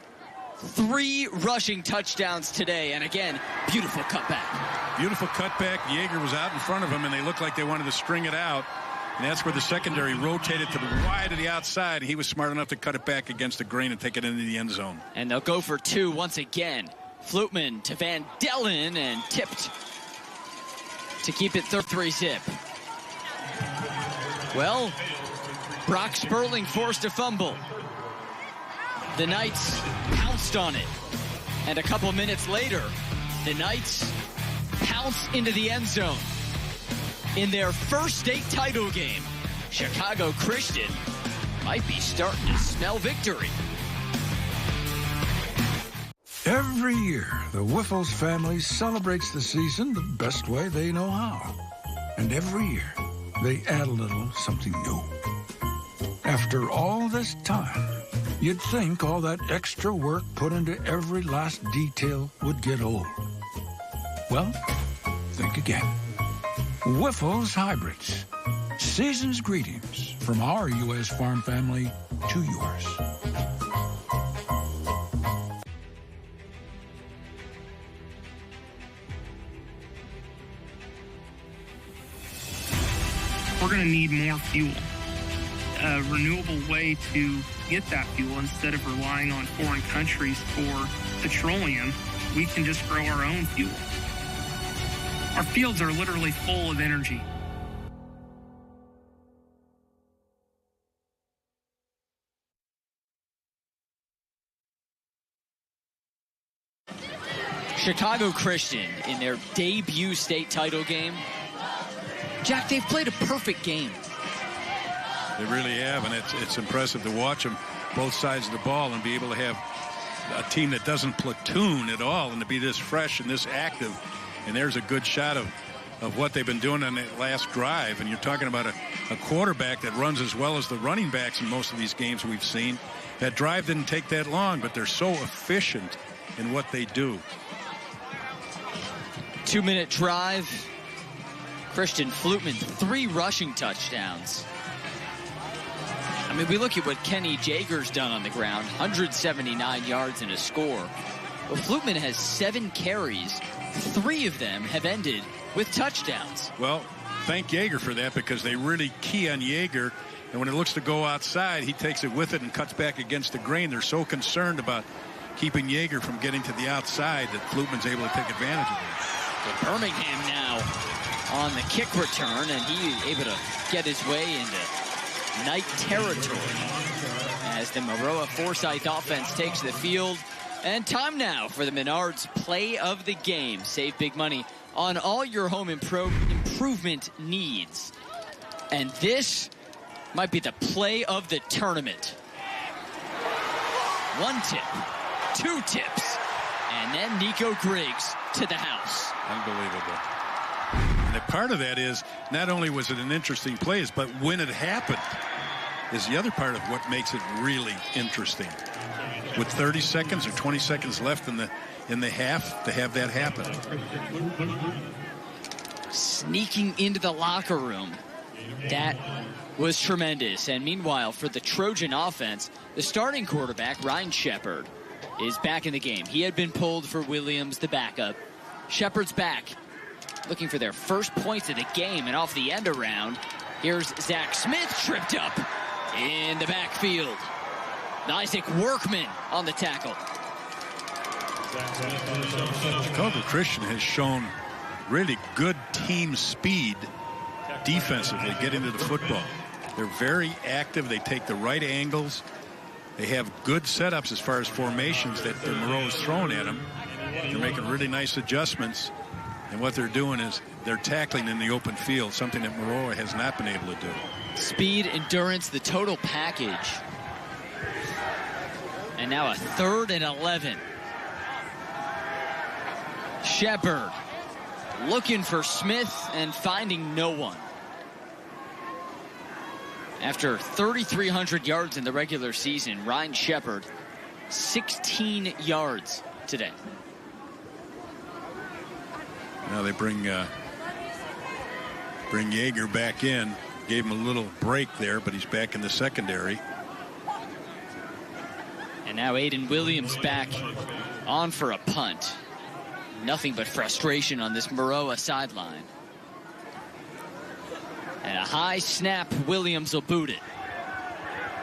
3 rushing touchdowns today, and again, beautiful cutback. Beautiful cutback. Yeager was out in front of him, and they looked like they wanted to string it out. And that's where the secondary rotated to the wide of the outside. He was smart enough to cut it back against the grain and take it into the end zone. And they'll go for 2 once again. Flutman to Van Dellen and tipped to keep it 3-zip. Well, Brock Sperling forced a fumble. The Knights pounced on it. And a couple minutes later, the Knights pounce into the end zone. In their first state title game, Chicago Christian might be starting to smell victory. Every year, the Whiffles family celebrates the season the best way they know how. And every year, they add a little something new. After all this time, you'd think all that extra work put into every last detail would get old. Well, think again. Whiffles Hybrids. Season's greetings from our U.S. farm family to yours. We're going to need more fuel. A renewable way to get that fuel instead of relying on foreign countries for petroleum, we can just grow our own fuel. Our fields are literally full of energy. Chicago Christian in their debut state title game. Jack, they've played a perfect game. They really have, and it's impressive to watch them both sides of the ball and be able to have a team that doesn't platoon at all and to be this fresh and this active. And there's a good shot of what they've been doing on that last drive. And you're talking about a quarterback that runs as well as the running backs in most of these games we've seen. That drive didn't take that long, but they're so efficient in what they do. 2-minute drive. Christian Flutman, 3 rushing touchdowns. I mean, we look at what Kenny Jaeger's done on the ground. 179 yards and a score. Well, Flutman has 7 carries. 3 of them have ended with touchdowns. Well, thank Yeager for that, because they really key on Yeager. And when it looks to go outside, he takes it with it and cuts back against the grain. They're so concerned about keeping Yeager from getting to the outside that Flutman's able to take advantage of it. But Birmingham now on the kick return, and he able to get his way into night territory as the Maroa Forsyth offense takes the field. And time now for the Menards play of the game. Save big money on all your home improvement needs. And this might be the play of the tournament. 1 tip, 2 tips, and then Nico Griggs to the house. Unbelievable. And a part of that is, not only was it an interesting play, but when it happened is the other part of what makes it really interesting. With 30 seconds or 20 seconds left in the half, to have that happen. Sneaking into the locker room. That was tremendous. And meanwhile, for the Trojan offense, the starting quarterback, Ryan Shepard, is back in the game. He had been pulled for Williams, the backup. Shepard's back, looking for their first points of the game, and off the end around, here's Zach Smith tripped up in the backfield. Isaac Workman on the tackle. Chicago Christian has shown really good team speed defensively getting to the football. They're very active. They take the right angles. They have good setups as far as formations that Maroa's throwing at them. They're making really nice adjustments. And what they're doing is they're tackling in the open field, something that Maroa has not been able to do. Speed, endurance, the total package. And now a 3rd and 11. Shepard looking for Smith and finding no one. After 3,300 yards in the regular season, Ryan Shepard, 16 yards today. Now they bring Yeager back in. Gave him a little break there, but he's back in the secondary. And now Aiden Williams back on for a punt. Nothing but frustration on this Maroa sideline. And a high snap, Williams will boot it.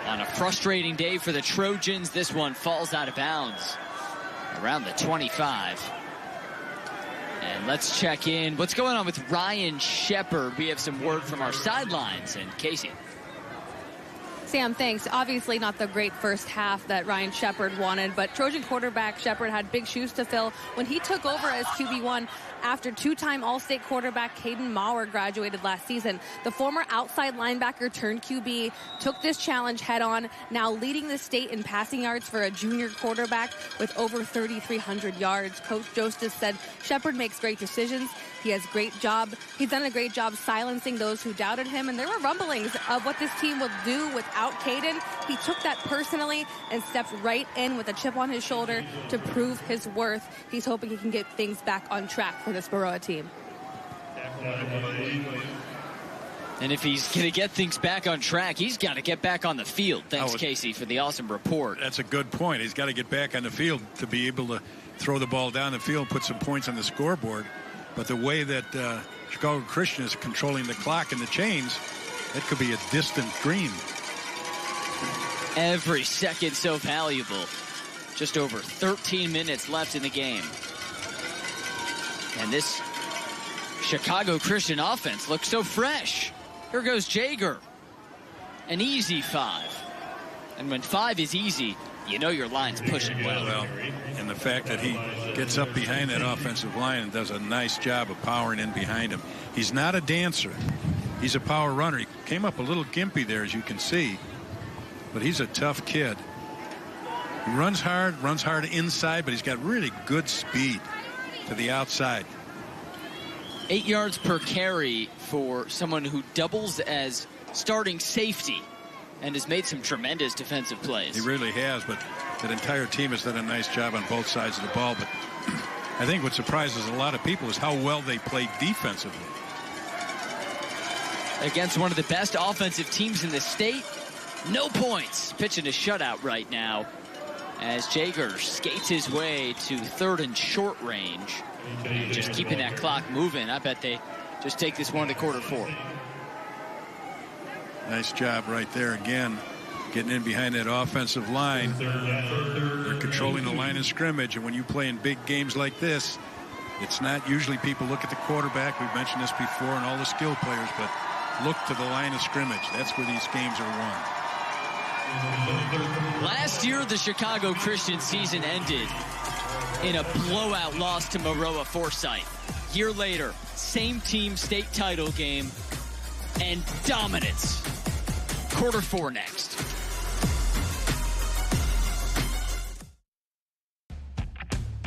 On a frustrating day for the Trojans, this one falls out of bounds around the 25. And let's check in. What's going on with Ryan Shepard? We have some word from our sidelines. And Casey. Sam, thanks. Obviously not the great first half that Ryan Shepard wanted, but Trojan quarterback Shepard had big shoes to fill when he took over as QB1 after 2-time All-State quarterback Caden Maurer graduated last season. The former outside linebacker turned QB took this challenge head on, now leading the state in passing yards for a junior quarterback with over 3,300 yards. Coach Jostis said Shepard makes great decisions. He's done a great job silencing those who doubted him, and there were rumblings of what this team would do without Caden. He took that personally and stepped right in with a chip on his shoulder to prove his worth. He's hoping he can get things back on track for this Maroa team. And if he's going to get things back on track, he's got to get back on the field. Thanks, Casey, for the awesome report. That's a good point. He's got to get back on the field to be able to throw the ball down the field, put some points on the scoreboard. But the way that Chicago Christian is controlling the clock and the chains, that could be a distant dream. Every second so valuable. Just over 13 minutes left in the game. And this Chicago Christian offense looks so fresh. Here goes Jaeger. An easy 5. And when 5 is easy, you know your line's pushing well. And the fact that he gets up behind that offensive line and does a nice job of powering in behind him. He's not a dancer. He's a power runner. He came up a little gimpy there, as you can see. But he's a tough kid. He runs hard inside, but he's got really good speed to the outside. 8 yards per carry for someone who doubles as starting safety and has made some tremendous defensive plays. He really has, but that entire team has done a nice job on both sides of the ball. But I think what surprises a lot of people is how well they played defensively. Against one of the best offensive teams in the state, no points. Pitching a shutout right now as Jaeger skates his way to third and short range. And just keeping that clock moving. I bet they just take this one to quarter four. Nice job right there again. Getting in behind that offensive line. They're controlling the line of scrimmage. And when you play in big games like this, it's not usually people look at the quarterback. We've mentioned this before, and all the skill players, but look to the line of scrimmage. That's where these games are won. Last year, the Chicago Christian season ended in a blowout loss to Maroa Forsyth. Year later, same team, state title game, and dominance. Quarter four next.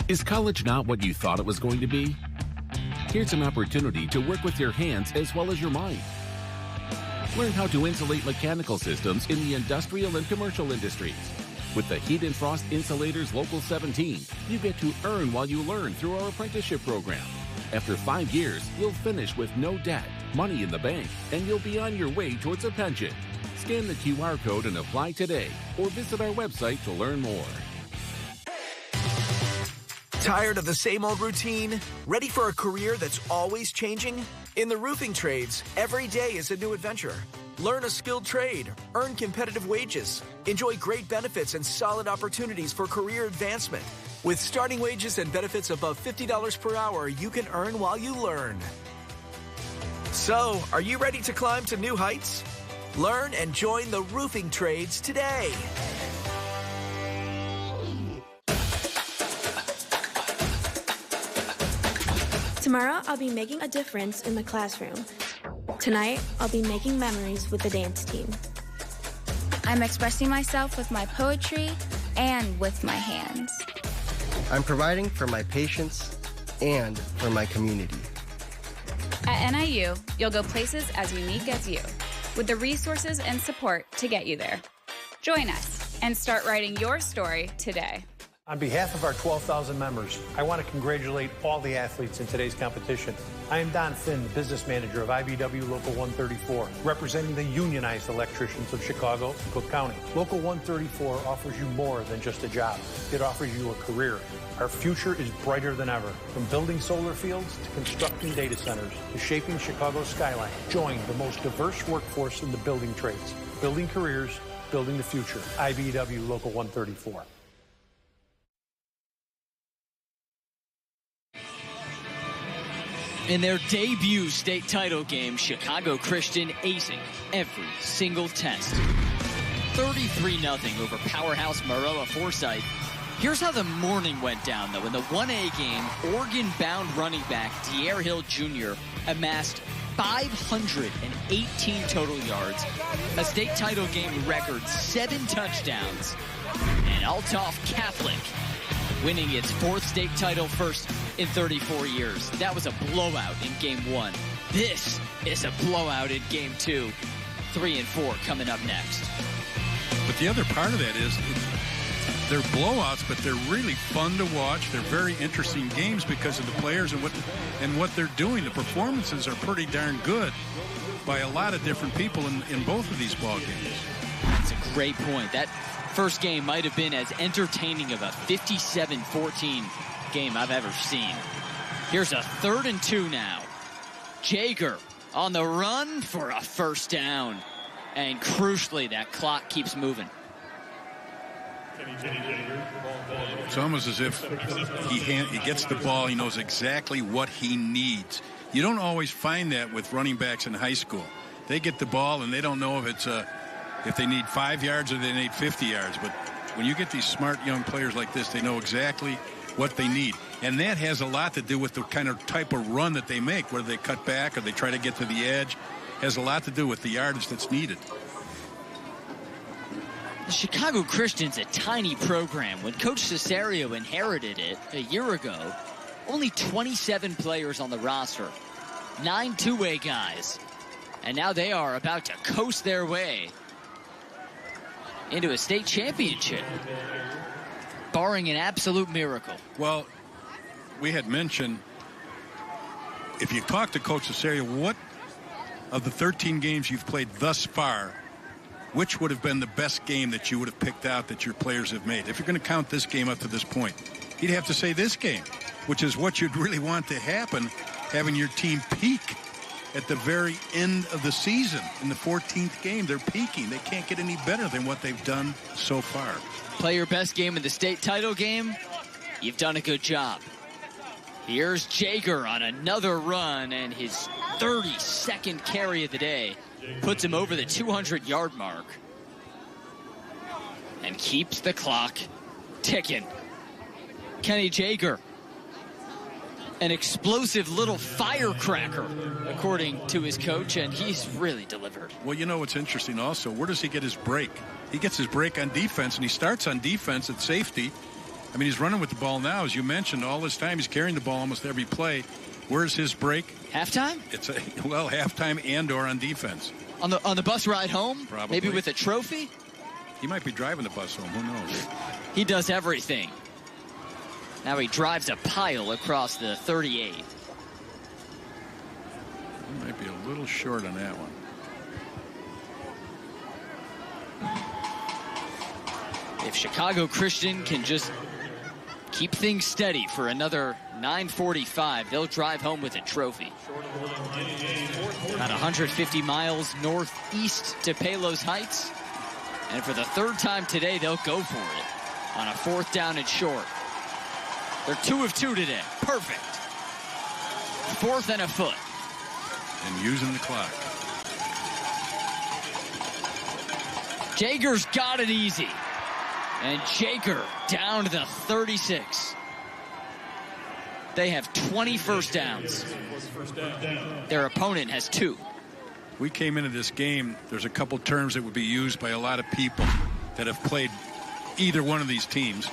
Is college not what you thought it was going to be? Here's an opportunity to work with your hands as well as your mind. Learn how to insulate mechanical systems in the industrial and commercial industries. With the Heat and Frost Insulators Local 17, you get to earn while you learn through our apprenticeship program. After 5 years, you'll finish with no debt, money in the bank, and you'll be on your way towards a pension. Scan the QR code and apply today, or visit our website to learn more. Tired of the same old routine? Ready for a career that's always changing? In the roofing trades, every day is a new adventure. Learn a skilled trade, earn competitive wages, enjoy great benefits and solid opportunities for career advancement. With starting wages and benefits above $50 per hour, you can earn while you learn. So, are you ready to climb to new heights? Learn and join the roofing trades today. Tomorrow, I'll be making a difference in the classroom. Tonight, I'll be making memories with the dance team. I'm expressing myself with my poetry and with my hands. I'm providing for my patients and for my community. At NIU, you'll go places as unique as you, with the resources and support to get you there. Join us and start writing your story today. On behalf of our 12,000 members, I want to congratulate all the athletes in today's competition. I am Don Finn, the business manager of IBW Local 134, representing the unionized electricians of Chicago and Cook County. Local 134 offers you more than just a job. It offers you a career. Our future is brighter than ever. From building solar fields to constructing data centers to shaping Chicago's skyline. Join the most diverse workforce in the building trades. Building careers, building the future. IBW Local 134. In their debut state title game, Chicago Christian acing every single test. 33-0 over powerhouse Maroa Forsyth. Here's how the morning went down, though. In the 1A game, Oregon-bound running back Dier Hill Jr. amassed 518 total yards, a state title game record 7 touchdowns, and Althoff Catholic winning its 4th state title first in 34 years. That was a blowout in game 1. This is a blowout in game 2. 3 and 4 coming up next. But the other part of that is they're blowouts, but they're really fun to watch. They're very interesting games because of the players and what they're doing. The performances are pretty darn good by a lot of different people in both of these ball games. That's a great point. That first game might have been as entertaining of a 57-14 game I've ever seen. Here's a 3rd and 2 now. Jaeger on the run for a first down. And crucially, that clock keeps moving. It's almost as if he gets the ball, he knows exactly what he needs. You don't always find that with running backs in high school. They get the ball and they don't know if they need 5 yards or they need 50 yards. But when you get these smart young players like this, they know exactly what they need. And that has a lot to do with the kind of type of run that they make, whether they cut back or they try to get to the edge. Has a lot to do with the yardage that's needed. The Chicago Christian's a tiny program. When Coach Cesario inherited it a year ago, only 27 players on the roster, 9 two-way guys. And now they are about to coast their way into a state championship, barring an absolute miracle. Well, we had mentioned, if you talk to Coach Cesario, what of the 13 games you've played thus far which would have been the best game that you would have picked out that your players have made? If you're going to count this game up to this point, you'd have to say this game, which is what you'd really want to happen, having your team peak at the very end of the season. In the 14th game, they're peaking. They can't get any better than what they've done so far. Play your best game in the state title game. You've done a good job. Here's Jaeger on another run, and his 32nd carry of the day puts him over the 200-yard mark and keeps the clock ticking. Kenny Jaeger, an explosive little firecracker, according to his coach, and he's really delivered. Well, you know what's interesting also, where does he get his break? He gets his break on defense, and he starts on defense at safety. I mean, he's running with the ball now, as you mentioned. All this time, he's carrying the ball almost every play. Where's his break? Halftime? It's halftime and/or on defense. On the bus ride home? Probably. Maybe with a trophy? He might be driving the bus home. Who knows? He does everything. Now he drives a pile across the 38. He might be a little short on that one. If Chicago Christian can just keep things steady for another 9:45, they'll drive home with a trophy. About 150 miles northeast to Palos Heights. And for the third time today, they'll go for it on a 4th down and short. They're 2 of 2 today. Perfect. 4th and a foot. And using the clock. Jaeger's got it easy. And Jaeger down to the 36. They have 20 first downs. Their opponent has 2. We came into this game, there's a couple terms that would be used by a lot of people that have played either one of these teams.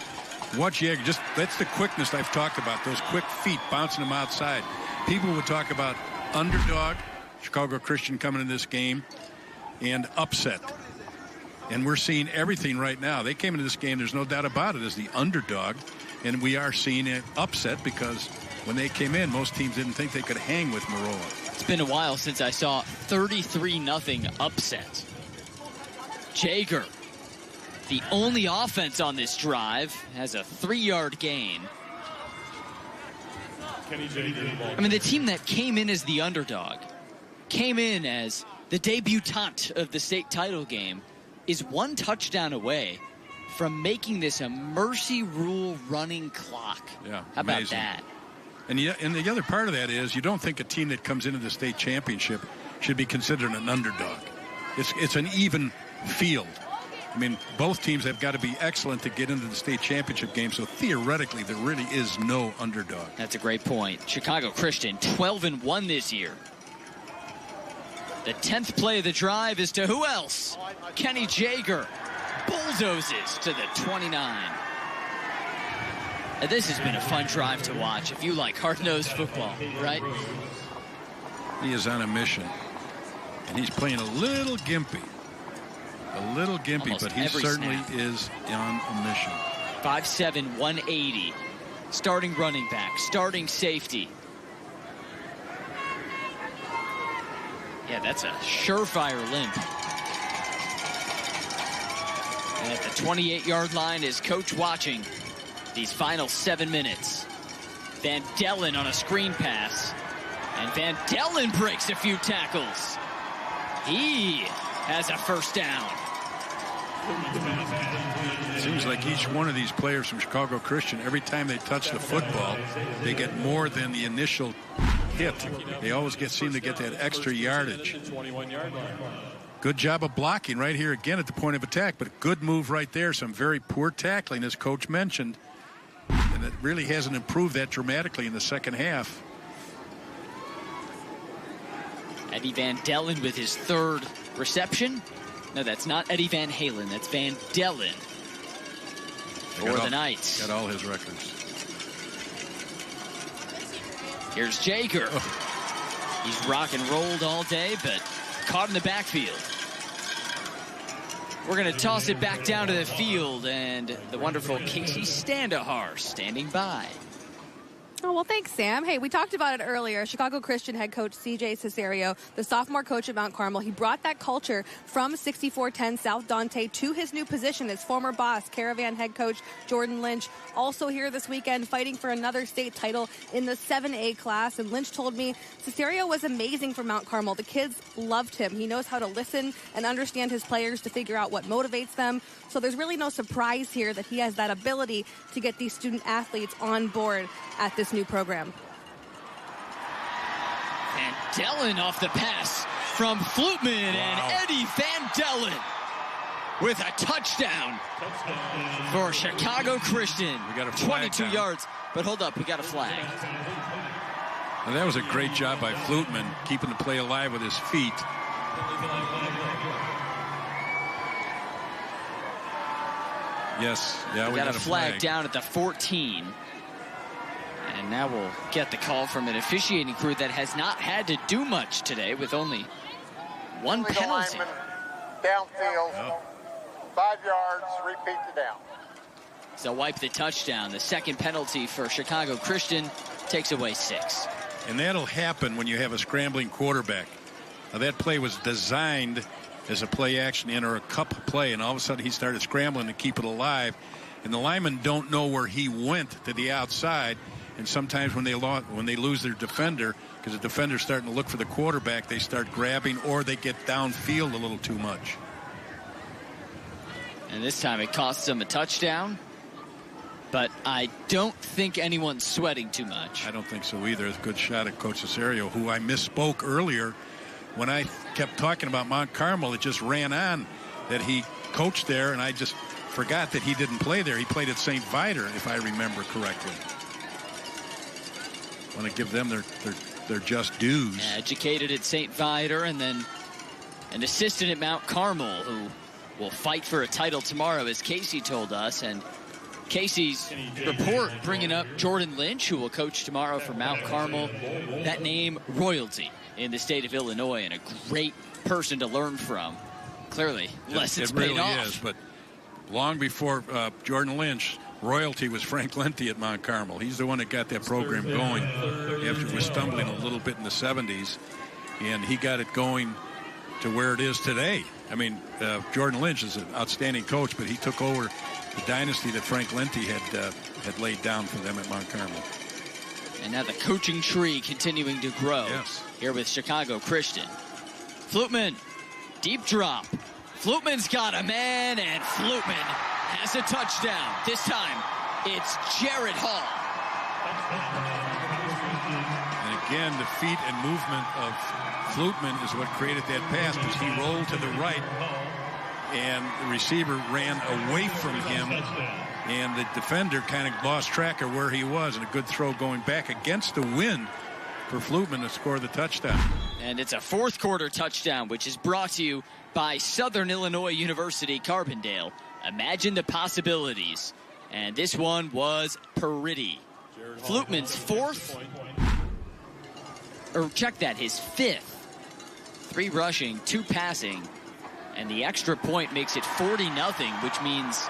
Watch Jaeger, that's the quickness I've talked about, those quick feet bouncing them outside. People would talk about underdog, Chicago Christian coming in this game, and upset. And we're seeing everything right now. They came into this game, there's no doubt about it, as the underdog. And we are seeing an upset because when they came in, most teams didn't think they could hang with Maroa. It's been a while since I saw 33-0 upset. Jaeger, the only offense on this drive, has a 3-yard gain. I mean, the team that came in as the underdog, came in as the debutante of the state title game, is 1 touchdown away from making this a mercy rule running clock. Yeah, how about amazing. that? And the other part of that is you don't think a team that comes into the state championship should be considered an underdog. It's an even field. I mean, both teams have got to be excellent to get into the state championship game, so theoretically there really is no underdog. That's a great point. Chicago Christian 12-1 this year. The 10th play of the drive is to who else? Kenny Jaeger bulldozes to the 29. This has been a fun drive to watch if you like hard-nosed football, right? He is on a mission, and he's playing a little gimpy. Almost but he certainly is on a mission. 5'7", 180. Starting running back, starting safety. Yeah, that's a surefire limp. And at the 28-yard line is coach watching these final 7 minutes. Van Dellen on a screen pass. And Van Dellen breaks a few tackles. He has a first down. It seems like each one of these players from Chicago Christian, every time they touch the football, they get more than the initial hit. They always seem to get that extra yardage. Good job of blocking right here again at the point of attack, but a good move right there. Some very poor tackling, as Coach mentioned. And it really hasn't improved that dramatically in the second half. Eddie Van Dellen with his 3rd reception. No, that's not Eddie Van Halen. That's Van Dellen for the Knights. Got all his records. Here's Jaeger. Oh. He's rock and rolled all day, but caught in the backfield. We're going to toss it back down to the field, and the wonderful Casey Standahar standing by. Oh, well, thanks, Sam. Hey, we talked about it earlier. Chicago Christian head coach CJ Cesario, the sophomore coach at Mount Carmel, he brought that culture from 6410 South Dante to his new position as former boss, Caravan head coach Jordan Lynch. Also here this weekend fighting for another state title in the 7A class. And Lynch told me Cesario was amazing for Mount Carmel. The kids loved him. He knows how to listen and understand his players to figure out what motivates them. So there's really no surprise here that he has that ability to get these student athletes on board at this new program. Van Dellen off the pass from Flutman, and Eddie Van Dellen with a touchdown for Chicago Christian. We got a flag 22 down. yards, but hold up, we got a flag. Well, that was a great job by Flutman, keeping the play alive with his feet. Yes, yeah, we got a flag down at the 14. And now we'll get the call from an officiating crew that has not had to do much today with only one Illegal penalty. lineman, downfield, 5 yards, repeat the down. So wipe the touchdown. The second penalty for Chicago Christian takes away 6. And that'll happen when you have a scrambling quarterback. Now, that play was designed as a play action in or a cup play, and all of a sudden he started scrambling to keep it alive. And the linemen don't know where he went to the outside. And sometimes when they lose their defender, because the defender's starting to look for the quarterback, they start grabbing or they get downfield a little too much. And this time it costs them a touchdown. But I don't think anyone's sweating too much. I don't think so either. It's a good shot at Coach Cesario, who I misspoke earlier. When I kept talking about Mount Carmel, it just ran on that he coached there, and I just forgot that he didn't play there. He played at St. Viator, if I remember correctly. I want to give them their just dues. Yeah, educated at St. Viator and then an assistant at Mount Carmel who will fight for a title tomorrow, as Casey told us. And Casey's report bringing up Jordan Lynch, who will coach tomorrow for Mount Carmel. That name, royalty in the state of Illinois, and a great person to learn from. Clearly, lessons paid off. It really is, but long before Jordan Lynch, royalty was Frank Lenti at Mount Carmel. He's the one that got that program going after it was stumbling a little bit in the 70s, and he got it going to where it is today. I mean, Jordan Lynch is an outstanding coach, but he took over the dynasty that Frank Lenti had laid down for them at Mount Carmel. And now the coaching tree continuing to grow here with Chicago Christian. Flutman, deep drop. Flutman's got a man, and Flutman has a touchdown. This time, it's Jared Hall. And again, the feet and movement of Flutman is what created that pass, because he rolled to the right, and the receiver ran away from him, and the defender kind of lost track of where he was, and a good throw going back against the wind for Flutman to score the touchdown. And it's a fourth quarter touchdown, which is brought to you by Southern Illinois University Carbondale. Imagine the possibilities. And this one was pretty. Flutman's fourth, or check that, his fifth. 3 rushing, 2 passing. And the extra point makes it 40-0, which means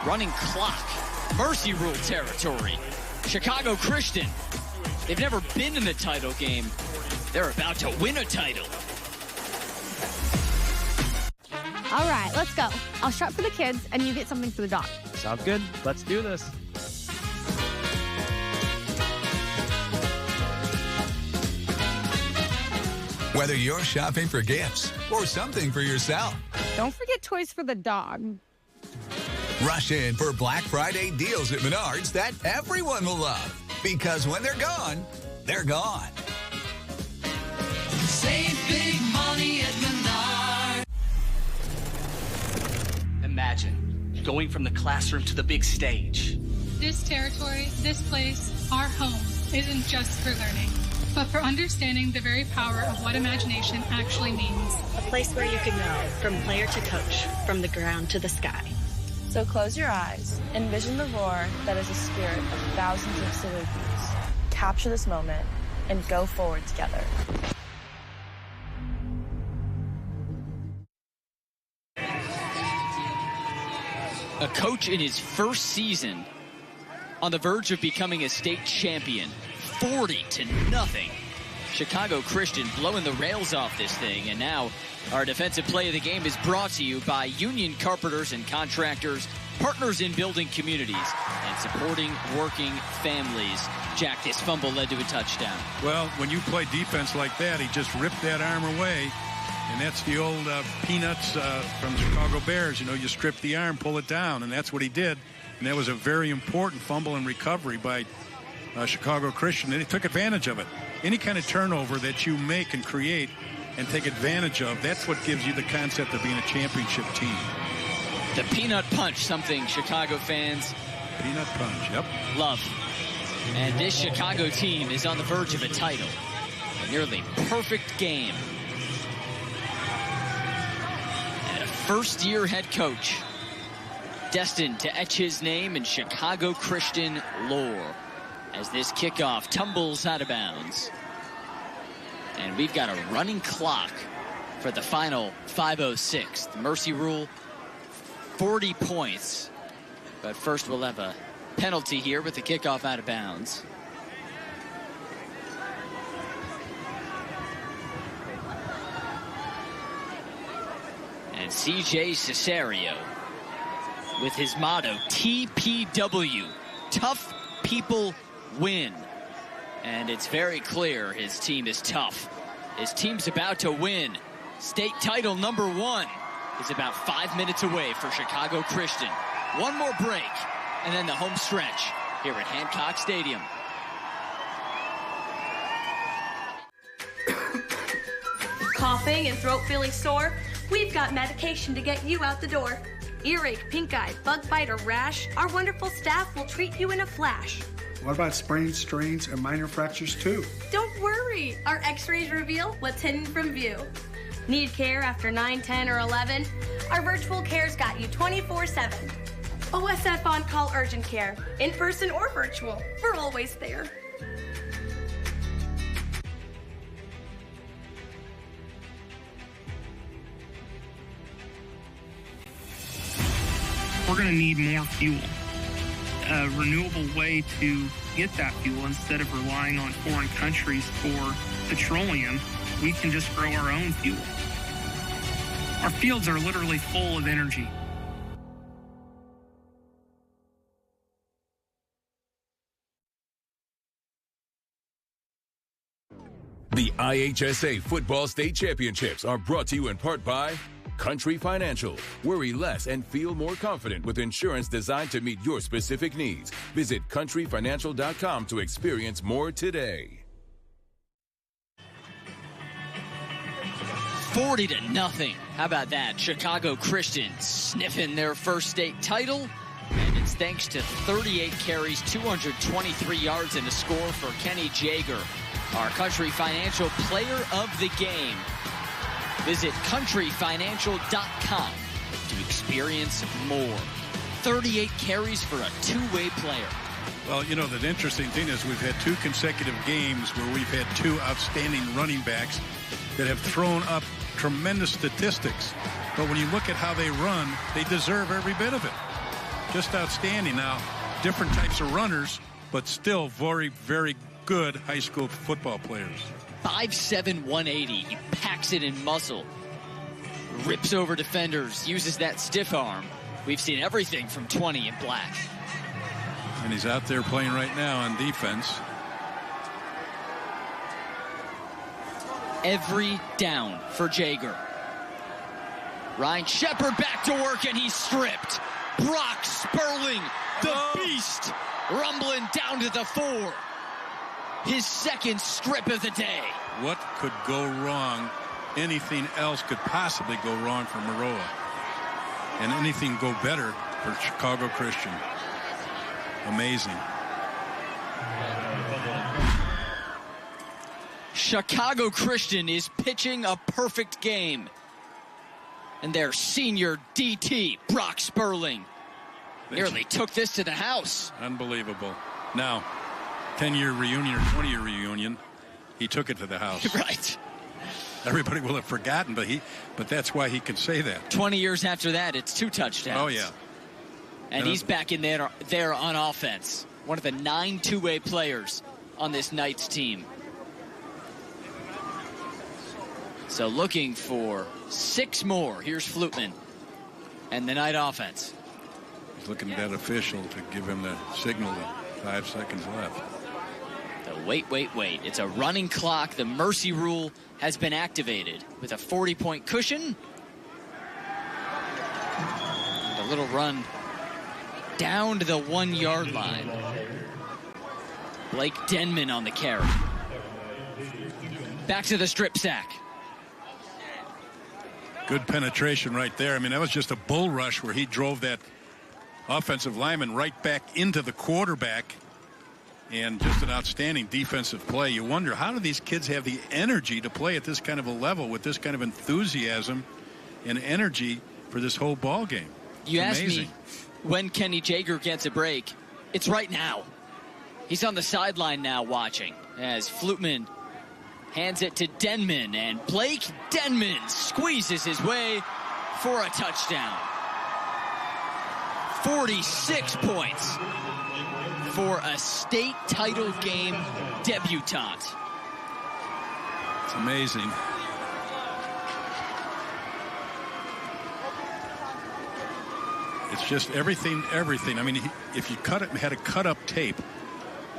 running clock, mercy rule territory. Chicago Christian, they've never been in a title game. They're about to win a title. All right, let's go. I'll shop for the kids, and you get something for the dog. Sounds good. Let's do this. Whether you're shopping for gifts or something for yourself, Don't forget toys for the dog. rush in for Black Friday deals at Menards that everyone will love. Because when they're gone, they're gone. Save big money at Menards. Imagine going from the classroom to the big stage. This territory, this place, our home, isn't just for learning, but for understanding the very power of what imagination actually means. A place where you can go from player to coach, from the ground to the sky. So close your eyes, envision the roar that is a spirit of thousands of Salukis. Capture this moment and go forward together. A coach in his first season on the verge of becoming a state champion. 40-0. Chicago Christian blowing the rails off this thing. And now our defensive play of the game is brought to you by Union Carpenters and Contractors, partners in building communities and supporting working families. Jack, this fumble led to a touchdown. Well, when you play defense like that, he just ripped that arm away. And that's the old peanuts from Chicago Bears. You know, you strip the arm, pull it down, and that's what he did. And that was a very important fumble and recovery by Chicago Christian, and he took advantage of it. Any kind of turnover that you make and create and take advantage of, that's what gives you the concept of being a championship team. The peanut punch, something Chicago fans peanut punch, yep, love. And this Chicago team is on the verge of a title. A nearly perfect game. And a first-year head coach destined to etch his name in Chicago Christian lore as this kickoff tumbles out of bounds. And we've got a running clock for the final 5:06. The mercy rule, 40 points. But first we'll have a penalty here with the kickoff out of bounds. And C.J. Cesario with his motto, TPW, tough people win. And it's very clear his team is tough. His team's about to win. State title number 1 is about 5 minutes away for Chicago Christian. One more break, and then the home stretch here at Hancock Stadium. Coughing and throat feeling sore? We've got medication to get you out the door. Earache, pink eye, bug bite, or rash? Our wonderful staff will treat you in a flash. What about sprains, strains, and minor fractures too? Don't worry, our x-rays reveal what's hidden from view. Need care after 9, 10, or 11? Our virtual care's got you 24/7. OSF on-call urgent care, in person or virtual, we're always there. We're going to need more fuel. A renewable way to get that fuel instead of relying on foreign countries for petroleum, we can just grow our own fuel. Our fields are literally full of energy. The IHSA Football State Championships are brought to you in part by Country Financial. Worry less and feel more confident with insurance designed to meet your specific needs. Visit countryfinancial.com to experience more today. 40-0. How about that? Chicago Christian sniffing their first state title. And it's thanks to 38 carries, 223 yards, and a score for Kenny Jaeger, our Country Financial Player of the Game. Visit countryfinancial.com to experience more. 38 carries for a two-way player. Well, you know, the interesting thing is we've had 2 consecutive games where we've had 2 outstanding running backs that have thrown up tremendous statistics. But when you look at how they run, they deserve every bit of it. Just outstanding. Now, different types of runners, but still very, very good high school football players. 5'7", 180. He packs it in muscle. Rips over defenders. Uses that stiff arm. We've seen everything from 20 in black. And he's out there playing right now on defense. Every down for Jaeger. Ryan Shepard back to work, and he's stripped. Brock Sperling, the beast, rumbling down to the 4. His second strip of the day. What could go wrong? Anything else could possibly go wrong for Maroa. And anything go better for Chicago Christian. Amazing. Chicago Christian is pitching a perfect game. And their senior DT, Brock Sperling, nearly took this to the house. Unbelievable. Now, 10-year reunion or 20-year reunion, he took it to the house. Right. Everybody will have forgotten, but that's why he can say that. 20 years after that, it's 2 touchdowns. Oh, yeah. And he's back in there on offense. one of the 9 two-way players on this Knights team. So looking for 6 more. Here's Flutman and the Knight offense. He's looking at that official to give him the signal that 5 seconds left. The wait. It's a running clock. The mercy rule has been activated with a 40-point cushion. The little run down to the 1-yard line. Blake Denman on the carry. Back to the strip sack. Good penetration right there. I mean, that was just a bull rush where he drove that offensive lineman right back into the quarterback, and just an outstanding defensive play. You wonder, how do these kids have the energy to play at this kind of a level with this kind of enthusiasm and energy for this whole ball game? You asked me when Kenny Jager gets a break. It's right now. He's on the sideline now watching as Flutman hands it to Denman, and Blake Denman squeezes his way for a touchdown. 46 points for a state title game debutante. It's amazing. It's just everything. I mean, if you had a cut-up tape,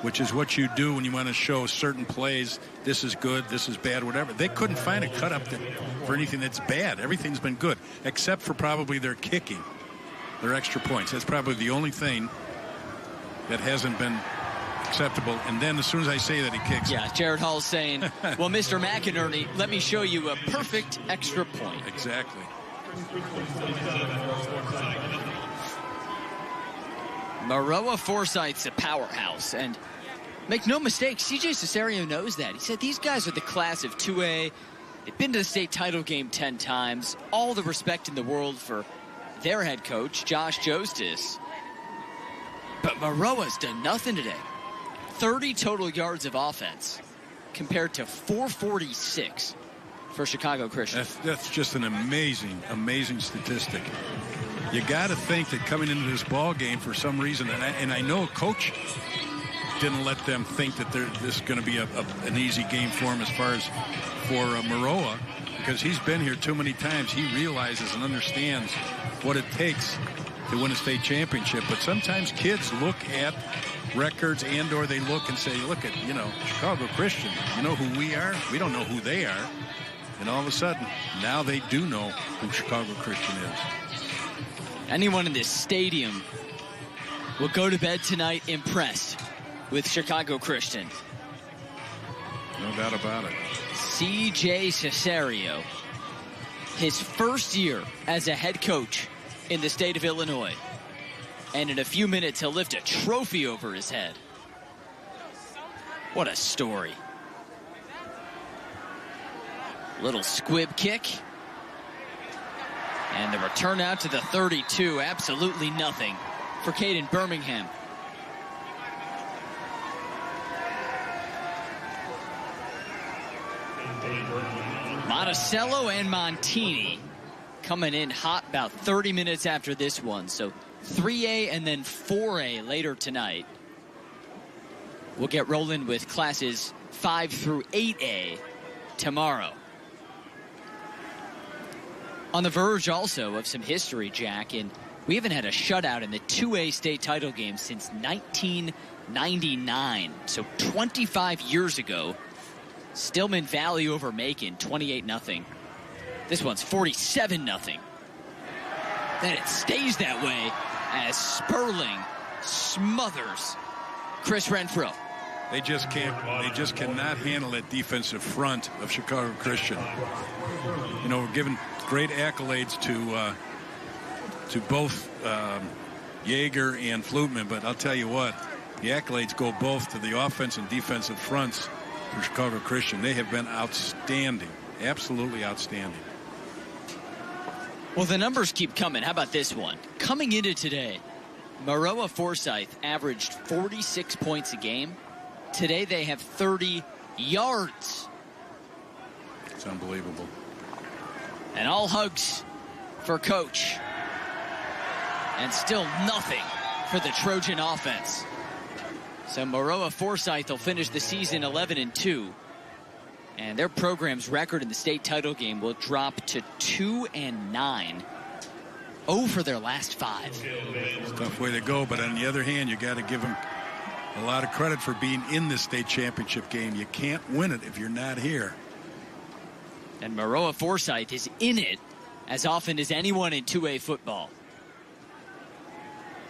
which is what you do when you want to show certain plays, this is good, this is bad, whatever. They couldn't find a cut-up for anything that's bad. Everything's been good, except for probably their kicking, their extra points. That's probably the only thing that hasn't been acceptable. And then as soon as I say that, he kicks. Yeah, Jared Hall's saying, well, Mr. McInerney, let me show you a perfect extra point. Exactly. Maroa Forsyth's a powerhouse, and make no mistake, CJ Cesario knows that. He said these guys are the class of 2A. They've been to the state title game 10 times. All the respect in the world for their head coach, Josh Jostis. But Maroa's done nothing today. 30 total yards of offense compared to 446 for Chicago Christian. That's just an amazing statistic. You got to think that coming into this ball game for some reason, and I know a coach didn't let them think that this is going to be an easy game for him as far as for Maroa, because he's been here too many times. He realizes and understands what it takes to win a state championship. But sometimes kids look at records or they look and say, look at, Chicago Christian, you know who we are? We don't know who they are. And all of a sudden, now they do know who Chicago Christian is. Anyone in this stadium will go to bed tonight impressed with Chicago Christian. No doubt about it. CJ Cesario, his first year as a head coach in the state of Illinois. And in a few minutes, he'll lift a trophy over his head. What a story. Little squib kick. And the return out to the 32, absolutely nothing for Caden Birmingham. Monticello and Montini coming in hot about 30 minutes after this one. So 3A and then 4A later tonight. We'll get rolling with classes 5 through 8A tomorrow. On the verge also of some history, Jack, and we haven't had a shutout in the 2A state title game since 1999. So 25 years ago, Stillman Valley over Macon, 28-0. This one's 47-0. Then it stays that way as Sperling smothers Chris Renfro. They just cannot handle that defensive front of Chicago Christian. We're giving great accolades to both Yeager and Flutman, but I'll tell you what, the accolades go both to the offense and defensive fronts for Chicago Christian. They have been outstanding, absolutely outstanding. Well, the numbers keep coming. How about this one? Coming into today, Maroa Forsyth averaged 46 points a game. Today they have 30 yards. It's unbelievable. And all hugs for Coach. And still nothing for the Trojan offense. So Maroa Forsyth will finish the season 11-2. And their program's record in the state title game will drop to 2-9. 0 for their last 5. It's a tough way to go, but on the other hand, you got to give them a lot of credit for being in the state championship game. You can't win it if you're not here. And Maroa Forsyth is in it as often as anyone in 2A football.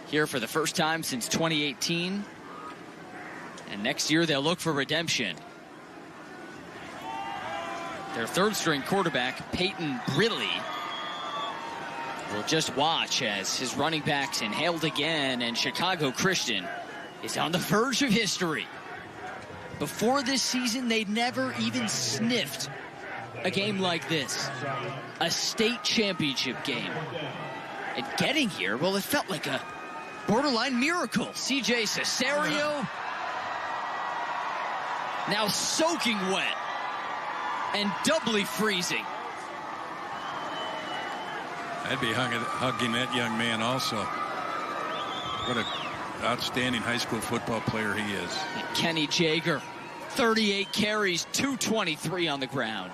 Here for the first time since 2018. And next year they'll look for redemption. Their third-string quarterback, Peyton Briley, will just watch as his running backs inhaled again, and Chicago Christian is on the verge of history. Before this season, they'd never even sniffed a game like this, a state championship game. And getting here, well, it felt like a borderline miracle. CJ Cesario now soaking wet and doubly freezing. I'd be hugging that young man also. What an outstanding high school football player he is. And Kenny Jager, 38 carries, 223 on the ground.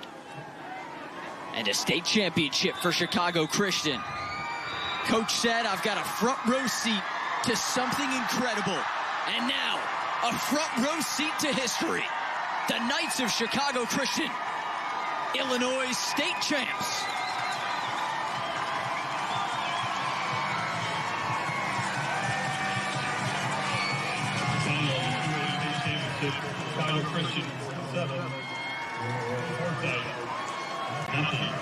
And a state championship for Chicago Christian. Coach said, I've got a front row seat to something incredible. And now, a front row seat to history. The Knights of Chicago Christian, Illinois state champs. Chicago Christian 7, Forsyth 9.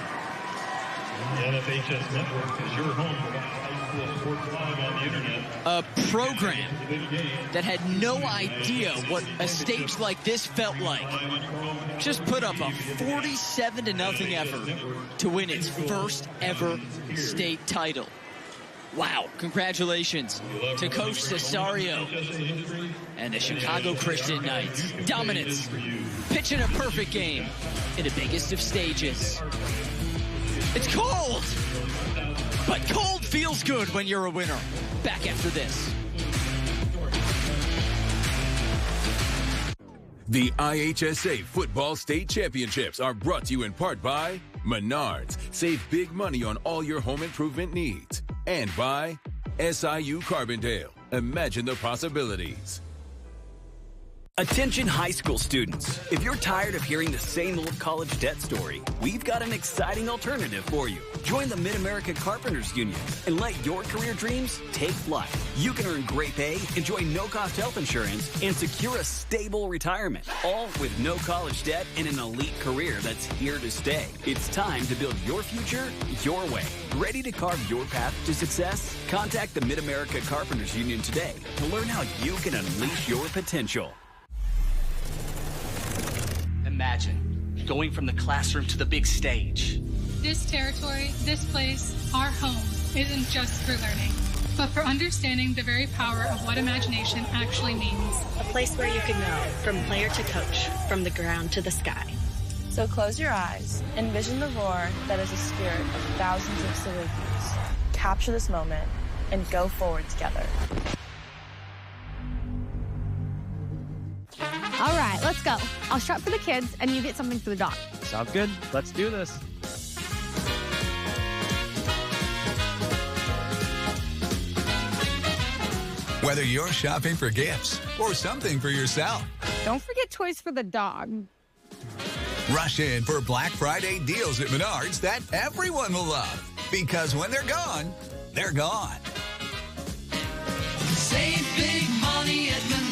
The IHSA Network is your home for high school sports live on the internet. A program that had no idea what a stage like this felt like. Just put up a 47-0 effort to win its first ever state title. Wow, congratulations to Coach Cesario and the Chicago Christian Knights. Dominance, pitching a perfect game in the biggest of stages. It's cold, but cold feels good when you're a winner. Back after this. The IHSA Football State Championships are brought to you in part by Menards. Save big money on all your home improvement needs. And by SIU Carbondale. Imagine the possibilities. Attention high school students. If you're tired of hearing the same old college debt story, we've got an exciting alternative for you. Join the Mid-America Carpenters Union and let your career dreams take flight. You can earn great pay, enjoy no-cost health insurance, and secure a stable retirement, all with no college debt and an elite career that's here to stay. It's time to build your future your way. Ready to carve your path to success? Contact the Mid-America Carpenters Union today to learn how you can unleash your potential. Imagine going from the classroom to the big stage. This territory, this place, our home, isn't just for learning, but for understanding the very power of what imagination actually means. A place where you can go from player to coach, from the ground to the sky. So close your eyes, envision the roar that is a spirit of thousands of Salukis. Capture this moment and go forward together. All right, let's go. I'll strap for the kids and you get something for the dog. Sounds good. Let's do this. Whether you're shopping for gifts or something for yourself. Don't forget toys for the dog. Rush in for Black Friday deals at Menards that everyone will love. Because when they're gone, they're gone. Save big money at Menards.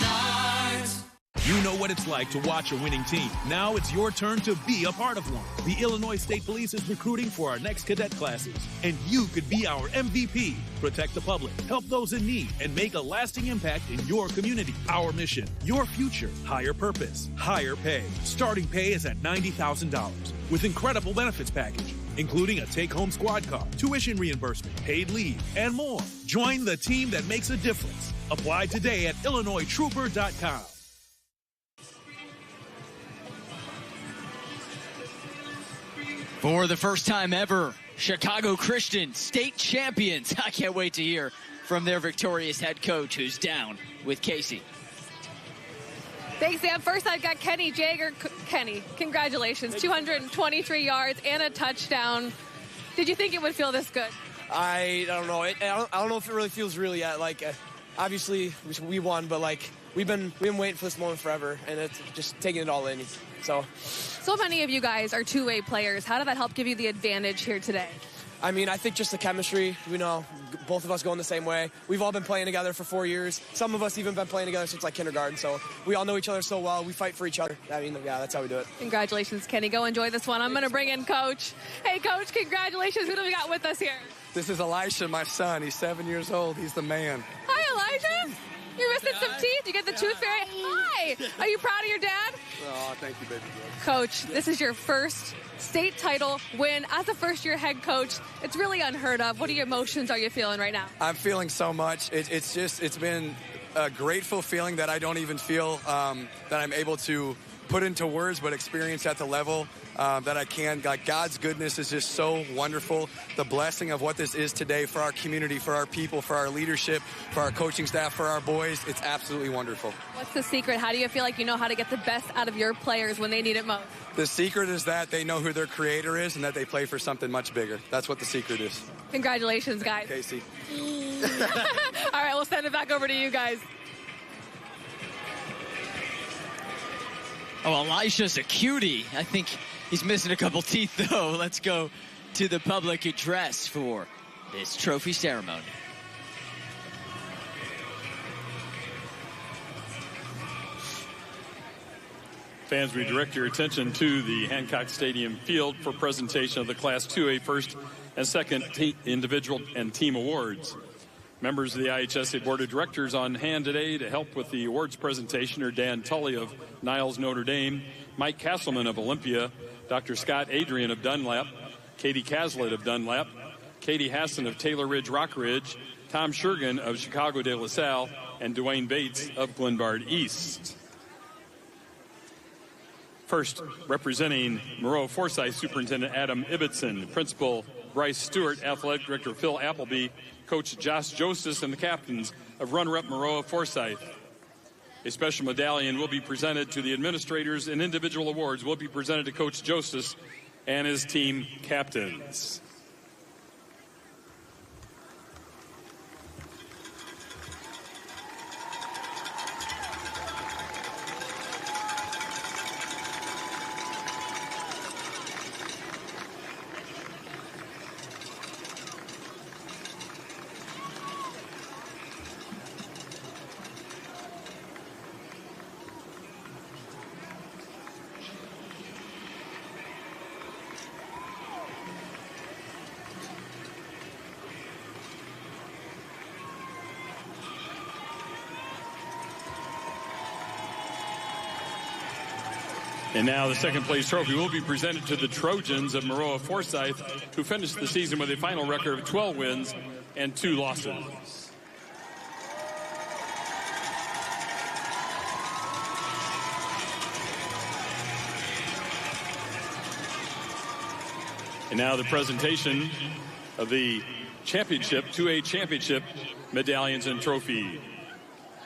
You know what it's like to watch a winning team. Now it's your turn to be a part of one. The Illinois State Police is recruiting for our next cadet classes, and you could be our MVP. Protect the public, help those in need, and make a lasting impact in your community. Our mission, your future, higher purpose, higher pay. Starting pay is at $90,000 with incredible benefits package, including a take-home squad car, tuition reimbursement, paid leave, and more. Join the team that makes a difference. Apply today at IllinoisTrooper.com. For the first time ever, Chicago Christian state champions. I can't wait to hear from their victorious head coach who's down with Casey. Thanks, Sam. First, I've got Kenny Jager. Kenny, congratulations. 223 yards and a touchdown. Did you think it would feel this good? I don't know. I don't know if it really feels real yet. Like, obviously, we won, but, like, we've been waiting for this moment forever, and it's just taking it all in. So many of you guys are two-way players. How did that help give you the advantage here today? I mean, I think just the chemistry, we know both of us going the same way. We've all been playing together for 4 years. Some of us even been playing together since like kindergarten. So we all know each other so well. We fight for each other. I mean, yeah, that's how we do it. Congratulations, Kenny. Go enjoy this one. I'm going to bring in Coach. Hey, Coach, congratulations. Who do we got with us here? This is Elisha, my son. He's 7 years old. He's the man. Hi, Elijah. You're missing some teeth. You get the tooth fairy. Hi. Are you proud of your dad? Oh, thank you, baby girl. Coach, this is your first state title win as a first-year head coach. It's really unheard of. What emotions are you feeling right now? I'm feeling so much. It's been a grateful feeling that I don't even feel that I'm able to put into words, but experience at the level that I can. Like, God's goodness is just so wonderful. The blessing of what this is today for our community, for our people, for our leadership, for our coaching staff, for our boys, it's absolutely wonderful. What's the secret? How do you feel like you know how to get the best out of your players when they need it most? The secret is that they know who their creator is and that they play for something much bigger. That's what the secret is. Congratulations, guys. Casey. All right, we'll send it back over to you guys. Oh, Elisha's a cutie. I think he's missing a couple teeth, though. Let's go to the public address for this trophy ceremony. Fans, we direct your attention to the Hancock Stadium field for presentation of the Class 2A first and second individual and team awards. Members of the IHSA Board of Directors on hand today to help with the awards presentation are Dan Tully of Niles Notre Dame, Mike Castleman of Olympia, Dr. Scott Adrian of Dunlap, Katie Caslett of Dunlap, Katie Hassan of Taylor Ridge Rockridge, Tom Shergan of Chicago de La Salle, and Dwayne Bates of Glenbard East. First, representing Maroa Forsyth, Superintendent Adam Ibbotson, Principal Bryce Stewart, Athletic Director Phil Appleby, Coach Josh Joseph, and the captains of runner-up Maroa Forsyth. A special medallion will be presented to the administrators, and individual awards will be presented to Coach Joseph and his team captains. And now the second place trophy will be presented to the Trojans of Maroa Forsyth, who finished the season with a final record of 12 wins and 2 losses. And now the presentation of the championship, 2A championship medallions and trophy.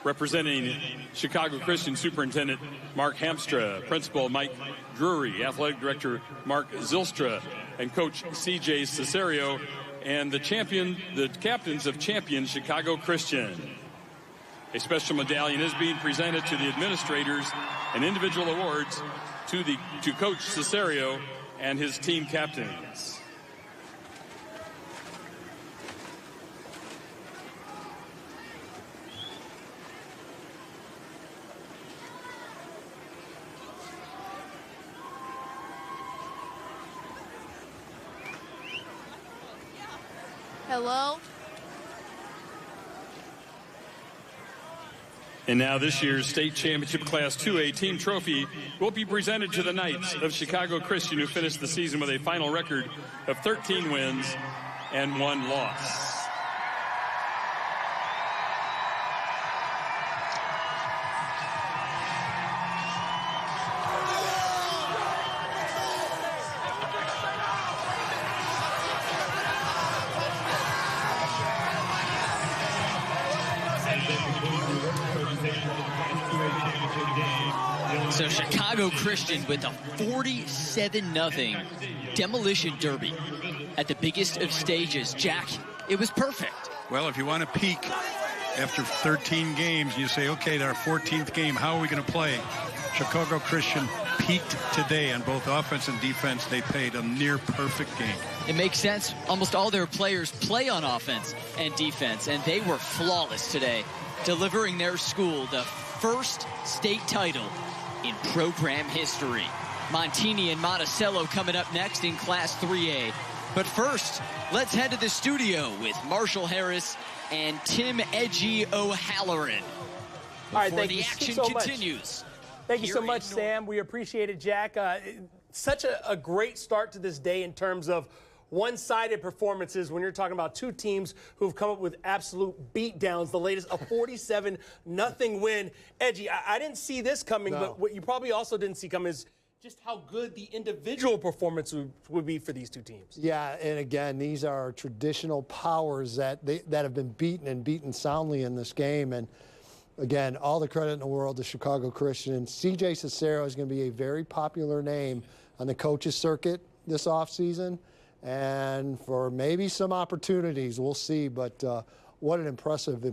Representing Chicago Christian Superintendent Mark Hamstra, Principal Mike Drury, Athletic Director Mark Zilstra, and Coach CJ Cesario, and the captains of champion Chicago Christian. A special medallion is being presented to the administrators and individual awards to Coach Cesario and his team captains. Hello? And now this year's state championship Class 2A team trophy will be presented to the Knights of Chicago Christian, who finished the season with a final record of 13 wins and 1 loss. Presentation of the Class 2A championship game. So Chicago Christian with a 47-0 demolition derby at the biggest of stages. Jack, it was perfect. Well, if you want to peak after 13 games, you say, okay, our 14th game, how are we going to play? Chicago Christian peaked today on both offense and defense. They played a near perfect game. It makes sense. Almost all their players play on offense and defense, and they were flawless today, delivering their school the first state title in program history. Montini and Monticello coming up next in Class 3A. But first, let's head to the studio with Marshall Harris and Tim Edgy O'Halloran. All right, thank the action continues. Thank you so much, Sam. We appreciate it, Jack. Such a great start to this day in terms of one-sided performances when you're talking about two teams who've come up with absolute beatdowns. The latest, a 47-0 win. Edgy, I didn't see this coming, but what you probably also didn't see coming is just how good the individual performance would be for these two teams. Yeah, and again, these are traditional powers that have been beaten soundly in this game. And again, all the credit in the world to Chicago Christian. CJ Cicero is going to be a very popular name on the coaches circuit this offseason, and for maybe some opportunities, we'll see. But what an impressive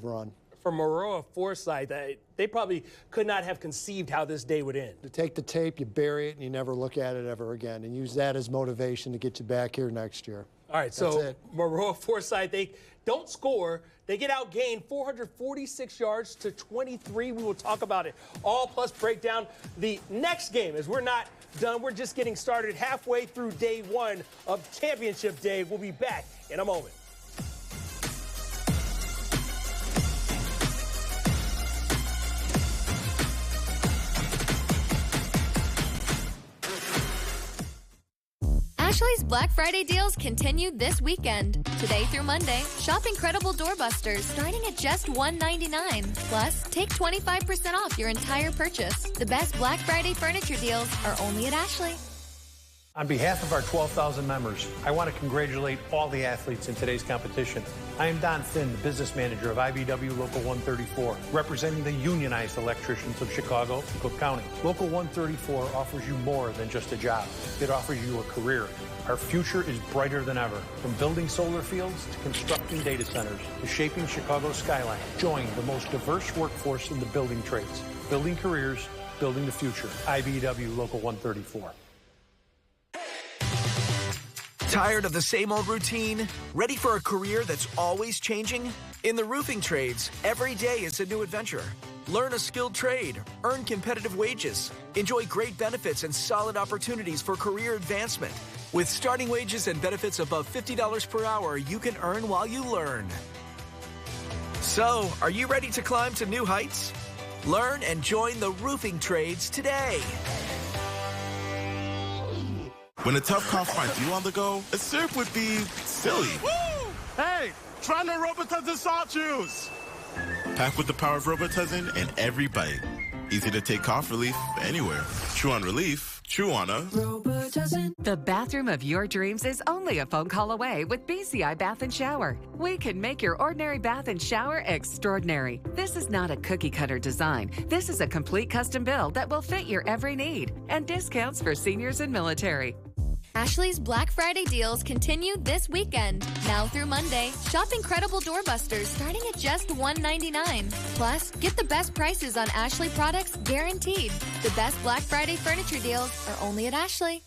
run. For Maroa, Forsyth, they probably could not have conceived how this day would end. To take the tape, you bury it, and you never look at it ever again, and use that as motivation to get you back here next year. All right, so Maroa, Forsyth, they don't score. They get outgained 446 yards to 23. We will talk about it all, plus break down the next game, as we're not done. We're just getting started halfway through day one of championship day. We'll be back in a moment. Ashley's Black Friday deals continue this weekend. Today through Monday, shop incredible doorbusters starting at just $1.99. Plus, take 25% off your entire purchase. The best Black Friday furniture deals are only at Ashley. On behalf of our 12,000 members, I want to congratulate all the athletes in today's competition. I am Don Finn, the business manager of IBW Local 134, representing the unionized electricians of Chicago and Cook County. Local 134 offers you more than just a job. It offers you a career. Our future is brighter than ever. From building solar fields to constructing data centers to shaping Chicago's skyline. Join the most diverse workforce in the building trades. Building careers, building the future. IBW Local 134. Tired of the same old routine? Ready for a career that's always changing? In the roofing trades, every day is a new adventure. Learn a skilled trade, earn competitive wages, enjoy great benefits and solid opportunities for career advancement. With starting wages and benefits above $50 per hour, you can earn while you learn. So, are you ready to climb to new heights? Learn and join the roofing trades today. When a tough call finds you on the go, a syrup would be silly. Woo! Hey, try no Robitussin salt juice. Packed with the power of Robitussin in every bite. Easy to take cough relief anywhere. Chew on relief. Chew on a Robitussin. The bathroom of your dreams is only a phone call away with BCI Bath and Shower. We can make your ordinary bath and shower extraordinary. This is not a cookie cutter design. This is a complete custom build that will fit your every need. And discounts for seniors and military. Ashley's Black Friday deals continue this weekend. Now through Monday, shop incredible doorbusters starting at just $1.99. Plus, get the best prices on Ashley products guaranteed. The best Black Friday furniture deals are only at Ashley.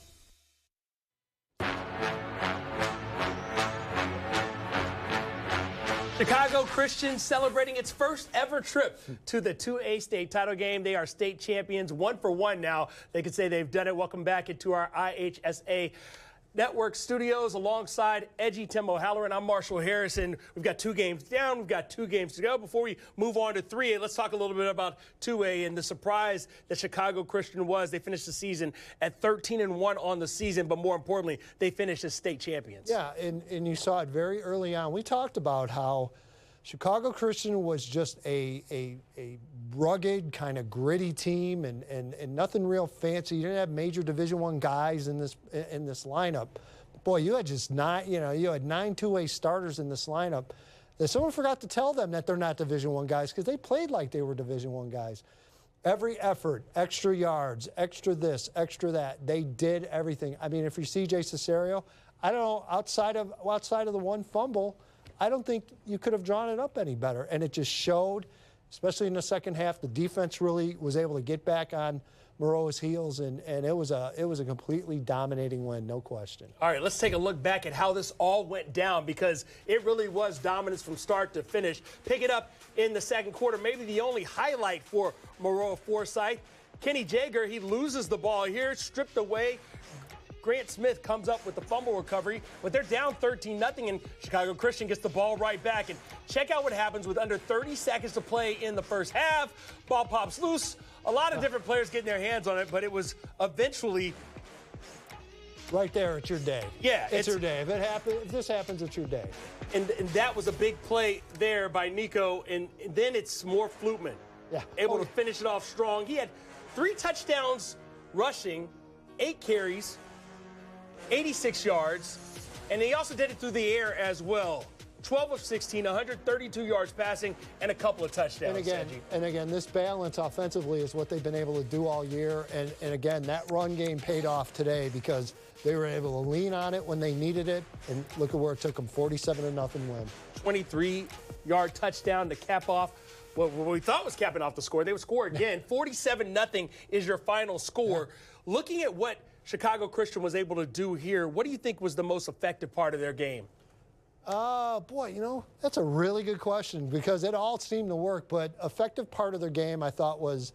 Chicago Christian celebrating its first ever trip to the 2A state title game. They are state champions, 1-for-1 now. They could say they've done it. Welcome back into our IHSA Network studios alongside Edgy Tim O'Halloran. I'm Marshall Harrison. We've got 2 games down. We've got 2 games to go. Before we move on to 3A, let's talk a little bit about 2A and the surprise that Chicago Christian was. They finished the season at 13-1 on the season, but more importantly, they finished as state champions. Yeah, and you saw it very early on. We talked about how Chicago Christian was just a rugged, kind of gritty team and nothing real fancy. You didn't have major Division I guys in this lineup. Boy, you had just 9 2A starters in this lineup. That someone forgot to tell them that they're not Division I guys because they played like they were Division I guys. Every effort, extra yards, extra this, extra that, they did everything. I mean, if you're CJ Cesario, I don't know, outside of the one fumble, I don't think you could have drawn it up any better. And it just showed, especially in the second half, the defense really was able to get back on Maroa's heels, and it was a completely dominating win, no question. All right, let's take a look back at how this all went down, because it really was dominance from start to finish. Pick it up in the second quarter, maybe the only highlight for Maroa Forsyth. Kenny Jager, he loses the ball here, stripped away. Grant Smith comes up with the fumble recovery, but they're down 13-0, and Chicago Christian gets the ball right back. And check out what happens with under 30 seconds to play in the first half. Ball pops loose. A lot of different players getting their hands on it, but it was eventually right there. It's your day. Yeah, it's your day. If this happens, it's your day. And that was a big play there by Nico, and then it's more Flutman. Yeah, able to finish it off strong. He had 3 touchdowns rushing, 8 carries, 86 yards, and he also did it through the air as well. 12 of 16, 132 yards passing, and a couple of touchdowns. And again, this balance offensively is what they've been able to do all year. And again, that run game paid off today because they were able to lean on it when they needed it. And look at where it took them, 47-0 win. 23-yard touchdown to cap off what we thought was capping off the score. They would score again. 47-0 is your final score. Yeah. Looking at what Chicago Christian was able to do here, what do you think was the most effective part of their game? Boy, that's a really good question because it all seemed to work. But effective part of their game, I thought, was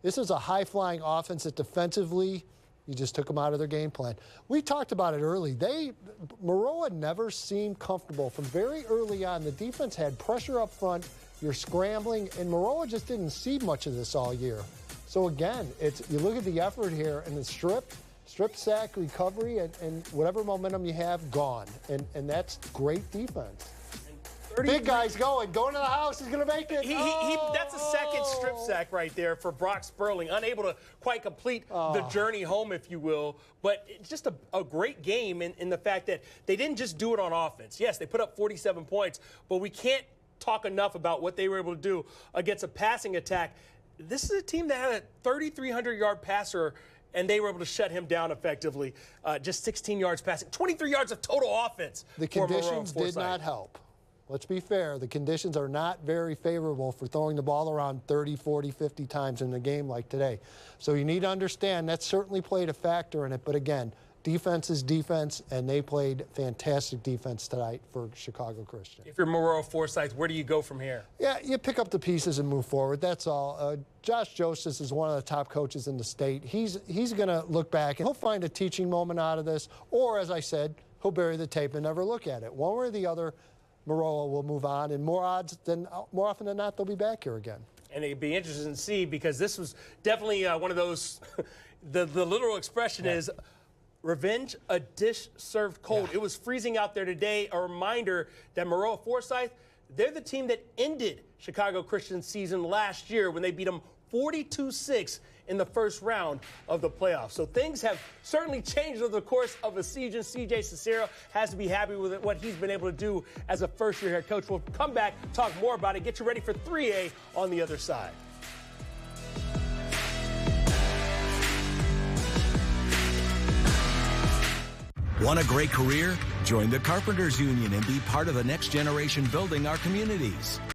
this is a high-flying offense that defensively, you just took them out of their game plan. We talked about it early. Maroa never seemed comfortable from very early on. The defense had pressure up front. You're scrambling, and Maroa just didn't see much of this all year. So again, you look at the effort here and the strip sack, recovery, and whatever momentum you have, gone. And that's great defense. Big guy's going to the house. He's going to make it. That's a second strip sack right there for Brock Sperling, unable to quite complete the journey home, if you will. But it's just a great game in the fact that they didn't just do it on offense. Yes, they put up 47 points, but we can't talk enough about what they were able to do against a passing attack. This is a team that had a 3,300-yard passer, and they were able to shut him down effectively. Just 16 yards passing, 23 yards of total offense. The conditions did not help. Let's be fair. The conditions are not very favorable for throwing the ball around 30, 40, 50 times in a game like today. So you need to understand that certainly played a factor in it. But again, defense is defense, and they played fantastic defense tonight for Chicago Christian. If you're Maroa Forsyth, where do you go from here? Yeah, you pick up the pieces and move forward. That's all. Josh Joseph is one of the top coaches in the state. He's going to look back, and he'll find a teaching moment out of this. Or, as I said, he'll bury the tape and never look at it. One way or the other, Maroa will move on, and more often than not, they'll be back here again. And it'd be interesting to see, because this was definitely one of those, the literal expression is, revenge, a dish served cold. Yeah. It was freezing out there today. A reminder that Maroa Forsyth, they're the team that ended Chicago Christian's season last year when they beat them 42-6 in the first round of the playoffs. So things have certainly changed over the course of a season. CJ Cesario has to be happy with what he's been able to do as a first-year head coach. We'll come back, talk more about it, get you ready for 3A on the other side. Want a great career? Join the Carpenters Union and be part of the next generation building our communities.